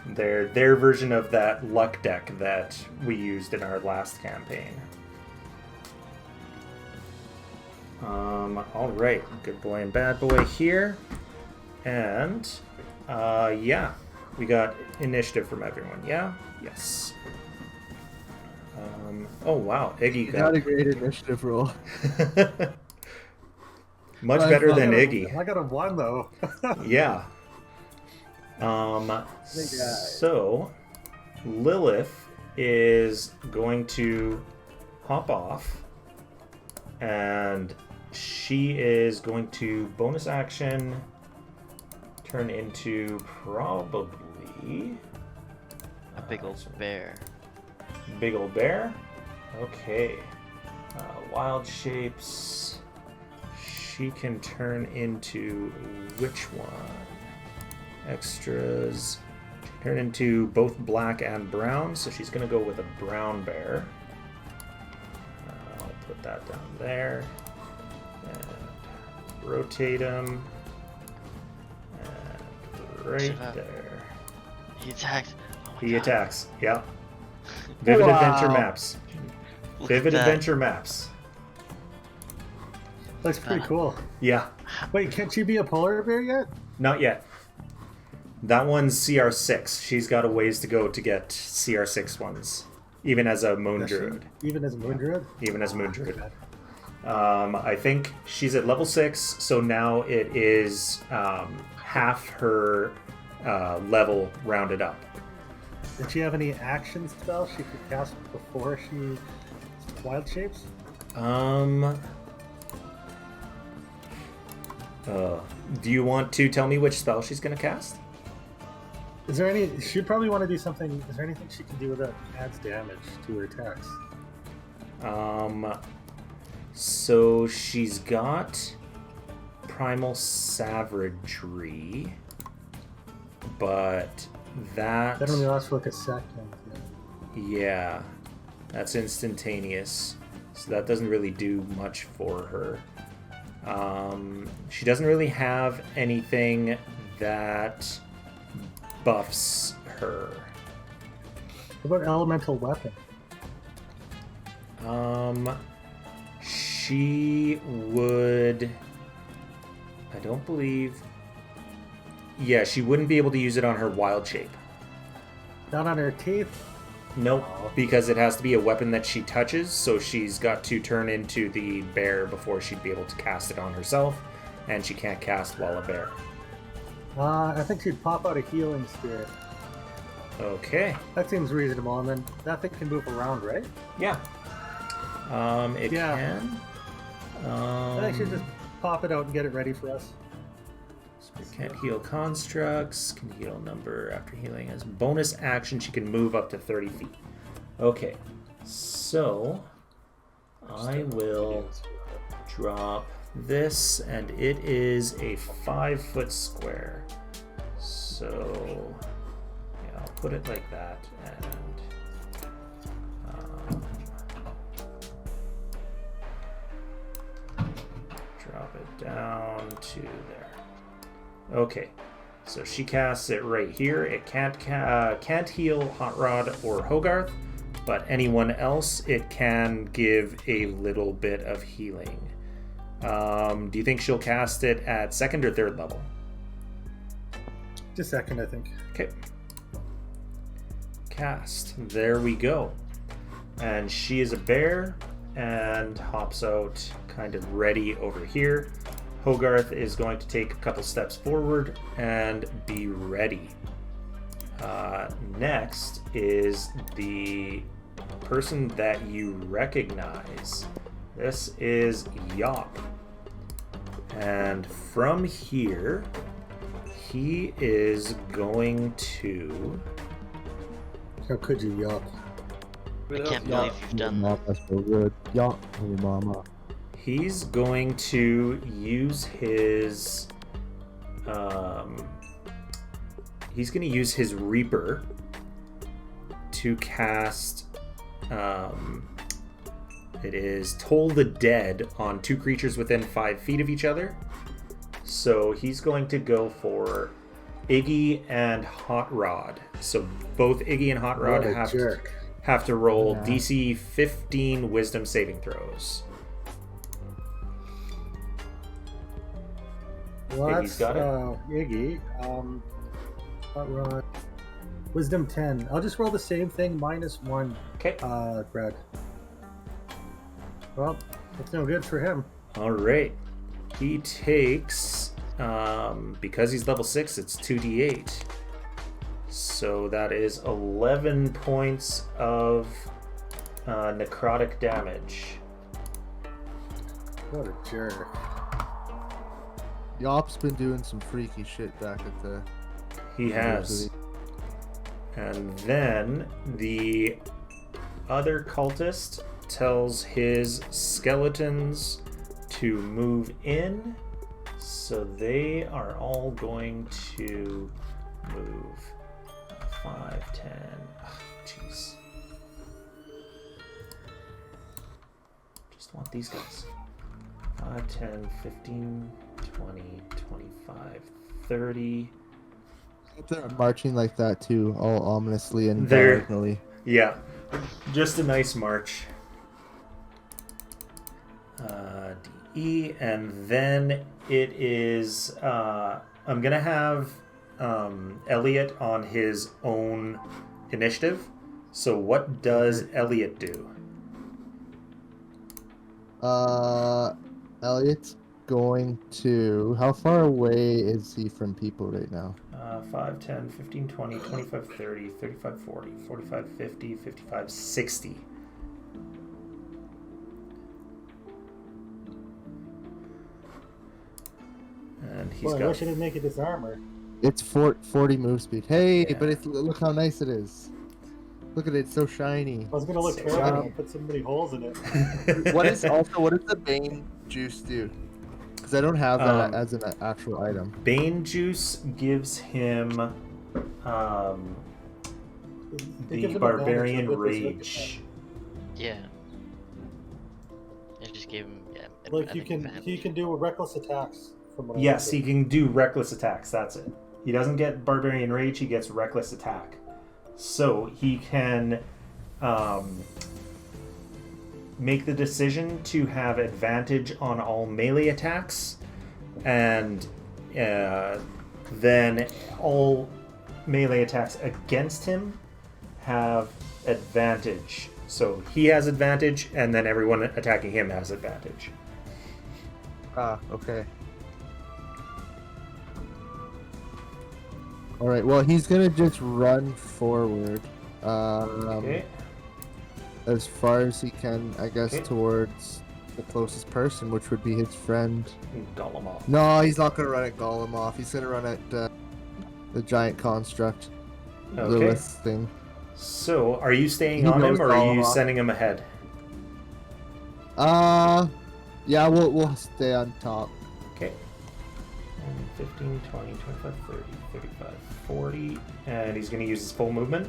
S1: They're their version of that luck deck that we used in our last campaign. All right, good boy and bad boy here, and yeah, we got initiative from everyone. Yeah, yes. Oh wow, Iggy
S2: Not a great initiative roll.
S1: much
S2: I
S1: better
S2: thought-
S1: than Iggy.
S4: I got a 1 though.
S1: Yeah. So Lilith is going to hop off, and she is going to bonus action turn into probably
S3: A big old bear.
S1: big old bear. Okay. Wild shapes. She can turn into which one? Extras. Turn into both black and brown, so she's going to go with a brown bear. I'll put that down there. And rotate him. And right
S3: Shut up.
S1: there.
S3: He attacked. Oh my
S1: He
S3: God.
S1: attacks. Yeah. Vivid Adventure
S2: Wow.
S1: maps.
S3: Look
S1: Vivid
S3: at that.
S1: Adventure maps.
S4: Looks pretty cool.
S1: Yeah.
S4: Wait, can't she be a polar bear yet?
S1: Not yet. That one's CR6. She's got a ways to go to get CR6 ones. Even as a Moon
S4: Does she?
S1: Druid.
S4: Even as a moon druid?
S1: Even as Moon Druid. I think she's at level 6, so now it is half her level rounded up.
S4: Did she have any action spells she could cast before she wild shapes?
S1: Do you want to tell me which spell she's going to cast?
S4: Is there any? She'd probably want to do something. Is there anything she can do that adds damage to her attacks?
S1: So she's got Primal Savagery, but that
S4: only lasts for like a second.
S1: yeah, that's instantaneous, so that doesn't really do much for her. She doesn't really have anything that buffs her.
S4: What about elemental weapon?
S1: She would. I don't believe. Yeah, she wouldn't be able to use it on her wild shape.
S4: Not on her teeth.
S1: Nope, because it has to be a weapon that she touches, so she's got to turn into the bear before she'd be able to cast it on herself, and she can't cast while a bear.
S4: I think she'd pop out a healing spirit.
S1: Okay.
S4: That seems reasonable, and then that thing can move around, right?
S1: Yeah. It
S4: Yeah.
S1: can.
S4: I think she'd just pop it out and get it ready for us.
S1: Can't heal constructs. Can heal number after healing. As bonus action, she can move up to 30 feet. Okay. So, I will drop this, and it is a 5-foot square. So, yeah, I'll put it like that, and drop it down to there. Okay, so she casts it right here. It can't heal Hot Rod or Hogarth, but anyone else it can give a little bit of healing. Do you think she'll cast it at 2nd or 3rd level?
S4: Just second, I think.
S1: Okay. Cast. There we go. And she is a bear and hops out kind of ready over here. Hogarth is going to take a couple steps forward and be ready. Next is the person that you recognize. This is Yop. And from here, he is going to...
S4: How could you, Yop?
S3: I can't believe you've done that.
S2: That's so good. Yeah, oh, mama.
S1: He's going to use his Reaper to cast it is Toll the Dead on 2 creatures within 5 feet of each other. So he's going to go for Iggy and Hot Rod. So both Iggy and Hot Rod
S4: What a jerk.
S1: have to roll
S2: Yeah.
S1: DC 15 Wisdom saving throws.
S4: Well,
S1: Iggy's got it.
S4: Iggy. Hot Rod. Wisdom 10. I'll just roll the same thing, -1,
S1: Okay.
S4: Brad. Well, that's no good for him.
S1: All right. He takes, because he's level 6, it's 2d8. So that is 11 points of necrotic damage.
S4: What a jerk.
S2: Yop's been doing some freaky shit back at the...
S1: He has. And then the other cultist tells his skeletons to move in. So they are all going to move 5, 10. Jeez. Just want these guys. 5, 10, 15, 20, 25, 30.
S2: They're marching like that too, all ominously and
S1: They're-
S2: diagonally.
S1: Yeah, just a nice march. DE, and then it is. I'm gonna have Elliot on his own initiative. So what does Elliot do?
S2: Elliot's going to. How far away is he from people right now?
S1: 5, 10, 15, 20, 25, 30, 35, 40, 45, 50, 55, 60. And he's
S4: Boy, I
S1: got.
S4: wish I didn't make it this armor.
S2: It's 40 move speed. Hey,
S1: Yeah.
S2: but look how nice it is. Look at it, it's so shiny.
S4: I was gonna look
S1: So
S4: terrible
S2: shiny.
S4: and put so many holes in it.
S2: What does the Bane juice do? Because I don't have that as an actual item.
S1: Bane juice gives him
S4: It
S1: the
S4: gives him
S1: barbarian
S4: advantage with this
S1: rage.
S3: Yeah. I just gave him. Yeah.
S4: Like
S3: an advantage.
S4: he can do reckless attacks. From what I
S1: Yes, he
S4: remember.
S1: can do reckless attacks. That's it. He doesn't get barbarian rage. He gets reckless attack. So he can make the decision to have advantage on all melee attacks, and then all melee attacks against him have advantage. So he has advantage, and then everyone attacking him has advantage.
S2: Ah, okay. Alright, well, he's gonna just run forward.
S1: Okay.
S2: As far as he can, I guess,
S1: Okay.
S2: towards the closest person, which would be his friend.
S1: Golemoth.
S2: No, he's not gonna run at Golemoth. He's gonna run at the giant construct.
S1: Okay.
S2: Lilith thing.
S1: So, are you staying
S2: He
S1: on
S2: knows
S1: him, or are you
S2: Golemoth.
S1: sending him ahead?
S2: Yeah, we'll stay on top.
S1: Okay. 15, 20, 25, 30, 35, 40. And he's going to use his full movement.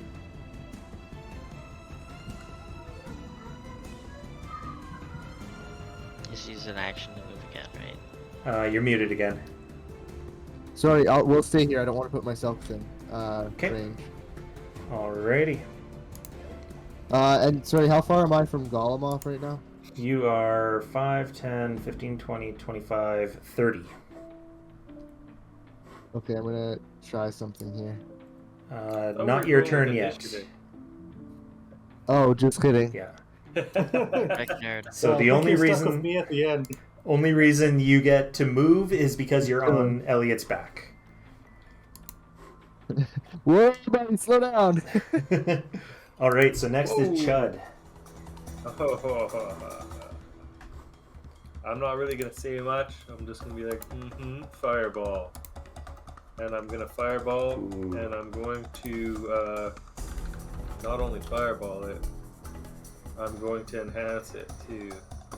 S3: Just use an action to move again, right?
S1: You're muted again.
S2: Sorry, we'll stay here. I don't want to put myself in
S1: Okay.
S2: range.
S1: Alrighty.
S2: And sorry, how far am I from Golemoth right now?
S1: You are 5, 10, 15, 20, 25, 30.
S2: Okay, I'm gonna try something here.
S1: Not
S5: we're
S1: your
S5: going
S1: turn
S5: with
S1: yet.
S5: initiative.
S2: Oh, just kidding.
S1: Yeah.
S3: Heck, nerd.
S1: So
S4: I
S1: the
S4: think
S1: only
S4: you're stuck with
S1: reason
S4: me at the end.
S1: you get to move is because you're on Elliot's back.
S2: Whoa, buddy, slow down.
S1: All right. So next is
S5: Whoa.
S1: Chud.
S5: I'm not really gonna say much. I'm just gonna be like, fireball, and I'm gonna fireball,
S1: Ooh.
S5: and I'm going to not only fireball it, I'm going to enhance it too.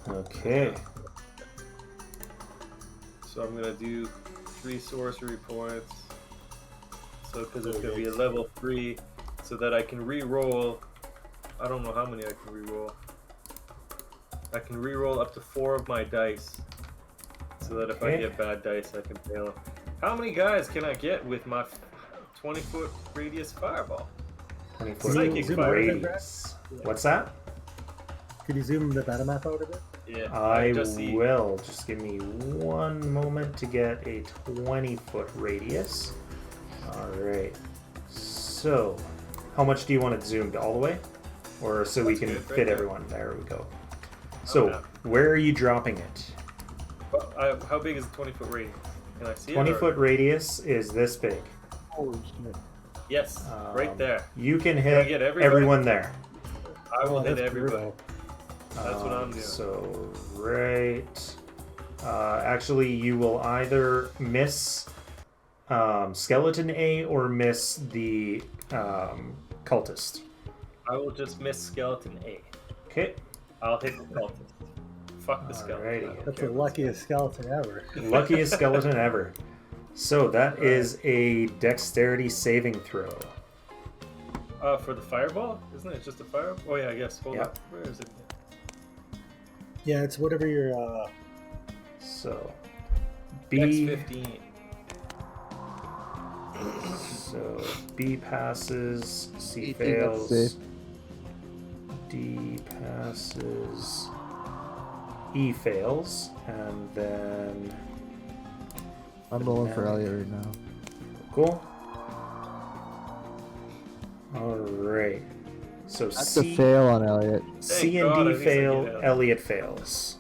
S1: Okay.
S5: So I'm gonna do 3 sorcery points. So because it's gonna be a level 3, so that I can re-roll. I don't know how many I can re-roll. I can re-roll up to 4 of my dice, so that if I
S1: Okay.
S5: get bad dice, I can fail. How many guys can I get with my 20-foot radius fireball?
S1: 20-foot
S5: Psychic fire.
S1: radius. What's that?
S4: Could you zoom the battle map out a bit?
S5: Yeah,
S1: I
S5: just see.
S1: will. Just give me one moment to get a 20-foot radius. Alright. So, how much do you want it zoomed? All the way? Or so we
S5: That's
S1: can
S5: good, right
S1: fit
S5: there.
S1: everyone? There we go. So,
S5: yeah.
S1: where are you dropping it?
S5: How big is the 20-foot radius? Can I see it?
S1: 20-foot radius is this big.
S2: Holy shit.
S5: Yes, right there.
S1: You can
S5: I
S1: hit
S5: get everybody?
S1: everyone there.
S5: I will
S4: Oh,
S5: hit
S4: that's
S5: everybody.
S4: brutal.
S5: That's what I'm doing.
S1: So, right. Actually, you will either miss Skeleton A or miss the Cultist.
S5: I will just miss Skeleton A.
S1: Okay.
S5: I'll hit the cultist. Fuck the skeleton.
S1: Alrighty.
S5: I don't
S4: That's
S5: care
S4: the
S5: about
S4: luckiest skeleton ever.
S1: Luckiest skeleton ever. So that is a dexterity saving throw.
S5: for the fireball? Isn't it just a fireball? Oh yeah, I guess. Hold
S1: Yeah.
S5: up. Where is it?
S4: Yeah, it's whatever your
S1: So
S5: Dex
S1: B
S5: 15.
S1: So B passes, C
S2: 18, that's
S1: fails,
S2: safe.
S1: D passes, E fails, and then
S2: I'm rolling for Elliot right now.
S1: cool. All right. So
S2: That's
S1: C,
S2: a fail on Elliot.
S1: C
S5: Thank
S1: and
S5: God,
S1: D
S5: at least I
S1: fail.
S5: get out.
S1: Elliot fails.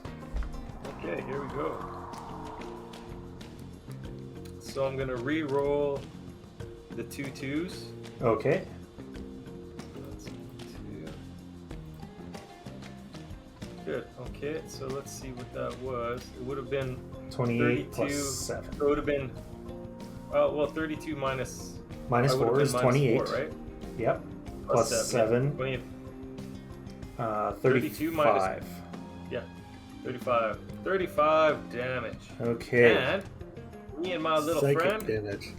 S5: Okay, here we go. So I'm gonna re-roll the 2 2s.
S1: Okay.
S5: That's 2. Good. Okay, so let's see what that was. It would have been
S1: 28 plus
S5: 32.
S1: 7.
S5: So it would have been. Well, 32 minus.
S1: Minus
S5: I would have
S1: 4
S5: been
S1: is
S5: minus
S1: 28.
S5: 4, right?
S1: Yep. Plus 7.
S5: 20,
S1: 32
S5: minus- yeah, 35. 35 damage.
S1: Okay.
S5: And me and my little
S4: Psychic
S5: friend,
S4: damage.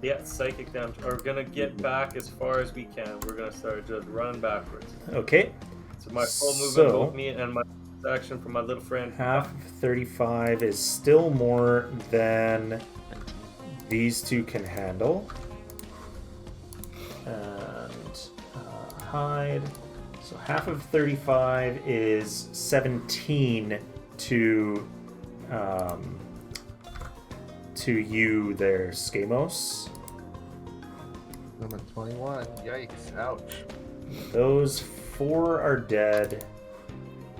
S5: yeah, psychic damage, are gonna get back as far as we can. We're gonna start just run backwards.
S1: Okay.
S5: So my full movement,
S1: So-
S5: both me and my action from my little friend.
S1: Half of 35 is still more than these two can handle. And hide. So half of 35 is 17 to you there, Skamos.
S2: I'm at 21. Yikes. Ouch.
S1: Those 4 are dead.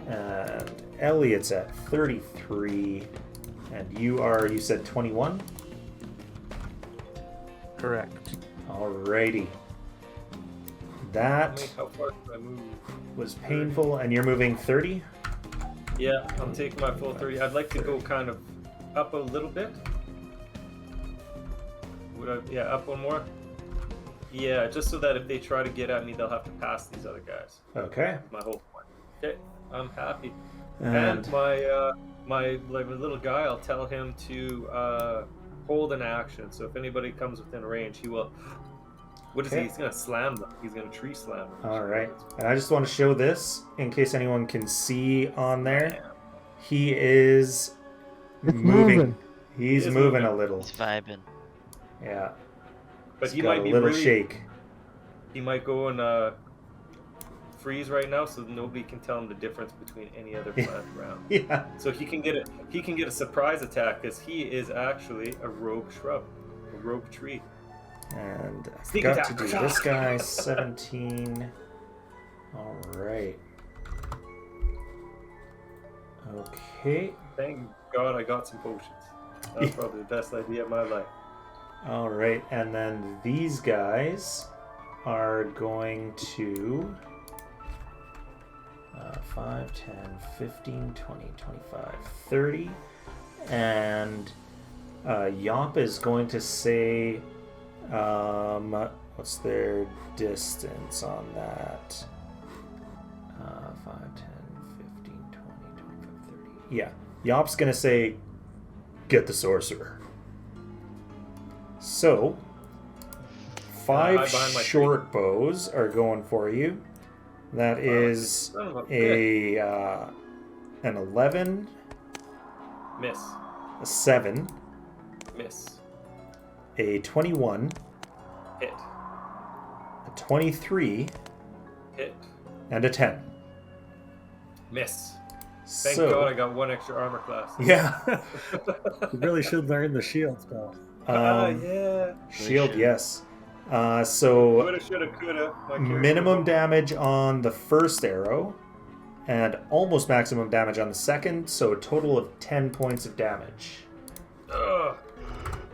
S1: And Elliot's at 33. And you said 21?
S2: Correct.
S1: Alrighty. That
S5: How far can I move?
S1: was painful, and you're moving 30?
S5: Yeah, I'm taking my full 30. I'd like to go kind of up a little bit. Yeah, up one more. Yeah, just so that if they try to get at me, they'll have to pass these other guys.
S1: Okay.
S5: My whole point. Okay, I'm happy.
S1: And
S5: And my little guy, I'll tell him to hold an action. So if anybody comes within range, he will. What is
S1: Okay.
S5: he? He's gonna slam them. He's gonna tree slam them.
S1: Alright. And I just want to show this in case anyone can see on there. He is
S2: It's
S1: moving.
S2: moving.
S1: He's
S5: He is
S1: moving
S5: moving.
S1: a little.
S3: He's vibing.
S1: Yeah.
S5: But
S1: He's
S5: he
S1: got
S5: might
S1: a
S5: be
S1: little
S5: really.
S1: shake.
S5: He might go and freeze right now, so nobody can tell him the difference between any other plant around.
S1: Yeah.
S5: So he can get a surprise attack because he is actually a rogue shrub, a rogue tree.
S1: And I
S5: Sneak
S1: forgot
S5: attack.
S1: to do this guy. 17. Alright. Okay.
S5: Thank God I got some potions. That's probably the best idea of my life.
S1: Alright, and then these guys are going to 5, 10, 15, 20, 25, 30. And Yomp is going to say, what's their distance on that? 5, 10, 15, 20, 25, 30. Yeah, Yomp's going to say, get the sorcerer. So,
S5: hide
S1: 5
S5: behind my
S1: short bows are going for you. That is
S5: Son of a bitch.
S1: an 11,
S5: Miss.
S1: a 7,
S5: Miss.
S1: a 21,
S5: Hit.
S1: a 23,
S5: Hit.
S1: and a 10.
S5: Miss. Thank
S1: So,
S5: God I got 1 extra armor class.
S1: yeah.
S4: You really should learn the shield spell.
S5: Yeah.
S1: Shield,
S3: should.
S1: yes. So
S5: Woulda, shoulda, coulda. My character
S1: minimum
S5: was-
S1: damage on the first arrow, and almost maximum damage on the second. So a total of 10 points of damage.
S5: Ugh.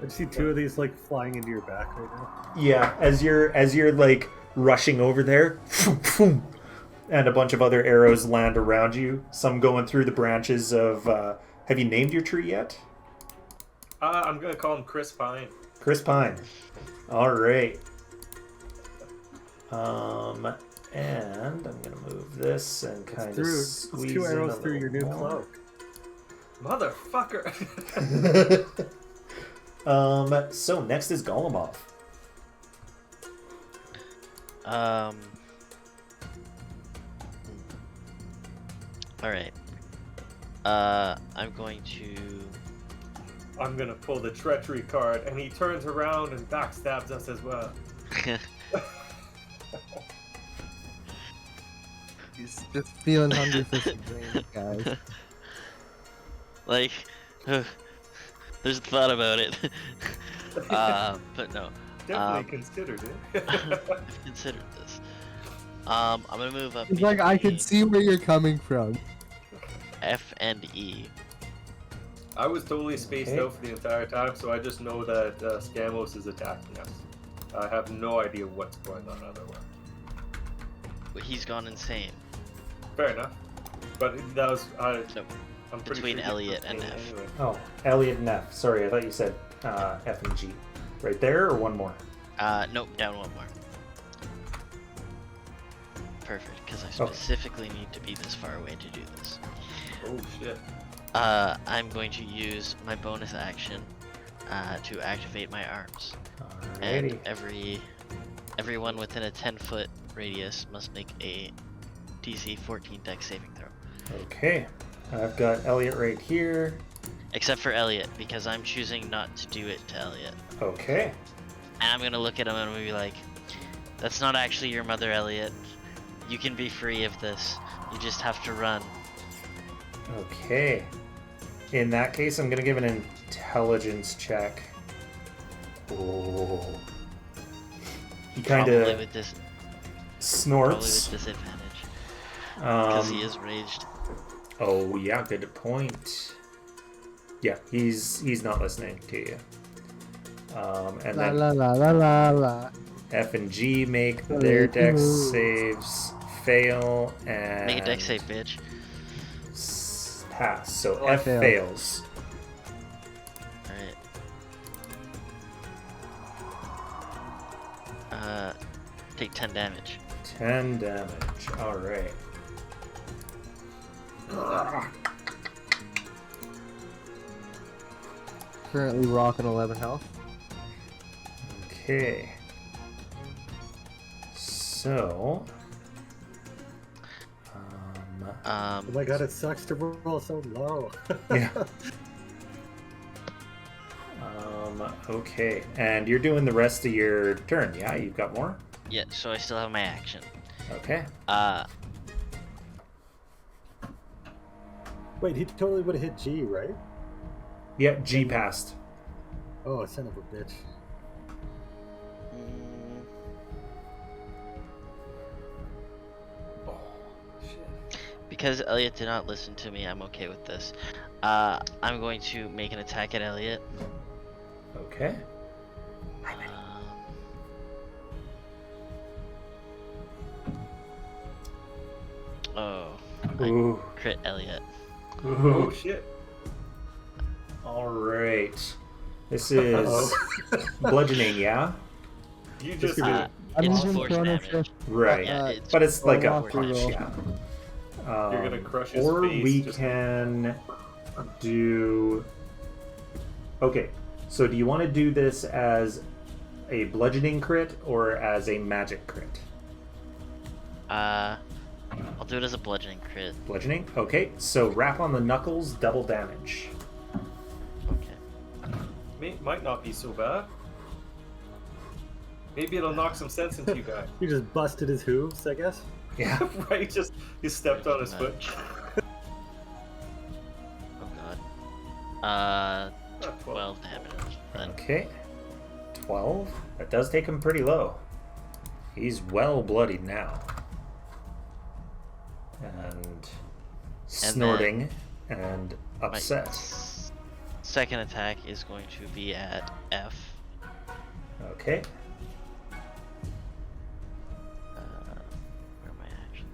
S4: I see 2 of these like flying into your back right now.
S1: Yeah, as you're like rushing over there, and a bunch of other arrows land around you. Some going through the branches of. Have you named your tree yet?
S5: I'm gonna call him Chris Pine.
S1: Chris Pine. All right. And I'm gonna move this and kind of
S4: It's
S1: squeeze
S4: 2
S1: in
S4: arrows
S1: a
S4: through your new
S1: little more.
S4: cloak.
S5: Motherfucker.
S1: So next is Golemov.
S3: Alright. I'm going to
S5: I'm gonna pull the treachery card, and he turns around and backstabs us as well.
S2: He's just feeling hungry for some brains, guys.
S3: Like, there's a thought about it. But no.
S5: Definitely considered it.
S3: I've considered this. I'm gonna move up.
S2: It's like I can
S3: between
S2: see where you're coming from.
S3: F and E.
S5: I was totally spaced out for the entire time, so I just know that Scamos is attacking us. I have no idea what's going on otherwise.
S3: He's gone insane.
S5: Fair enough. But that was...
S3: So,
S5: I'm pretty
S3: between
S5: sure
S3: Elliot and
S5: insane
S3: F.
S5: anyway.
S1: Oh, Elliot and F. Sorry, I thought you said F and G. Right there, or one more?
S3: Nope, down one more. Perfect, because I specifically need to be this far away to do this.
S5: Oh shit.
S3: I'm going to use my bonus action to activate my arms.
S1: Alrighty.
S3: And everyone within a 10-foot radius must make a DC 14 Dex saving throw.
S1: Okay. I've got Elliot right here.
S3: Except for Elliot, because I'm choosing not to do it to Elliot.
S1: Okay.
S3: And I'm gonna look at him and be like, that's not actually your mother, Elliot. You can be free of this. You just have to run.
S1: Okay. In that case, I'm going to give an intelligence check. Oh. He kind
S3: Probably
S1: of
S3: with this,
S1: snorts.
S3: probably with disadvantage. Because he is raged.
S1: Oh, yeah, good point. Yeah, he's not listening to you. And then
S2: La la la la la.
S1: F and G make their dex saves, fail, and
S3: Make a dex save, bitch.
S1: pass. So
S2: I
S1: F
S2: failed.
S1: fails.
S3: Alright. Take 10 damage.
S1: 10 damage. All right.
S2: Currently rocking 11 health.
S1: Okay. So.
S4: Oh my god, it sucks to roll so low.
S1: Yeah. Okay. And you're doing the rest of your turn, yeah? You've got more?
S3: Yeah, so I still have my action.
S1: Okay.
S4: Wait, he totally would have hit G, right?
S1: Yeah, G passed.
S4: Oh, son of a bitch.
S3: Because Elliot did not listen to me, I'm okay with this. I'm going to make an attack at Elliot.
S1: Okay.
S3: Oh,
S1: Ooh.
S3: I crit Elliot.
S5: Oh shit.
S1: All right. This is bludgeoning, yeah?
S5: You just
S3: It's
S2: even
S3: force
S2: throwing a
S3: damage.
S2: fist.
S1: Right.
S3: Yeah,
S1: But it's like a
S2: Walther
S1: punch,
S2: roll.
S1: yeah.
S5: You're gonna crush his
S1: or
S5: face.
S1: we
S5: just-
S1: can do. Okay, so do you want to do this as a bludgeoning crit or as a magic crit?
S3: I'll do it as a bludgeoning crit.
S1: Bludgeoning? Okay, so wrap on the knuckles, double damage.
S3: Okay.
S5: Might not be so bad. Maybe it'll knock some sense into you guys.
S4: You just busted his hooves, I guess.
S1: Yeah.
S5: Right? Just he stepped on his foot.
S3: Oh god.
S5: 12.
S3: 12 damage. Then.
S1: Okay. 12. That does take him pretty low. He's well bloodied now. And snorting and
S3: My
S1: upset.
S3: second attack is going to be at F.
S1: Okay.
S3: Where am I actually?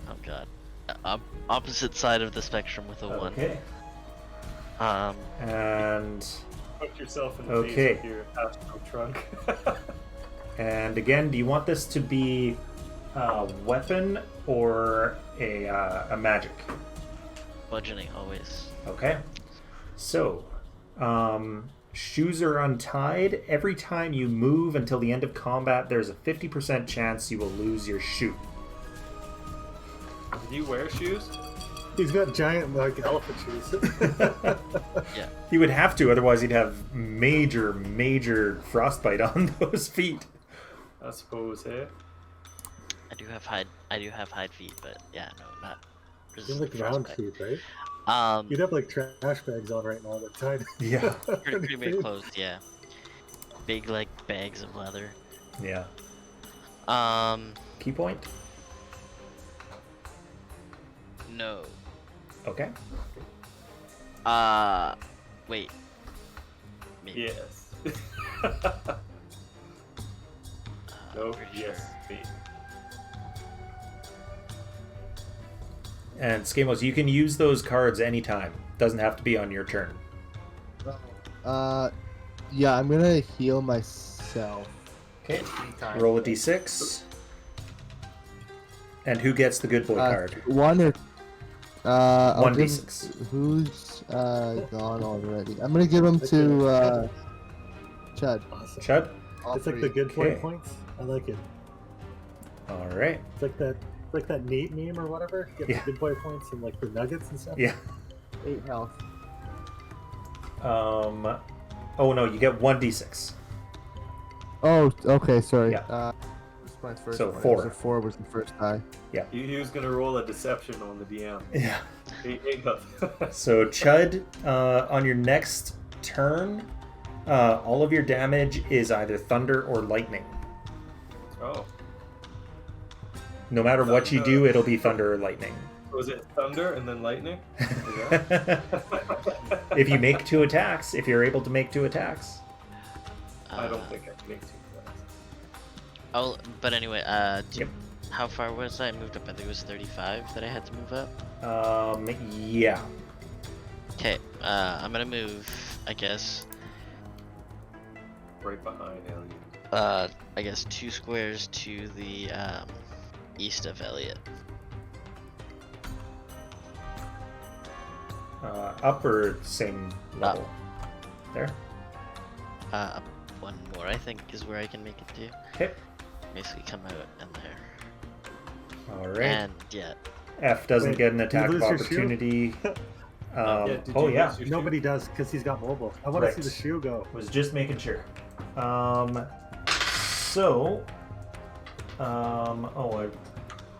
S3: Oh god. Opposite side of the spectrum with a 1.
S1: Okay. And
S5: Put yourself in the
S1: Okay.
S5: face with your astro trunk.
S1: and again, do you want this to be a weapon or a magic?
S3: Bludgeoning always.
S1: Okay. So, shoes are untied. Every time you move until the end of combat, there's a 50% chance you will lose your shoe.
S5: Do you wear shoes?
S4: He's got giant like elephant shoes.
S3: Yeah.
S1: He would have to, otherwise he'd have major frostbite on those feet.
S5: I suppose, hey?
S3: I do have hide feet, but yeah, no, not
S4: He's
S3: resistant
S4: like round
S3: frostbite.
S4: feet, right? You'd
S3: Um,
S4: have like trash bags on right now that tied.
S1: Yeah.
S3: pretty big clothes, yeah. Big like bags of leather.
S1: Yeah. Key point?
S3: No.
S1: Okay.
S3: Wait. Maybe.
S5: Yes. No,
S3: pretty
S5: yes,
S3: sure.
S5: me.
S1: And Skamos, you can use those cards anytime. Doesn't have to be on your turn.
S2: Yeah, I'm gonna heal myself.
S1: Okay. Roll a d6. And who gets the good boy card?
S2: One or I'll
S1: One
S2: give-
S1: d6.
S2: Who's gone already? I'm gonna give him to Chad.
S4: Awesome.
S1: Chud?
S2: All
S4: It's like
S2: three.
S4: the good boy
S1: Okay.
S4: points. I like it.
S1: All right.
S4: It's like that neat meme or whatever. Get
S1: Yeah.
S4: the good boy points and like the nuggets and stuff.
S1: Yeah.
S2: 8 health.
S1: Oh no, you get 1d6.
S2: Oh, okay, sorry.
S1: Yeah.
S2: This is my first
S1: So
S2: one.
S1: 4.
S2: So 4 was the first die.
S5: He was gonna roll a deception on the DM.
S1: Yeah.
S5: Eight health.
S1: So Chud, on your next turn, all of your damage is either thunder or lightning.
S5: Oh,
S1: No matter what you do, it'll be thunder or lightning.
S5: was it thunder and then lightning?
S1: If you make 2 attacks, if you're able to make 2 attacks.
S5: I don't think I can make 2 attacks.
S3: Oh, but anyway,
S1: Yep.
S3: how far was I? I moved up. I think it was 35 that I had to move up.
S1: Yeah.
S3: Okay, I'm gonna move, I guess,
S5: Right behind Elliot.
S3: I guess 2 squares to the east of Elliot.
S1: Up or same level? There?
S3: One more, I think, is where I can make it to.
S1: Okay.
S3: Basically come out in there.
S1: All right.
S3: And, yeah.
S1: F doesn't
S4: Wait,
S1: get an
S4: did you
S1: attack of
S4: lose your shoe?
S1: opportunity.
S5: Yeah, did you
S1: Oh
S5: lose
S1: yeah,
S5: your
S4: Nobody does because he's got mobile. I want
S1: Right.
S4: to see the shoe go.
S1: was just making sure. So, oh, I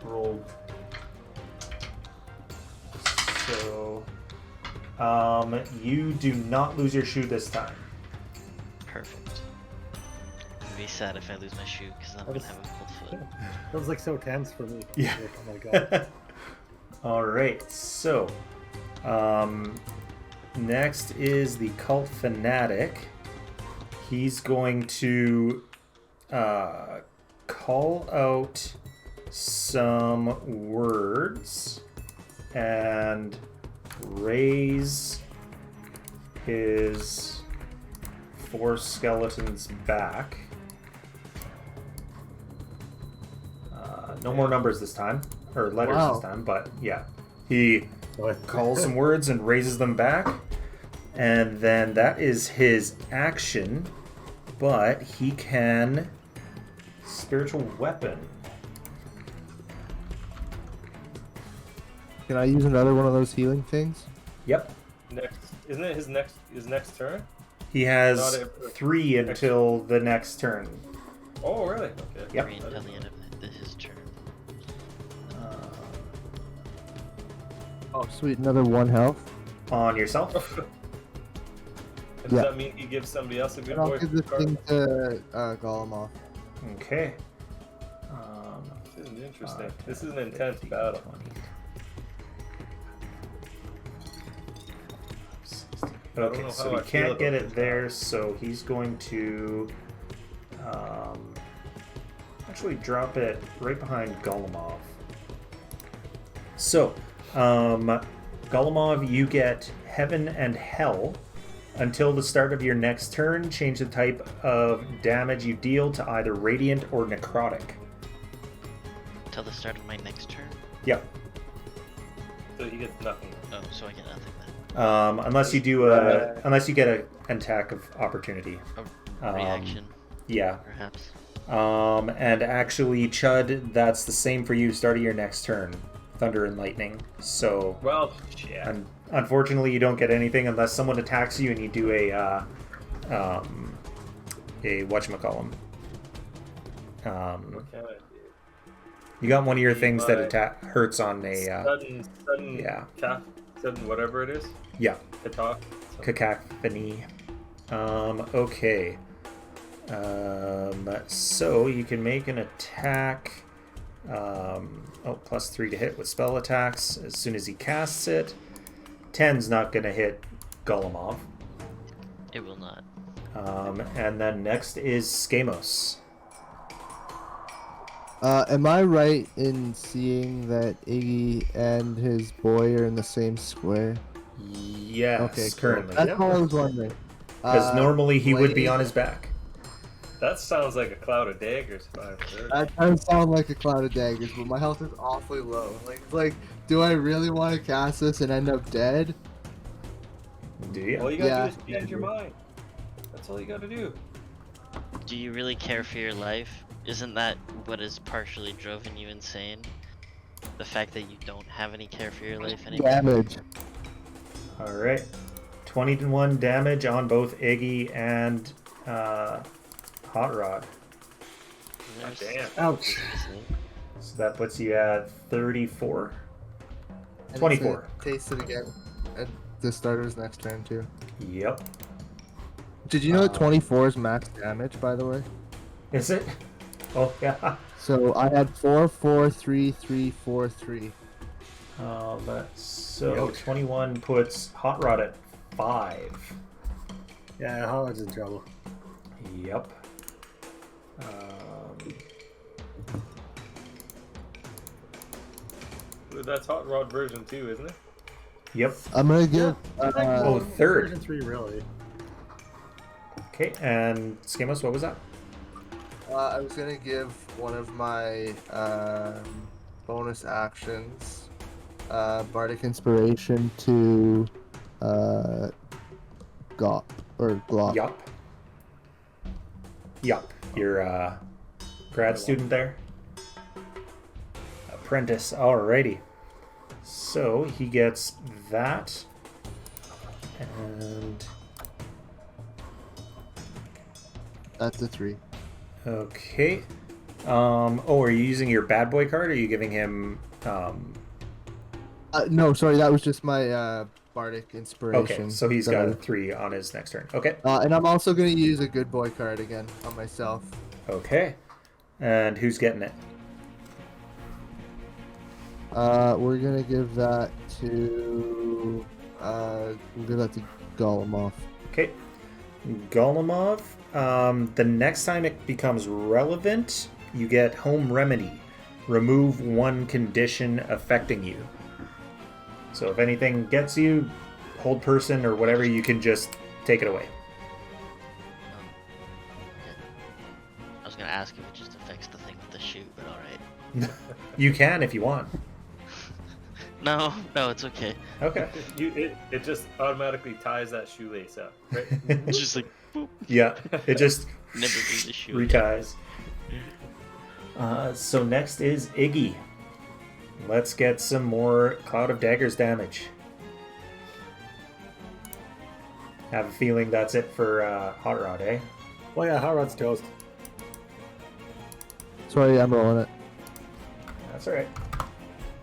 S1: rolled. So, you do not lose your shoe this time.
S3: Perfect. It'd be sad if I lose my shoe because I'm
S4: That
S3: gonna
S4: was-
S3: have a cold foot.
S4: That was like so tense for me.
S1: Yeah.
S4: Like, oh my god.
S1: All right, so next is the cult fanatic. He's going to call out some words and raise his 4 skeletons back. No more numbers this time, or letters
S2: Wow.
S1: this time, but yeah. He
S4: What?
S1: calls some words and raises them back, and then that is his action, but he can spiritual weapon.
S2: Can I use another one of those healing things?
S1: Yep.
S5: Next, isn't it his next turn?
S1: He has
S5: Not a-
S1: 3 until the next turn.
S5: Oh, really? Okay.
S1: Yep.
S3: Three until the end of his turn.
S2: Oh, sweet. Another 1 health.
S1: On yourself.
S5: And does
S2: Yeah.
S5: that mean he gives somebody else a good
S2: And I'll
S5: boy
S2: give this
S5: card?
S2: thing to Golemoth.
S1: Okay.
S5: This is interesting. This is an intense battle.
S1: 20.
S5: I don't
S1: Okay,
S5: know
S1: so
S5: how
S1: he
S5: I feel
S1: can't get
S5: about
S1: it
S5: this.
S1: there, so he's going to actually drop it right behind Golemov. So, Golemov, you get Heaven and Hell. Until the start of your next turn, change the type of damage you deal to either Radiant or Necrotic.
S3: Till the start of my next turn?
S1: Yep.
S5: So he gets nothing.
S3: Oh, so I get nothing then.
S1: Unless you get an attack of opportunity.
S3: A reaction,
S1: Yeah.
S3: perhaps.
S1: And actually, Chud, that's the same for you. Start of your next turn. thunder and lightning. So
S5: Well, shit.
S1: unfortunately, you don't get anything unless someone attacks you and you do a whatchamacallem.
S5: What can I do?
S1: You got one of your things that
S5: My
S1: hurts on a
S5: Sudden,
S1: yeah.
S5: Sudden whatever it is.
S1: Yeah,
S5: Talk.
S1: cacophony. Okay. So you can make an attack. +3 to hit with spell attacks as soon as he casts it. 10's not going to hit Golemov.
S3: It will not.
S1: And then next is Skamos.
S2: Am I right in seeing that Iggy and his boy are in the same square?
S1: Yes,
S2: Okay, cool.
S1: currently.
S2: That's all I was wondering.
S1: Because normally he would be
S2: Blade-
S1: on his back.
S5: That sounds like a cloud of daggers.
S2: That does sound like a cloud of daggers, but my health is awfully low. Like, do I really want to cast this and end up dead?
S1: Do you?
S5: All you gotta
S2: Yeah.
S5: do is change your mind. That's all you gotta do.
S3: Do you really care for your life? Isn't that what has partially driven you insane? The fact that you don't have any care for your life anymore?
S2: Damage.
S1: Alright. 21 damage on both Iggy and Hot Rod.
S3: There's-
S5: Damn.
S4: Ouch.
S1: So that puts you at 34.
S2: And
S1: 24.
S2: it's a taste it again at the starter's next turn, too.
S1: Yep.
S2: Did you know that 24 is max damage, by the way?
S1: Is it? Oh, yeah.
S2: So I had 4, 4, 3, 3, 4, 3.
S1: So 21 puts Hot Rod at 5.
S4: Yeah, Howard's in trouble.
S1: Yep.
S5: That's Hot Rod version 2, isn't it?
S1: Yep.
S2: I'm gonna give.
S1: Oh, third.
S4: Version 3, really.
S1: Okay, and Skamos, what was that?
S2: I was gonna give one of my bonus actions, Bardic Inspiration to Gop or Glop.
S1: Yup. Yup. You're a grad student there? Apprentice. Alrighty. So he gets that. And
S2: That's a 3.
S1: okay. Are you using your bad boy card, or are you giving him
S2: No, sorry, that was just my Bardic Inspiration.
S1: okay, so he's
S2: that
S1: got
S2: I-
S1: a 3 on his next turn. Okay.
S2: and I'm also gonna use a good boy card again on myself.
S1: Okay. And who's getting it?
S2: We're gonna give that to we'll give that to Golemov.
S1: Okay. Golemov. The next time it becomes relevant, you get Home Remedy. Remove one condition affecting you. So if anything gets you, hold person or whatever, you can just take it away.
S3: I was gonna ask if it just affects the thing with the shoe, but alright.
S1: You can if you want.
S3: No, it's okay.
S1: Okay.
S5: It just automatically ties that shoelace up, right?
S3: It's just like, boop.
S1: Yeah, it just
S3: Never do the shoe again.
S1: reties. So next is Iggy. Let's get some more Cloud of Daggers damage. Have a feeling that's it for Hot Rod, eh?
S4: Well, yeah, Howard's toast.
S2: Sorry, I'm rolling it.
S1: That's alright.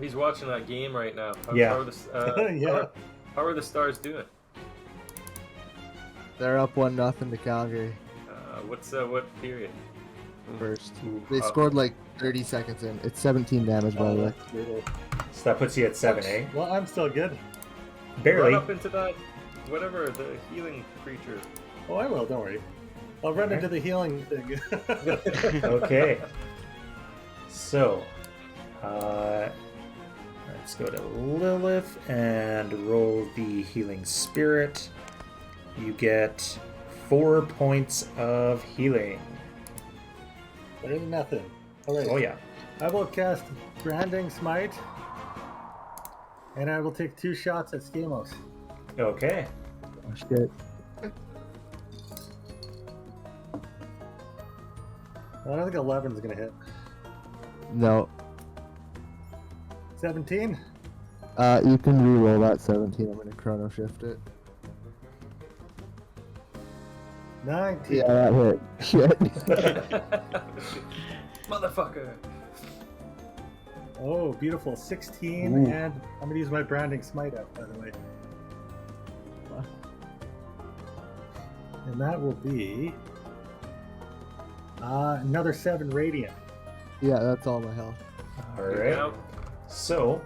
S5: He's watching that game right now.
S1: Yeah.
S4: Yeah.
S5: How are the Stars doing?
S2: They're up 1-0 to Calgary
S5: What period?
S2: first.
S1: Ooh,
S2: They scored like 30 seconds in. It's 17 damage, by the way.
S1: So that puts you at 7, eh?
S4: Well, I'm still good.
S1: Barely.
S5: Run up into that, whatever, the healing creature.
S4: Oh, I will. Don't worry. I'll run
S1: Alright.
S4: into the healing thing.
S1: Okay. So, let's go to Lilith and roll the Healing Spirit. You get 4 points of healing.
S4: Better than nothing. All right.
S1: Oh yeah.
S4: I will cast Branding Smite, and I will take 2 shots at Skamos.
S1: Okay.
S2: Oh, shit.
S4: I don't think 11 is going to hit.
S2: No.
S4: 17.
S2: You can re-roll that 17. I'm gonna chrono shift it.
S4: 19.
S2: Yeah, that hit. Shit.
S5: Motherfucker.
S4: Oh, beautiful. 16,
S2: Ooh.
S4: and I'm going to use my branding smite out, by the way. And that will be another 7 radiant.
S2: Yeah, that's all my health.
S1: All right.
S5: Now,
S1: So,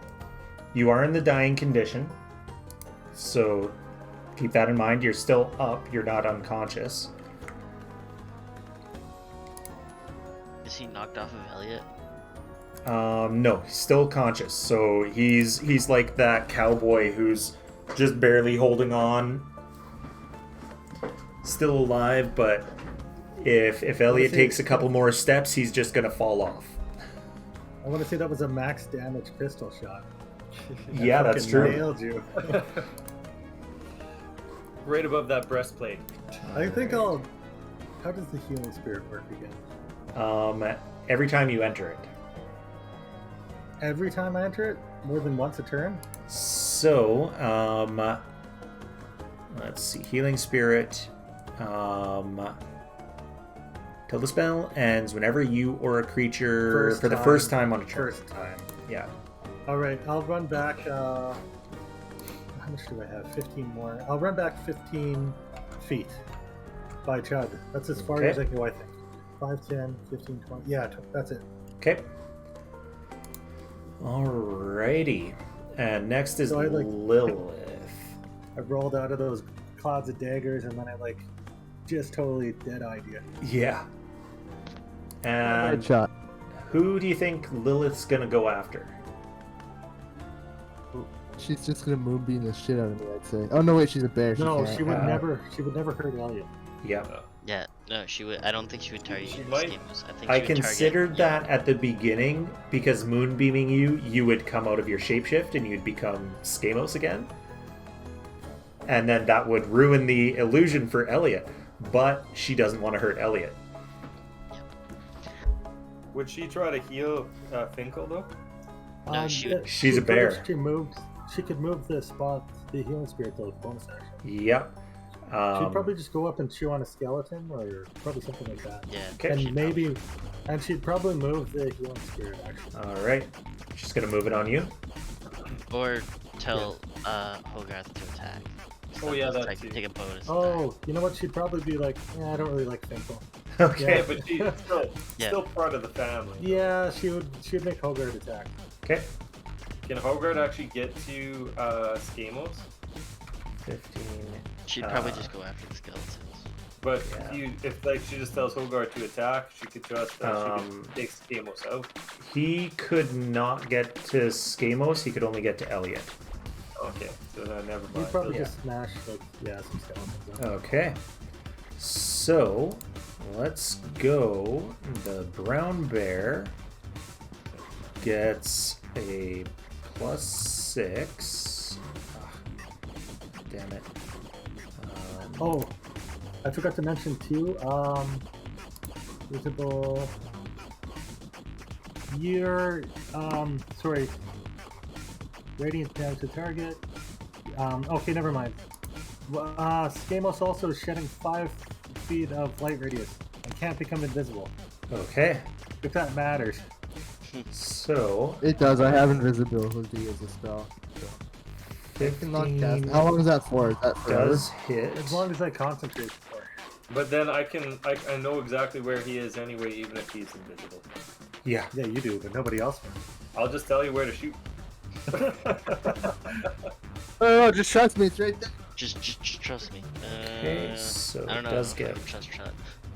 S1: you are in the dying condition. So, keep that in mind. You're still up. You're not unconscious.
S3: Is he knocked off of Elliot?
S1: No, he's still conscious. So he's like that cowboy who's just barely holding on. Still alive, but if Elliot takes a couple more steps, he's just gonna fall off.
S4: I want to say that was a max damage pistol shot.
S1: Yeah, that's
S4: Fucking
S1: true.
S4: Nailed you.
S5: right above that breastplate.
S4: I think I'll. How does the healing spirit work again?
S1: Every time you enter it.
S4: Every time I enter it, more than once a turn.
S1: So, let's see. Healing spirit. Till the spell ends whenever you or a creature for the first time on a turn.
S4: First time.
S1: Yeah.
S4: All right, I'll run back. How much do I have? 15 more. I'll run back 15 feet by Chud. That's as far
S1: Okay.
S4: as I can go, I think. 5, 10, 15, 20. Yeah, that's it.
S1: Okay. Alrighty. And next is
S4: So I, like-
S1: Lilith.
S4: I rolled out of those clouds of daggers, and then I just totally dead-eyed you.
S1: Yeah.
S2: Bad
S1: And
S2: shot.
S1: who do you think Lilith's gonna go after?
S2: She's just gonna moonbeam the shit out of me, I'd say. Oh no, wait, she's a bear.
S4: No,
S2: can't.
S4: she would never. She would never hurt Elliot.
S1: Yeah.
S3: Yeah, no, she would. I don't think she would target
S5: She
S3: you.
S5: might.
S3: Schemos. I think
S1: I
S3: she would
S1: considered
S3: target,
S1: that at the beginning because moonbeaming you would come out of your shapeshift and you'd become Schemos again. And then that would ruin the illusion for Elliot. But she doesn't want to hurt Elliot.
S5: Would she try to heal Finkel though?
S3: No, she would-
S1: She's a
S4: could
S1: bear.
S4: if She moves. She could move the spot, the healing spirit, to bonus action.
S1: Yep.
S4: She'd probably just go up and chew on a skeleton, or probably something like that.
S3: Yeah.
S1: Okay.
S4: And
S3: she'd
S4: maybe, and she'd probably move the healing spirit. Actually,
S1: Alright. She's gonna move it on you.
S3: Or tell Hogarth to attack.
S5: Oh, yeah,
S3: Just,
S5: that
S3: like,
S5: too.
S3: take a bonus.
S4: oh, you know what? She'd probably be like, I don't really like Finkel.
S1: Okay.
S5: Yeah, but she's
S3: Yeah.
S5: still part of the family.
S4: Yeah, she'd make Hogarth attack.
S1: Okay.
S5: Can Hogarth actually get to Schemos?
S1: 15.
S3: She'd probably just go after the skeletons.
S5: But
S1: Yeah.
S5: if she just tells Hogarth to attack, she could just she
S1: Um,
S5: could take Schemos out.
S1: He could not get to Schemos, he could only get to Elliot.
S5: Okay, so then never
S4: You'd
S5: mind.
S4: probably
S1: Yeah.
S4: just smash some skeletons.
S1: Okay. So, let's go. The brown bear gets a +6. Damn it.
S4: Oh, I forgot to mention too. Visible. Sorry. Radiant down to target. Okay, never mind. Schemos also is shedding 5 feet of light radius and can't become invisible.
S1: Okay.
S4: If that matters.
S1: So,
S2: It does. I have invisibility as a spell. So. I can not cast.
S1: 15
S2: How long is that for? Is that forever?
S1: does hit.
S4: As long as I concentrate for it.
S5: But then I know exactly where he is anyway, even if he's invisible.
S1: Yeah.
S4: Yeah, you do, but nobody else
S5: I'll just tell you where to shoot.
S2: Oh, just trust me. It's right there.
S3: Just trust me.
S1: Okay, so
S3: I don't
S1: it
S3: know.
S1: does
S3: if I
S1: get
S3: can trust Chud.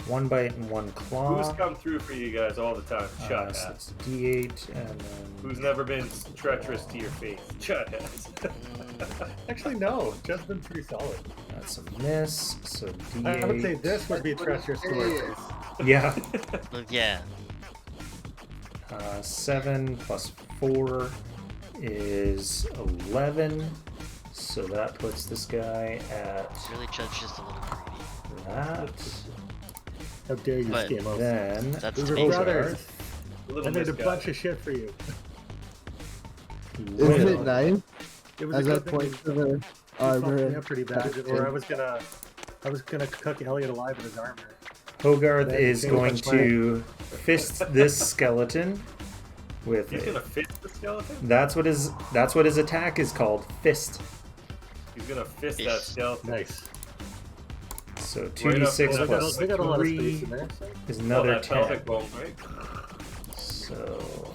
S1: 1 bite and 1 claw.
S5: Who's come through for you guys all the time? Chud
S1: So
S5: has.
S1: it's D8 and then.
S5: Who's never been treacherous to your faith? Chud has.
S4: Actually, no. Just been pretty solid.
S1: That's a miss. So D8.
S4: I would say this would be treacherous to our face.
S1: Yeah.
S3: Look, yeah.
S1: 7 plus 4 is 11. So that puts this guy at
S3: Really, Chud's just a little greedy.
S1: that.
S4: How dare you,
S3: But-
S4: Schemos.
S1: Then
S3: That's
S4: We were
S3: debatable.
S4: brothers.
S5: A little
S4: I made a
S5: misguided.
S4: bunch of shit for you.
S2: Isn't it nice?
S4: It was
S2: As
S4: a
S2: I
S4: good thing
S2: point to the
S4: you fucked me
S2: armor.
S4: up pretty bad, or I was gonna cook Elliot alive in his armor.
S1: Hogarth
S4: That
S1: is
S4: changed
S1: going
S4: my plan.
S1: to fist this skeleton with
S5: He's gonna fist the skeleton?
S1: that's what his attack is called, fist.
S5: He's gonna fist that
S3: Fist.
S5: skeleton.
S4: Nice.
S1: So
S5: Right
S1: 2d6
S5: up,
S1: plus
S4: They got a lot of space
S1: 3
S4: in there. So.
S1: is
S5: Oh,
S1: another
S5: that
S1: 10.
S5: pelvic bone, right?
S1: So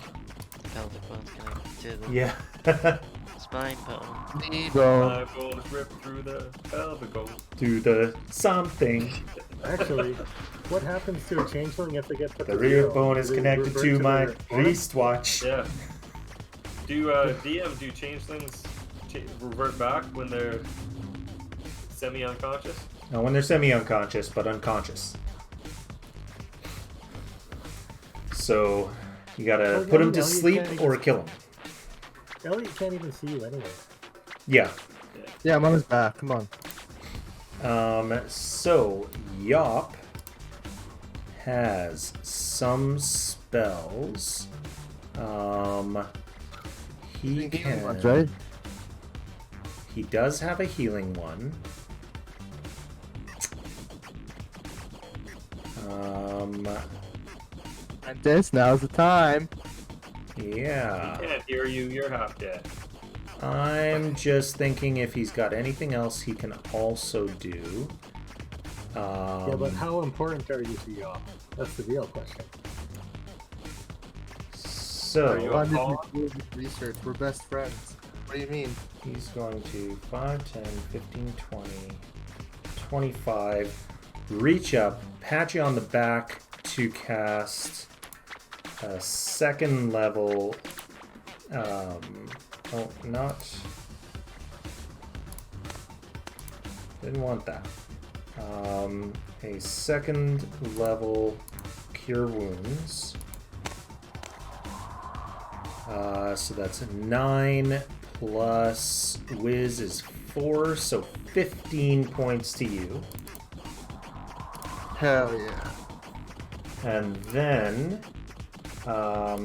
S3: Pelvic bone's connected to the
S1: yeah.
S3: spine bone.
S2: Knee bone.
S5: My bones ripped through the pelvic bone.
S1: Do the something.
S4: Actually, what happens to a changeling if they get put
S1: The
S4: to
S1: rear
S4: zero?
S1: bone is
S4: Do they
S1: connected
S4: revert
S1: to my
S4: their opponent?
S1: wristwatch.
S5: Yeah. Do do changelings revert back when they're semi-unconscious?
S1: Now when they're semi-unconscious, but unconscious. So you gotta
S4: Well,
S1: put him to
S4: no, you
S1: sleep
S4: can't
S1: or
S4: even-
S1: kill him.
S4: Elliot can't even see you anyway.
S1: Yeah.
S2: Yeah, I'm on his back. Come on.
S1: So Yop has some spells. He can.
S2: That's right.
S1: He does have a healing one.
S2: And this now's the time.
S1: Yeah.
S5: Can't hear you, you're half dead.
S1: I'm just thinking if he's got anything else he can also do.
S4: Yeah, but how important are you to y'all? That's the real question.
S5: Are you
S1: So
S5: a-
S2: Why did you do this research? We're best friends. What do you mean?
S1: he's going to 5, 10, 15, 20, 25. Reach up, pat you on the back to cast a second level. Oh, not. Didn't want that. A second level Cure Wounds. So that's 9 plus Wiz is 4, so 15 points to you.
S2: Hell yeah.
S1: And then, oh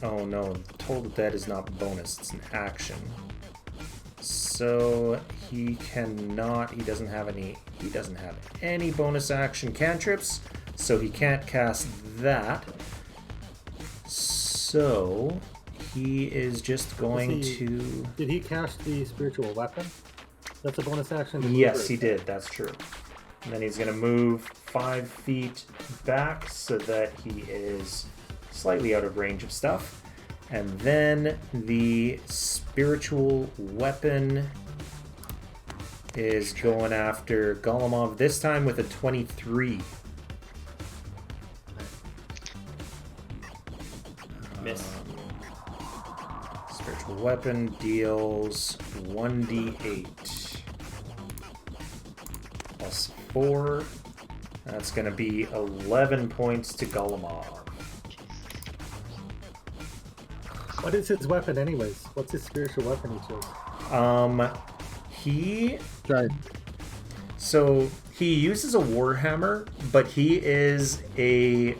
S1: no, Total Dead is not bonus, it's an action. So he doesn't have any bonus action cantrips, so he can't cast that. So he is just going
S4: he-
S1: to...
S4: Did he cast the spiritual weapon? That's a bonus action. to move
S1: Yes,
S4: or-
S1: he did. That's true. And then he's going to move 5 feet back so that he is slightly out of range of stuff. And then the spiritual weapon is going after Golemov, this time with a 23.
S5: Miss.
S1: Spiritual weapon deals 1d8 plus 4. That's going to be 11 points to Golemov.
S4: What is his weapon, anyways? What's his spiritual weapon he chose?
S1: He
S2: Right.
S1: So he uses a warhammer, but he is a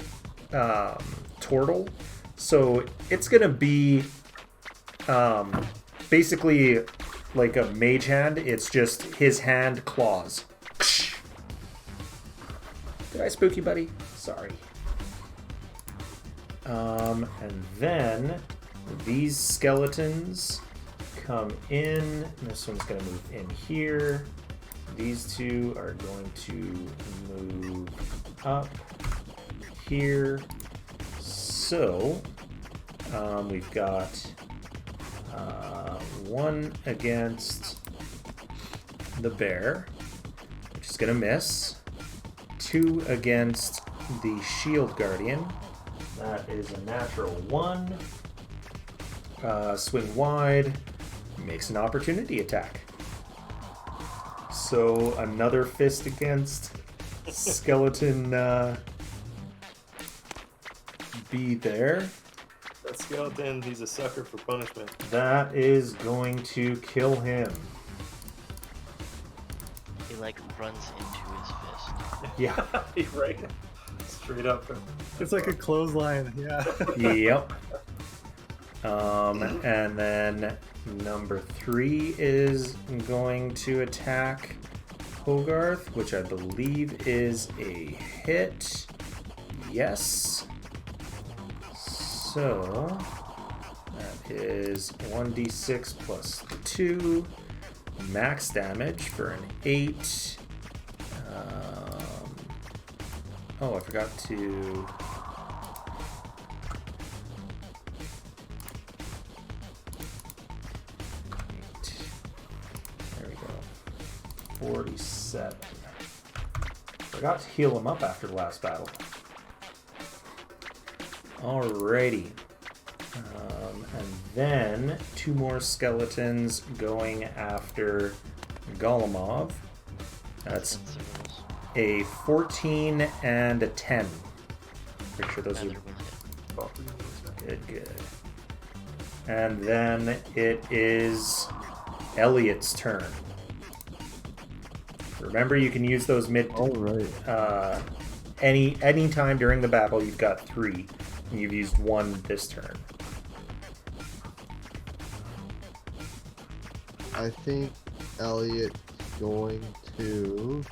S1: turtle, so it's gonna be basically like a mage hand. It's just his hand claws. Did I spook you, buddy? Sorry. And then these skeletons come in. This one's going to move in here. These two are going to move up here. So we've got one against the bear, which is going to miss. 2 against the shield guardian. That is a natural 1. Swing wide. Makes an opportunity attack. So another fist against skeleton B there.
S5: That skeleton, he's a sucker for punishment.
S1: That is going to kill him.
S3: He like runs into his fist.
S1: Yeah.
S5: Right? Straight up.
S4: It's like a clothesline, yeah.
S1: Yep. And then number 3 is going to attack Hogarth, which I believe is a hit. Yes. So that is 1d6 plus 2. Max damage for an 8. Oh, I forgot to... There we go. 47. Forgot to heal him up after the last battle. Alrighty. And then 2 more skeletons going after Golemov. That's a 14 and a 10. Pretty sure those are good. And then it is Elliot's turn. Remember, you can use those any time during the battle. You've got 3, and you've used 1 this turn.
S2: I think Elliot's going to...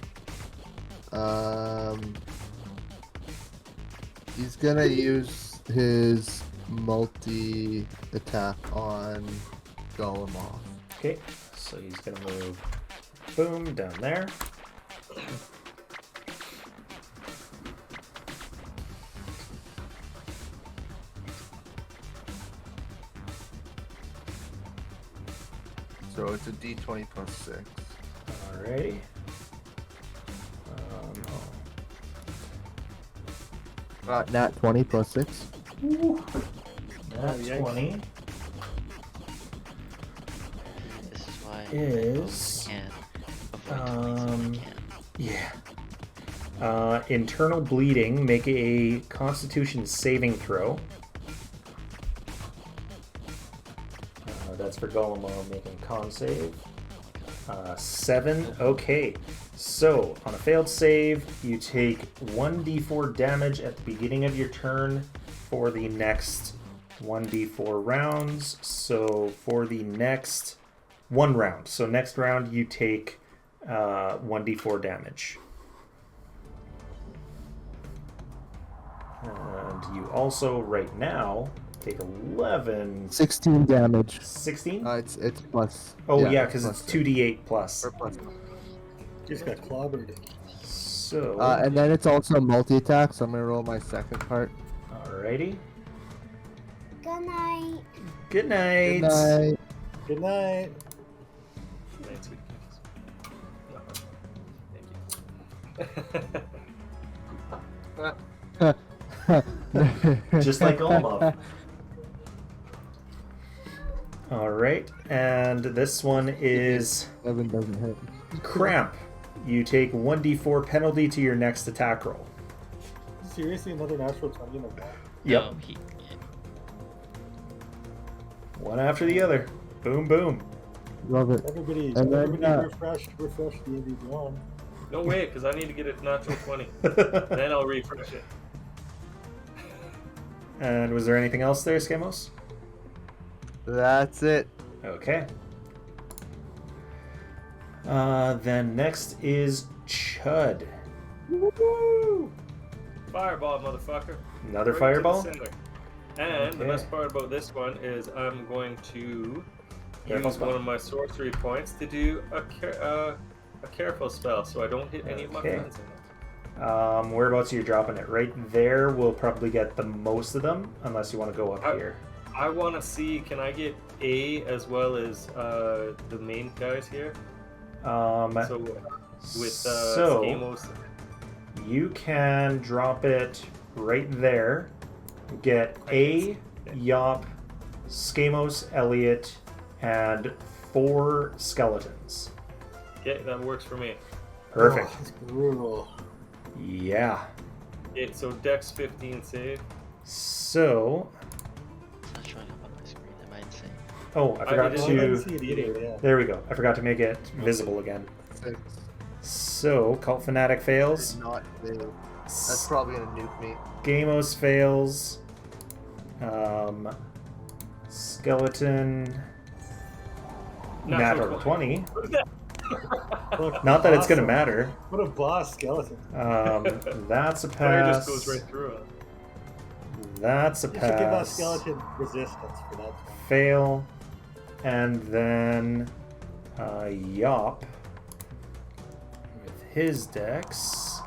S2: he's gonna use his multi-attack on Golemov.
S1: Okay, so he's gonna move, boom, down there.
S2: So it's a d20 plus 6.
S1: Alrighty.
S2: Nat 20 plus 6.
S1: Nat 20
S3: This is why
S1: is...
S3: I can't avoid 20s if I can.
S1: Yeah. Internal bleeding. Make a Constitution saving throw. That's for Golemov making con save. 7. Okay. So, on a failed save, you take 1d4 damage at the beginning of your turn for the next 1d4 rounds. So, for the next 1 round. So, next round, you take 1d4 damage. And you also, right now, take
S2: 16 damage.
S1: 16?
S2: It's plus.
S1: Oh, yeah, because it's 2d8 plus.
S2: Or plus.
S4: Just got clobbered.
S1: So...
S2: and then it's also multi-attack, so I'm going to roll my second part.
S1: Alrighty.
S6: Good night.
S1: Good night.
S2: Good night.
S4: Good night.
S5: Thanks, Thank you.
S1: Just like Golemov. Alright, and this one is
S2: 7 doesn't hit.
S1: Cramp. You take 1d4 penalty to your next attack roll.
S4: Seriously, another natural 20 in a row?
S1: Yep.
S3: No,
S1: One after the other. Boom, boom.
S2: Love it.
S4: Everybody
S2: And then,
S4: refresh D&D Beyond.
S5: No way, because I need to get a natural 20. Then I'll refresh it.
S1: And was there anything else there, Skamos?
S2: That's it.
S1: Okay. Then next is Chud.
S5: Woo! Fireball, motherfucker.
S1: Another
S5: Right
S1: fireball?
S5: to the center. And the
S1: Okay.
S5: best part about this one is I'm going to
S1: Careful
S5: use
S1: spell.
S5: one of my sorcery points to do a careful spell, so I don't hit any of my
S1: Okay.
S5: friends in it.
S1: Whereabouts are you dropping it? Right there will probably get the most of them, unless you want to go up here.
S5: I want to see, can I get A as well as the main guys here? So with
S1: so
S5: Skamos.
S1: you can drop it right there. Get A, Yop, Skamos, Elliot, and 4 skeletons.
S5: Yeah, that works for me.
S1: Perfect.
S4: Oh, it's brutal.
S1: Yeah.
S5: Okay, so Dex 15 save.
S1: So,
S3: it's not showing up on my screen. Am I insane?
S1: oh, I forgot
S5: didn't
S4: I didn't
S1: to.
S4: see it either, yeah.
S1: There we go. I forgot to make it visible again.
S2: 6.
S1: So, Cult Fanatic fails.
S2: Did not fail. That's probably gonna nuke me.
S1: Gamos fails. Skeleton. Natural 20.
S4: Look,
S1: Not that it's going to
S4: awesome.
S1: matter.
S4: What a boss skeleton.
S1: That's a
S5: Fire
S1: pass.
S5: just goes right through it.
S1: That's a
S4: You should give that
S1: pass.
S4: skeleton resistance for that.
S1: Fail. And then Yop with his dex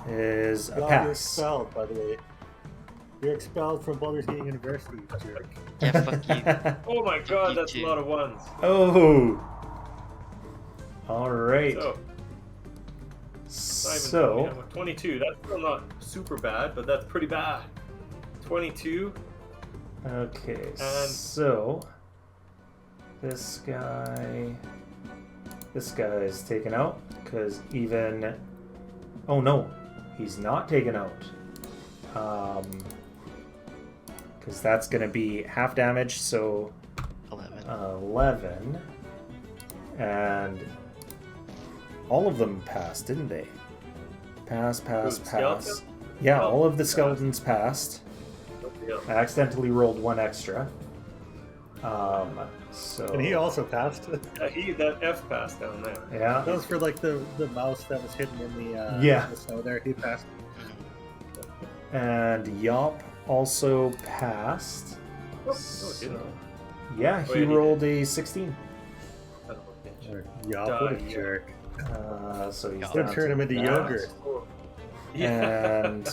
S1: is a
S4: You're
S1: pass.
S4: expelled, by the way. You're expelled from Baldur's Gate University, you jerk.
S3: Yeah, fuck you.
S5: Oh my god,
S3: you
S5: that's
S3: too.
S5: a lot of ones.
S1: Oh. All right.
S5: So, not even
S1: So
S5: 20, 22. That's still not super bad, but that's pretty bad. 22.
S1: okay.
S5: And-
S1: So this guy's taken out because even. Oh no, he's not taken out. Because that's gonna be half damage. So
S3: 11.
S1: 11, and all of them passed, didn't they? Pass, pass,
S5: Who,
S1: pass.
S5: skeleton?
S1: Yeah,
S5: Oh,
S1: all of the
S5: passed.
S1: skeletons passed.
S5: Yeah.
S1: I accidentally rolled one extra. So
S4: And he also passed.
S5: That F pass down there.
S1: yeah,
S4: That was for like the mouse that was hidden in the
S1: Yeah.
S4: the snow there. He passed.
S1: and Yop also passed.
S5: Oh, no, it
S1: So,
S5: didn't.
S1: yeah,
S5: Oh,
S1: he
S5: yeah, he
S1: rolled a 16.
S5: Son of a bitch.
S4: Yeah, what a
S5: Die,
S4: jerk.
S1: So he's
S3: God.
S4: Gonna
S1: down
S4: turn
S1: to
S4: him into
S1: that.
S4: yogurt.
S5: Yeah.
S1: And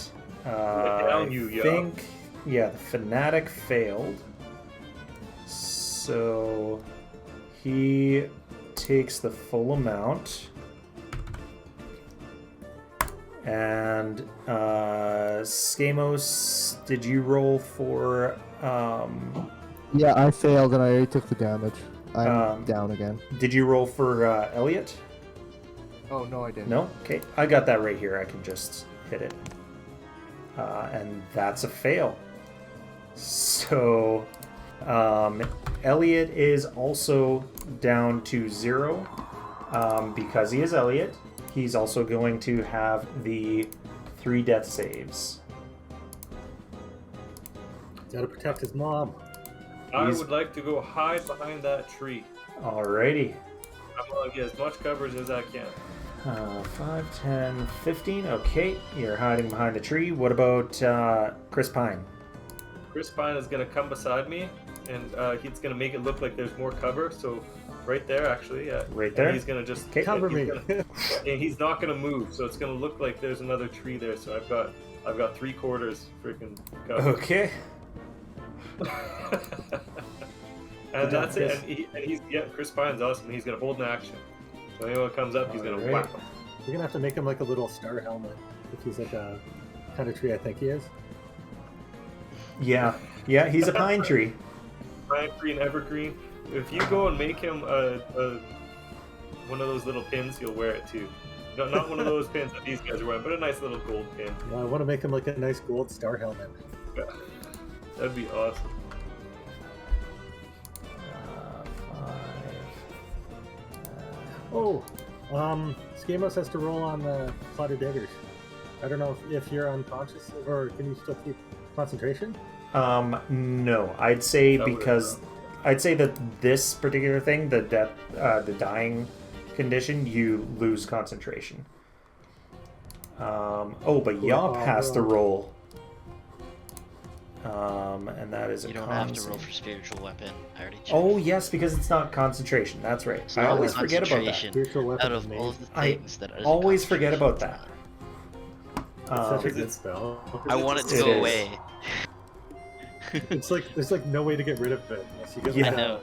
S5: down,
S1: I
S5: you Yop.
S1: think, yeah, the Fanatic failed. So he takes the full amount. And Skamos, did you roll for
S2: Yeah, I failed and I already took the damage. I'm
S1: Um,
S2: down again.
S1: did you roll for Elliot?
S2: Oh no, I didn't.
S1: No? Okay, I got that right here. I can just hit it. And that's a fail. So Elliot is also down to 0 because he is Elliot. He's also going to have the 3 death saves.
S4: Gotta protect his mom.
S5: I
S1: He's-
S5: would like to go hide behind that tree.
S1: Alrighty.
S5: I'm gonna get as much coverage as I can.
S1: 5, 10, 15. Okay, you're hiding behind the tree. What about Chris Pine?
S5: Chris Pine is gonna come beside me, and he's gonna make it look like there's more cover. So right there, actually, yeah.
S1: Right there?
S5: And he's gonna just
S1: Okay.
S4: Cover
S5: he's
S4: me.
S5: gonna- and he's not gonna move, so it's gonna look like there's another tree there. So I've got 3/4 freaking cover.
S1: Okay.
S5: And that's it.
S1: Chris.
S5: And he's Chris Pine's awesome. He's gonna hold an action. So anyone comes up, he's gonna
S1: Alright.
S5: whack him.
S4: You're gonna have to make him like a little star helmet if he's like a kind of tree I think he is.
S1: Yeah, he's a pine tree.
S5: Pine tree and evergreen. If you go and make him a one of those little pins, he'll wear it too. No, not one of those pins that these guys are wearing, but a nice little gold pin.
S4: I want to make him like a nice gold star helmet.
S5: Yeah. That'd be awesome.
S1: 5.
S4: Oh, Skamos has to roll on the Clouded Daggers. I don't know if you're unconscious or can you still keep concentration?
S1: No, I'd say
S5: That would-
S1: because I'd say that this particular thing, the death, the dying condition, you lose concentration. But Yop has to roll. And that is a
S3: You don't have to
S1: con
S3: roll
S1: save.
S3: for spiritual weapon. I already checked.
S1: Oh yes, because it's not concentration. That's right.
S3: It's
S1: I
S3: not
S1: always forget about that.
S3: concentration.
S4: Spiritual weapon
S3: Out
S4: is
S3: of
S4: made.
S3: all of the
S1: I
S3: things that isn't
S1: always forget about that.
S3: concentration,
S4: It's such a
S1: Um,
S4: good spell.
S3: I want it to
S1: It
S3: go
S1: is.
S3: away.
S4: It's like there's like no way to get rid of it unless you get
S1: Yeah.
S4: like,
S3: I know.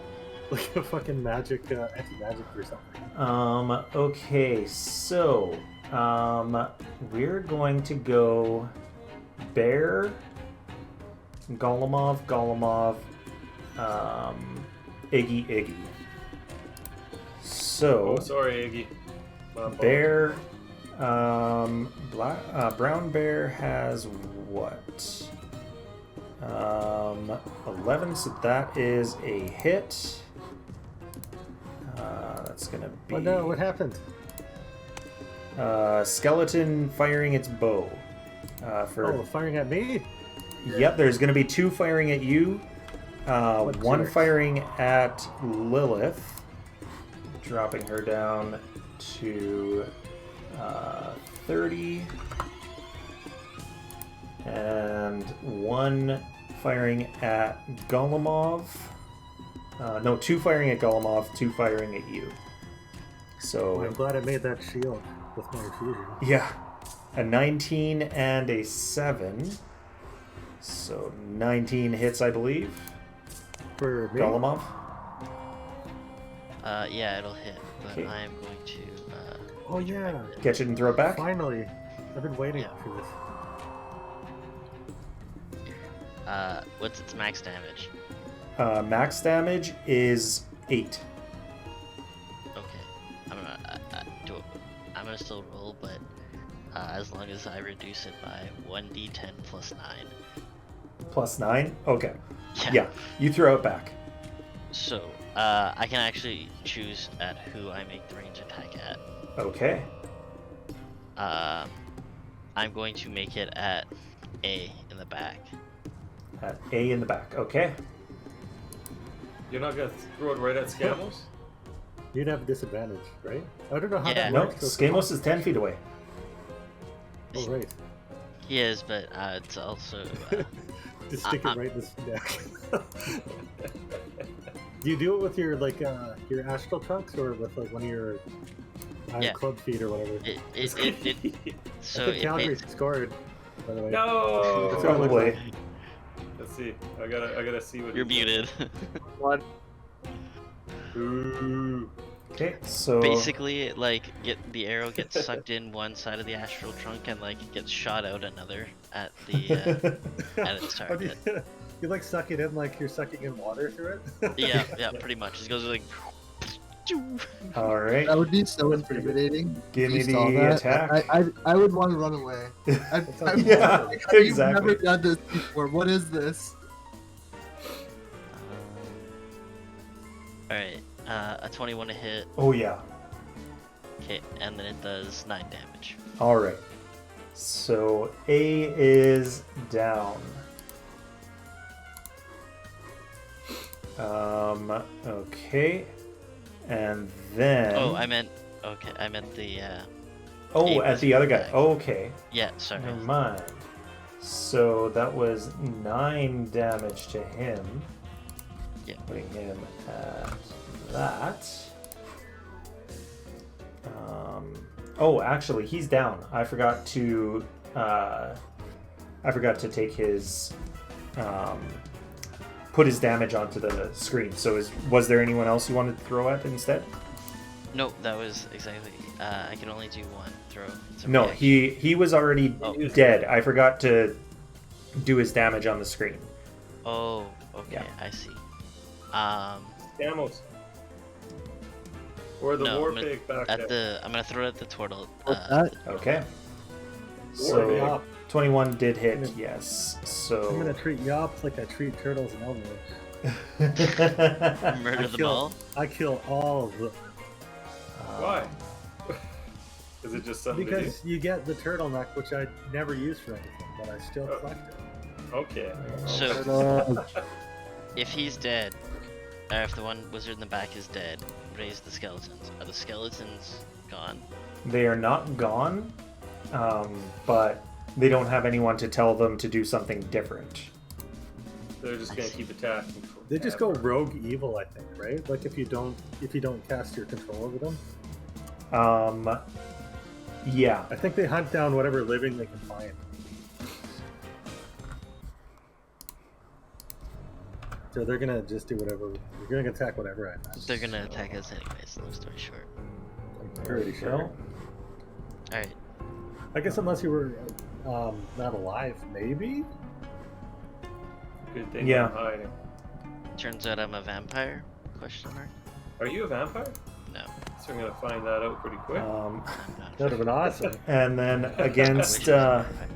S4: like a fucking magic anti-magic or something.
S1: Okay, so we're going to go Bear, Golemov, Iggy. So
S5: Oh, sorry, Iggy. My fault.
S1: Bear, Brown Bear has what? 11, so that is a hit. That's gonna be.
S4: Oh no, what happened?
S1: Skeleton firing its bow.
S4: Oh, firing at me?
S1: Yep, there's gonna be 2 firing at you.
S4: What
S1: One
S4: jerks?
S1: firing at Lilith, dropping her down to 30. And one firing at Golemov. No, two firing at Golemov, two firing at you. So,
S4: I'm glad I made that shield with my infusion.
S1: yeah. A 19 and a 7. So 19 hits, I believe.
S4: For me?
S1: Golemov.
S3: Yeah, it'll hit, but
S1: Okay.
S3: I'm going to.
S4: Oh yeah!
S1: Catch it and throw it back.
S4: Finally, I've been waiting
S3: Yeah.
S4: for this.
S3: What's its max damage?
S1: Max damage is 8.
S3: Okay, I'm gonna still roll, but as long as I reduce it by 1d10 plus 9.
S1: Plus 9? Okay. Yeah, you throw it back.
S3: So I can actually choose at who I make the range attack at.
S1: Okay.
S3: I'm going to make it at A in the back.
S1: At A in the back. Okay.
S5: You're not gonna throw it right at Scamos?
S4: You'd have a disadvantage, right? I don't know how
S3: Yeah.
S4: that
S1: No,
S4: works.
S1: Scamos is 10 feet away.
S4: Oh right.
S3: He is, but it's also.
S4: Just stick it right in his neck. Do you do it with your your astral trunks or with like one of your
S3: Yeah.
S4: club feet or whatever?
S3: So
S4: I think
S3: it
S4: Calgary
S3: hits.
S4: scored. By the way.
S5: No!
S4: That's what it looks
S1: Probably.
S4: like.
S5: Let's see. I gotta see what
S3: You're
S5: he does.
S3: muted.
S5: Ooh.
S1: Okay, so
S3: Basically, the arrow gets sucked in one side of the astral trunk and gets shot out another at the at its
S4: How do
S3: target.
S4: you like suck it in like you're sucking in water through it?
S3: Yeah, pretty much. It goes like.
S1: all right.
S2: That would be so
S4: That's pretty good.
S2: intimidating.
S1: Give
S2: If
S1: me
S2: you saw
S1: the
S2: that.
S1: attack.
S2: I would want to run away.
S1: Yeah,
S2: I've
S1: exactly.
S2: never done this before. What is this?
S3: Alright, a 21 to hit.
S1: Oh yeah.
S3: Okay, and then it does 9 damage.
S1: All right. So A is down. Okay. And then.
S3: Oh, I meant the.
S1: Oh,
S3: A
S1: at
S3: was
S1: the other guy.
S3: back.
S1: Okay.
S3: Yeah, sorry.
S1: Never mind. So that was 9 damage to him.
S3: Yeah.
S1: Putting him at that. Oh, actually, he's down. I forgot to take his put his damage onto the screen. So was there anyone else you wanted to throw at instead?
S3: No, that was exactly. I can only do one throw. It's a
S1: No,
S3: reaction.
S1: he was already
S3: Oh.
S1: dead. I forgot to do his damage on the screen.
S3: Oh, okay,
S1: Yeah.
S3: I see.
S5: Scamos. Or the
S3: No,
S5: war
S3: I'm gonna-
S5: pig back
S3: At
S5: there.
S3: I'm gonna throw it at the turtle.
S2: What's that?
S1: Okay.
S5: War pig.
S1: So 21 did hit,
S4: I'm gonna-
S1: yes.
S4: I'm
S1: So
S4: gonna treat yops like I treat turtles and elves.
S3: Murder
S4: I
S3: them
S4: kill-
S3: all.
S4: I kill all of them
S5: Why? Is it just something to do?
S4: because you get the turtleneck, which I never use for anything, but I still
S5: Oh.
S4: collect it.
S5: Okay.
S3: So if he's dead, or if the one wizard in the back is dead, raise the skeletons. Are the skeletons gone?
S1: They are not gone, but they don't have anyone to tell them to do something different.
S5: They're just gonna keep attacking.
S4: They just go
S5: forever.
S4: rogue evil, I think, right? Like if you don't cast your control over them.
S1: Yeah.
S4: I think they hunt down whatever living they can find. So they're gonna just do whatever. They're gonna attack whatever I imagine.
S3: They're gonna attack us anyways. Long story short.
S4: I'm pretty sure.
S3: All right.
S4: I guess unless you were not alive, maybe.
S5: Good thing
S1: Yeah.
S5: I'm hiding.
S3: Turns out I'm a vampire? Question mark.
S5: Are you a vampire?
S3: No,
S5: So I'm gonna find that out pretty quick.
S3: I'm not.
S4: That would have been awesome.
S1: And then
S3: I
S1: against
S3: wish I was a vampire.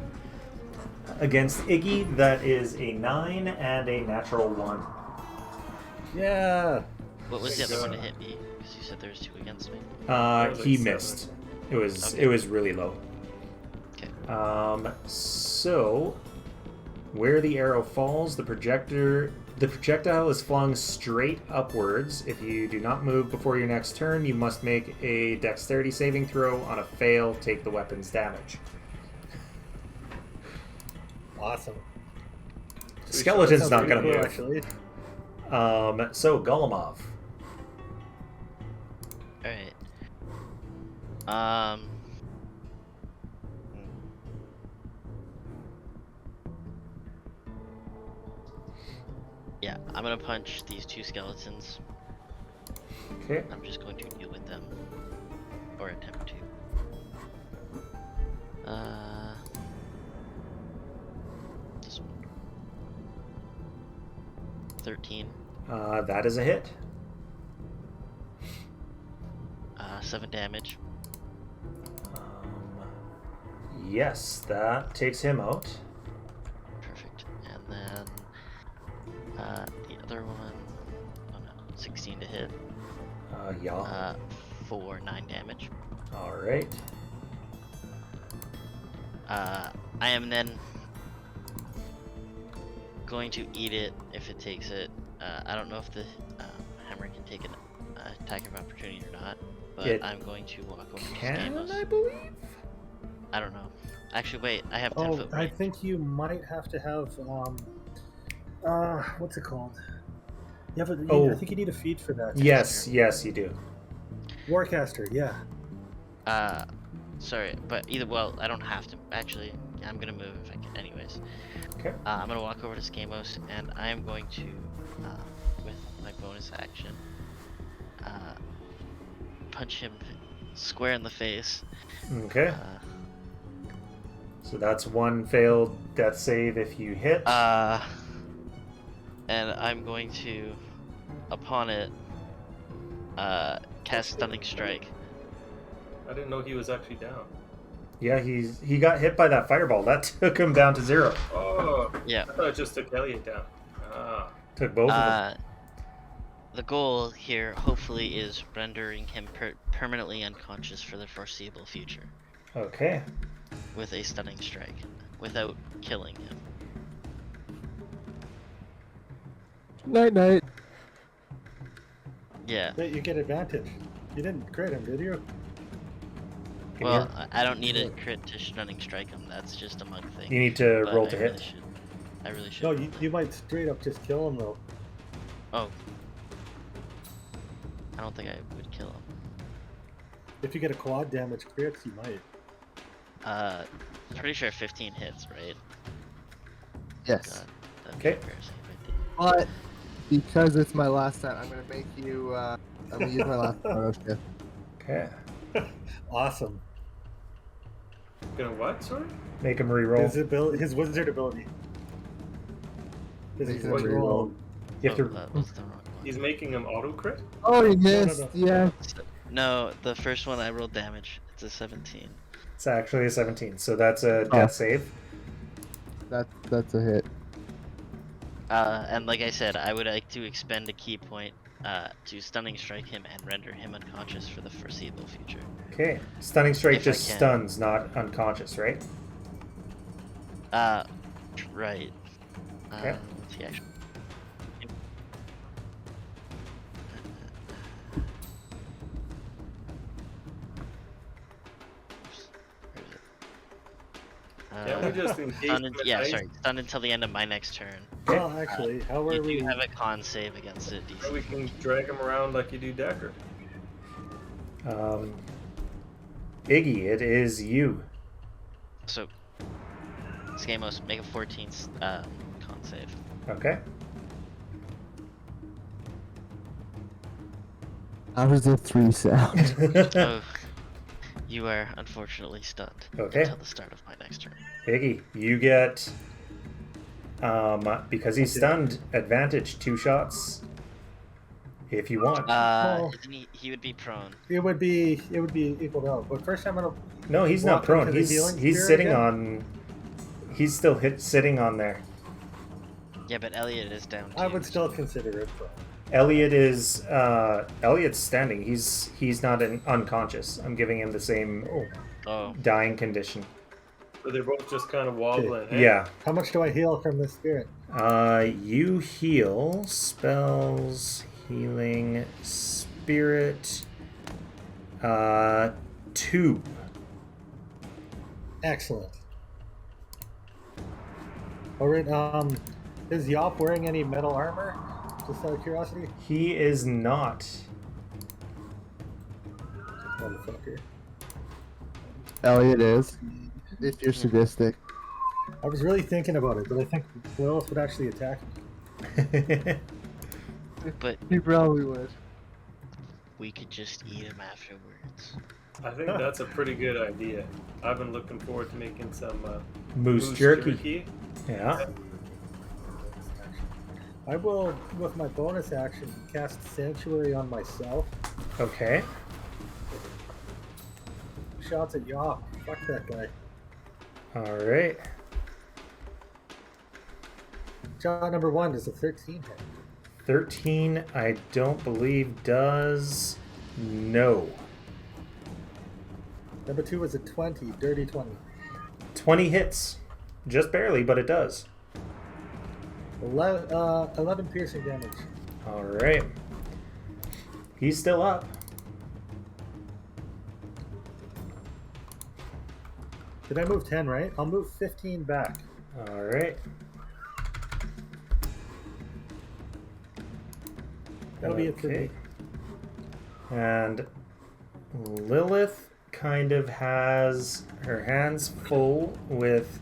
S1: against Iggy, that is a 9 and a natural 1.
S4: Yeah.
S3: What was the other one to hit me? Because you said there was 2 against me.
S5: was like
S1: He
S5: 7.
S1: missed. It was
S3: Okay.
S1: it was really low.
S3: Okay.
S1: So Where the arrow falls, the projectile is flung straight upwards. If you do not move before your next turn, you must make a dexterity saving throw. On a fail, take the weapon's damage.
S4: Awesome.
S1: Skeleton's
S4: Sounds
S1: not going
S4: pretty
S1: to
S4: cool,
S1: move.
S4: actually.
S1: So, Golemov.
S3: Alright. Yeah, I'm gonna punch these two skeletons.
S1: Okay.
S3: I'm just going to deal with them. Or attempt to. 13.
S1: That is a hit.
S3: 7 damage.
S1: Yes, that takes him out.
S3: Perfect. And then the other one, oh no, 16 to hit.
S1: Yeah.
S3: For 9 damage.
S1: All right.
S3: I am then going to eat it if it takes it. I don't know if the hammer can take an attack of opportunity or not, but I'm going to walk over to
S1: Can
S3: Scamos.
S1: I believe?
S3: I don't know. Actually, wait, I have 10
S4: Oh,
S3: foot
S4: I
S3: range.
S4: think you might have to have what's it called? Yeah, but I think you need a feat for that.
S1: Yes, yes, you do.
S4: Warcaster, yeah.
S3: Sorry, but well, I don't have to. Actually, I'm gonna move if I can, anyways.
S1: Okay.
S3: I'm gonna walk over to Scamos, and I am going to, with my bonus action, punch him square in the face.
S1: Okay. So that's one failed death save if you hit.
S3: And I'm going to, upon it, cast Stunning Strike.
S5: I didn't know he was actually down.
S1: Yeah, he got hit by that fireball. That took him down to 0.
S5: Oh,
S3: Yeah.
S5: I thought it just took Elliot down.
S1: Took both of them.
S3: The goal here, hopefully, is rendering him permanently unconscious for the foreseeable future
S1: Okay.
S3: with a Stunning Strike, without killing him.
S2: Night night.
S3: Yeah.
S4: But you get advantage. You didn't crit him, did you?
S1: Can
S3: Well, I don't need a crit to Stunning Strike him. That's just a monk thing.
S1: you need to
S3: but
S1: roll
S3: I
S1: to
S3: really
S1: hit.
S3: should. I really should.
S4: No, you might straight up just kill him though.
S3: Oh. I don't think I would kill him.
S4: If you get a quad damage crits, you might.
S3: Pretty sure 15 hits, right?
S2: Yes.
S3: That's
S1: Okay.
S3: embarrassing if I did.
S2: But because it's my last time, I'm gonna make you. I'm gonna use my last photo shift.
S1: Okay.
S4: Awesome.
S5: Gonna what, sorry?
S1: Make him re-roll.
S4: His wizard ability.
S2: Make
S4: His
S2: him
S4: wizard
S2: re-roll.
S4: roll.
S1: You have to.
S3: That was the wrong one.
S5: He's making him auto crit?
S2: Oh, you
S4: no,
S2: missed.
S4: no.
S2: Yeah.
S3: No, the first one I rolled damage. It's a 17.
S1: It's actually a 17, so that's a death save.
S2: That's a hit.
S3: And like I said, I would like to expend a key point to Stunning Strike him and render him unconscious for the foreseeable future.
S1: Okay. Stunning strike
S3: If I
S1: just
S3: can.
S1: stuns, not unconscious, right?
S3: Right.
S1: Okay.
S3: What's the action?
S5: Can't we just engage
S3: Stunned,
S5: him at
S3: yeah,
S5: night?
S3: sorry. Stunned until the end of my next turn.
S4: Well, actually, how are
S3: You
S4: we?
S3: do have a con save against it,
S5: Or we
S3: DC.
S5: can drag him around like you do Decker.
S1: Iggy, it is you.
S3: So, Scamos, make a 14 con save.
S1: Okay.
S2: How does a 3 sound?
S3: Oh, you are unfortunately stunned
S1: Okay.
S3: until the start of my next turn.
S1: Iggy, you get, because he's stunned, advantage 2 shots if you want.
S4: Well-
S3: Isn't he would be prone.
S4: It would be equaled out. But first, I'm gonna.
S1: No, he's
S4: walk
S1: not prone.
S4: into the healing
S1: He's
S4: sphere
S1: sitting
S4: again?
S1: on. He's still sitting on there.
S3: Yeah, but Elliot is down too.
S4: I would still consider it prone.
S1: Elliot is Elliot's standing. He's not unconscious. I'm giving him the same
S3: Oh,
S1: dying condition.
S5: So they're both just kind of wobbling. Hey?
S1: Yeah.
S4: How much do I heal from this spirit?
S1: You heal spells, healing, spirit, 2.
S4: Excellent. All right. Is Yop wearing any metal armor? Just out of curiosity.
S1: He is not.
S4: Motherfucker.
S2: Elliot is. If you're sadistic.
S4: I was really thinking about it, but I think Lilith would actually attack me.
S3: But
S2: He probably would.
S3: we could just eat him afterwards.
S5: I think that's a pretty good idea. I've been looking forward to making some
S1: Moose jerky. Yeah.
S4: I will, with my bonus action, cast Sanctuary on myself.
S1: Okay.
S4: Shots at Yop. Fuck that guy.
S1: All right.
S4: Shot number 1 is a 13 hit.
S1: 13, I don't believe does. No.
S4: Number 2 is a 20, dirty 20.
S1: 20 hits. Just barely, but it does.
S4: 11 piercing damage.
S1: All right. He's still up.
S4: Did I move 10, right? I'll move 15 back.
S1: All right.
S4: That'll be it for me.
S1: And Lilith kind of has her hands full with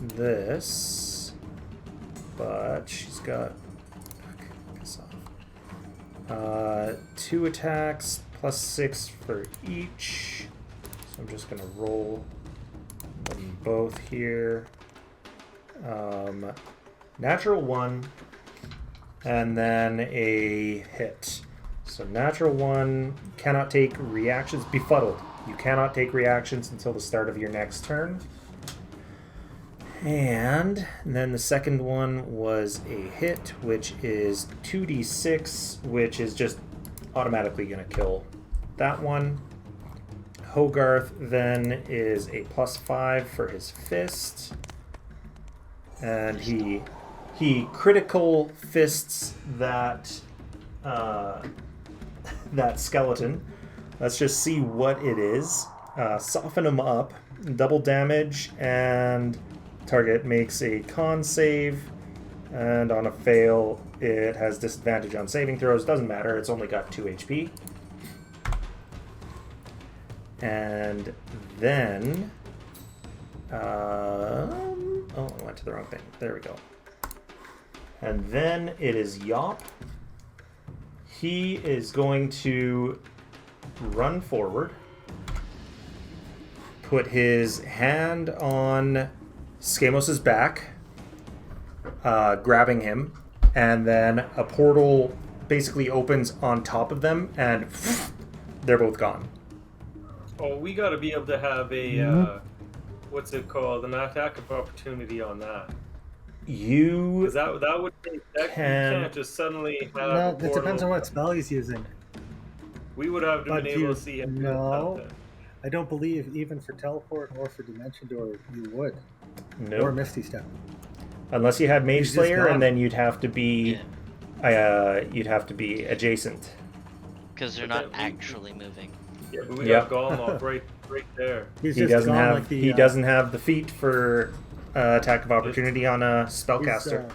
S1: this, but she's got piss off. 2 attacks plus 6 for each. So I'm just gonna roll them both here. Natural 1. And then a hit. So natural 1, cannot take reactions. Befuddled. You cannot take reactions until the start of your next turn. And then the second one was a hit, which is 2d6, which is just automatically going to kill that one. Hogarth then is a +5 for his fist. And he critical fists that that skeleton. Let's just see what it is. Soften him up, double damage, and target makes a con save. And on a fail, it has disadvantage on saving throws. Doesn't matter, it's only got 2 HP. And then... oh, I went to the wrong thing. There we go. And then it is Yop. He is going to run forward, put his hand on Skamos' back, grabbing him, and then a portal basically opens on top of them, and they're both gone.
S5: Oh, we got to be able to have a what's it called? An attack of opportunity on that.
S1: You
S5: that would take, that you can't just suddenly have.
S4: No, it depends on what spell he's using.
S5: We would have to
S4: But
S5: been able to see him. do
S4: no,
S5: something.
S4: I don't believe even for teleport or for dimension door you would.
S1: Nope.
S4: Or Misty Step.
S1: Unless you had Mage
S4: He's just
S1: Slayer,
S4: gone.
S1: and then you'd have to be adjacent.
S3: Because they're not actually moving.
S5: Yeah, but we
S1: Yep.
S5: got Golem off right there.
S4: He's
S1: He
S4: just
S1: doesn't
S4: gone
S1: have
S4: like the,
S1: he doesn't have the feat for attack of opportunity on a spellcaster.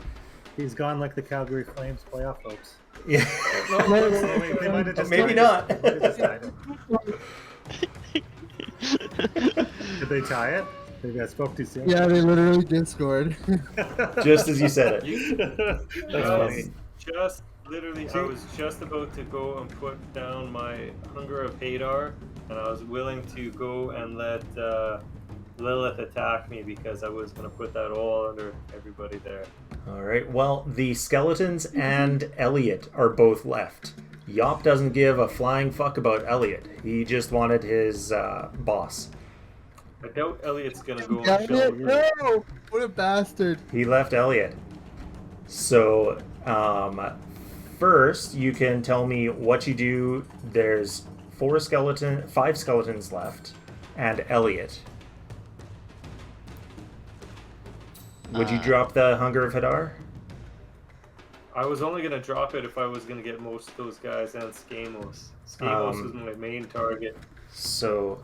S4: He's gone like the Calgary Flames playoff folks.
S1: Yeah.
S4: They might have just
S1: Maybe
S4: tied
S1: not.
S4: it. They might have just tied it. Did they tie it? Maybe I spoke too soon.
S2: Yeah, they literally Discord.
S1: Just as you said it.
S4: That's funny.
S5: Just literally, I was just about to go and put down my Hunger of Hadar, and I was willing to go and let Lilith attack me because I was going to put that all under everybody there.
S1: All right. Well, the skeletons and Elliot are both left. Yop doesn't give a flying fuck about Elliot. He just wanted his boss.
S5: I doubt Elliot's going to go
S2: Damn
S5: and show
S2: it,
S5: you.
S2: no! What a bastard.
S1: He left Elliot. So, first, you can tell me what you do. There's 5 skeletons left, and Elliot. Would you drop the Hunger of Hadar?
S5: I was only gonna drop it if I was gonna get most of those guys and Skamos. Skamos was my main target.
S1: So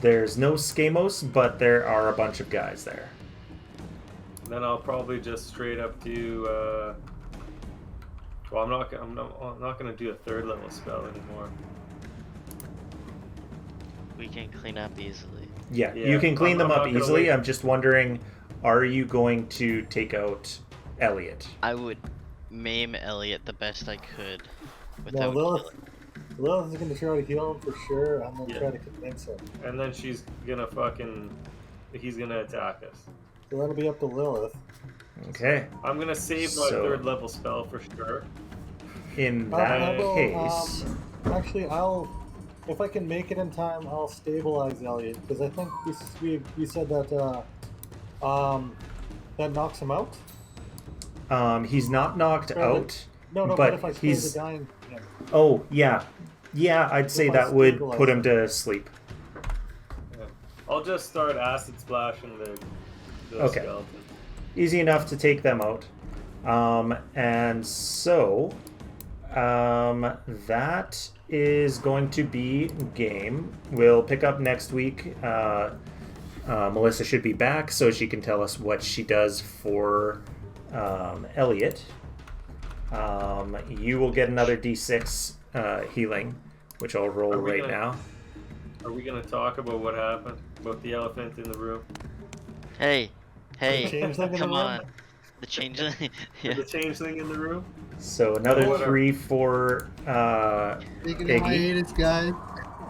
S1: there's no Skamos, but there are a bunch of guys there.
S5: Then I'll probably just straight up do. Well, I'm not gonna do a 3rd level spell anymore.
S3: We can clean up easily.
S1: Yeah,
S5: Yeah,
S1: you can clean
S5: I'm
S1: them up
S5: not gonna
S1: easily.
S5: wait.
S1: I'm just wondering, are you going to take out Elliot?
S3: I would maim Elliot the best I could
S4: No,
S3: without
S4: Lilith.
S3: killing.
S4: Lilith is gonna try to heal him for sure. I'm gonna
S5: Yeah.
S4: try to convince him.
S5: And then he's gonna attack us.
S4: So that'll be up to Lilith.
S1: Okay.
S5: I'm gonna save my
S1: So-
S5: 3rd level spell for sure.
S1: In that
S4: Although,
S1: case,
S4: actually, if I can make it in time, I'll stabilize Elliot because I think we said that that knocks him out.
S1: he's not knocked
S4: Well,
S1: out.
S4: No,
S1: But
S4: but if I spare
S1: he's-
S4: the dying, yeah.
S1: Oh, yeah. Yeah, I'd say
S4: If I
S1: that would
S4: stabilize
S1: put him
S4: him.
S1: to sleep.
S5: Yeah. I'll just start acid splashing the
S1: Okay.
S5: skeleton.
S1: Easy enough to take them out. And so, that is going to be game. We'll pick up next week. Melissa should be back so she can tell us what she does for Elliot. You will get another d6 healing, which I'll roll
S5: Are we
S1: right
S5: gonna-
S1: now.
S5: Are we gonna talk about what happened? About the elephant in the room?
S3: Hey,
S4: changeling in the
S3: come
S4: room?
S3: on. The changeling. Yeah.
S5: The changeling in the room?
S1: So another
S5: Whatever.
S1: 3 for
S2: Taking a
S1: Piggy.
S2: hiatus, guys.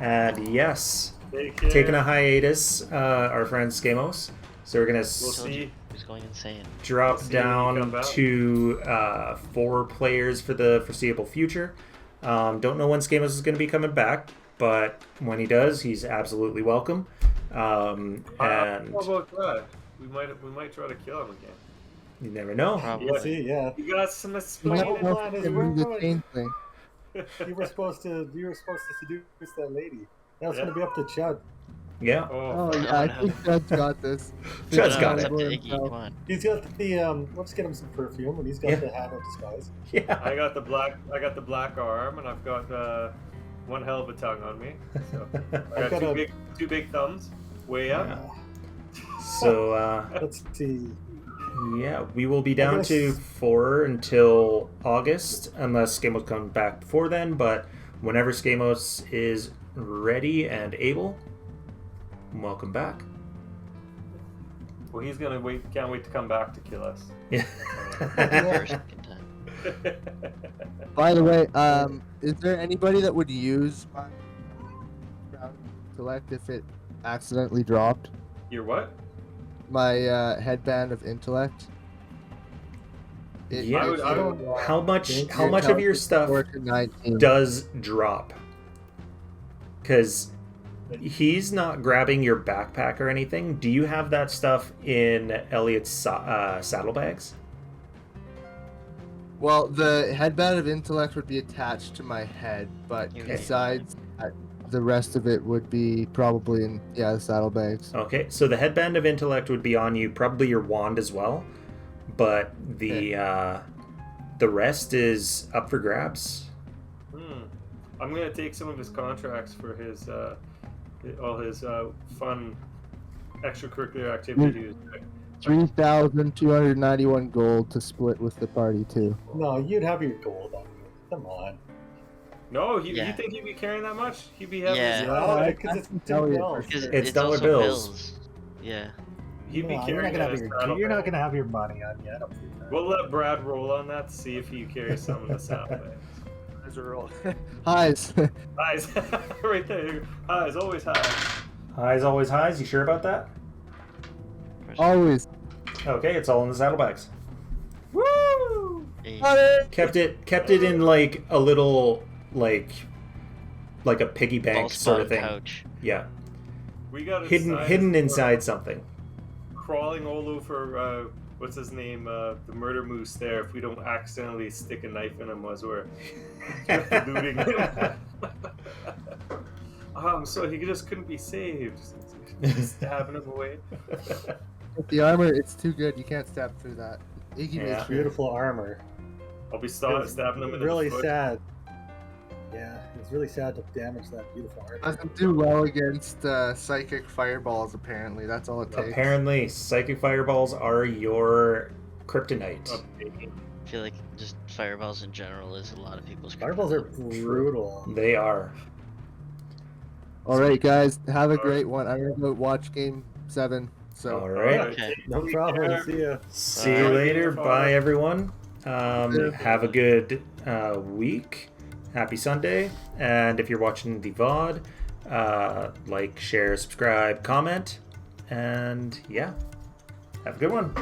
S1: And yes,
S5: Take care.
S1: taking a hiatus, our friend Skamos. So we're gonna
S5: We'll see.
S3: Who's going insane?
S1: drop
S5: We'll see when you come
S1: down
S5: back.
S1: to 4 players for the foreseeable future. Don't know when Skamos is going to be coming back, but when he does, he's absolutely welcome. And
S5: How about that? We might try to kill him again.
S1: you never know.
S3: Probably.
S4: We'll see. Yeah,
S5: You got some
S2: You
S5: explaining.
S2: don't know if it was the same thing.
S4: you were supposed to seduce that lady. That was gonna be up to Chud.
S1: Yeah.
S5: Oh,
S2: Oh, yeah, I think Judd's got this.
S1: Judd's got
S3: It's
S1: it.
S3: up to Iggy, come on.
S4: He's got the let's get him some perfume, and he's got
S1: Yeah.
S4: the hat of disguise.
S1: Yeah.
S5: I got the black arm, and I've got one hell of a tongue on me. So I
S4: I've
S5: got
S4: got
S5: two big thumbs, way up.
S1: Yeah. So,
S4: Let's see.
S1: yeah, we will be down
S4: guess-
S1: to 4 until August, unless Skamos comes back before then. But whenever Skamos is ready and able, welcome back.
S5: Well, he's gonna wait. Can't wait to come back to kill us.
S1: Yeah.
S3: First, second time.
S2: By the way, is there anybody that would use my Crown Intellect if it accidentally dropped?
S5: You're what?
S2: My headband of intellect.
S1: Yeah.
S5: I would-
S1: How much
S2: Thank
S1: of your stuff
S2: 4 to 19.
S1: does drop? Because he's not grabbing your backpack or anything. Do you have that stuff in Elliot's saddlebags?
S2: Well, the headband of intellect would be attached to my head, but
S3: Okay.
S2: besides that, the rest of it would be probably in the saddlebags.
S1: Okay, so the headband of intellect would be on you, probably your wand as well, but the rest is up for grabs.
S5: I'm gonna take some of his contracts for his all his fun extracurricular activities.
S2: 3,291 gold to split with the party too.
S4: No, you'd have your gold on you. Come on.
S5: No,
S3: Yeah.
S5: you think he'd be carrying that much? He'd be having.
S3: Yeah.
S4: Yeah, because it's
S2: tell you.
S4: $2.
S3: Because
S1: It's
S3: it's
S1: dollar
S3: also
S1: bills.
S3: Yeah.
S5: He'd be
S4: No,
S5: carrying that as
S4: you're
S5: saddlebag.
S4: not gonna have your money on you. I don't think that.
S5: We'll let Brad roll on that to see if he carries some of the saddlebags.
S2: As a roll. Highs.
S5: Highs, right there. Highs, always high.
S1: Highs always highs, you sure about that?
S2: Always.
S1: Okay, it's all in the saddlebags.
S5: Woo!
S3: Hey,
S1: Kept it in like a little like a piggy bank
S3: ball
S1: sort of
S3: spawn
S1: thing.
S3: couch.
S1: Yeah.
S5: We got
S1: Hidden inside something.
S5: Crawling all over, what's his name, the murder moose there if we don't accidentally stick a knife in him as we're looting him. So he just couldn't be saved. Stabbing him away.
S2: With the armor, it's too good. You can't stab through that. Iggy
S1: Yeah.
S2: makes sure.
S4: Beautiful armor.
S5: I'll be
S4: It's
S5: stabbing him in
S4: really
S5: the foot.
S4: sad. Yeah, it's really sad to damage that beautiful armor.
S2: Doesn't do well against psychic fireballs, apparently. That's all it takes.
S1: Apparently, psychic fireballs are your kryptonite.
S5: Okay.
S3: I feel like just fireballs in general is a lot of people's.
S4: Fireballs are
S3: kryptonite.
S4: brutal.
S1: They are.
S2: All right, guys. Have a great one. I'm going to go watch Game 7. So.
S1: All right.
S3: Okay.
S4: No problem. See ya.
S1: See you later. Bye, everyone. Have a good week. Happy Sunday. And if you're watching the VOD, like, share, subscribe, comment. And yeah, have a good one.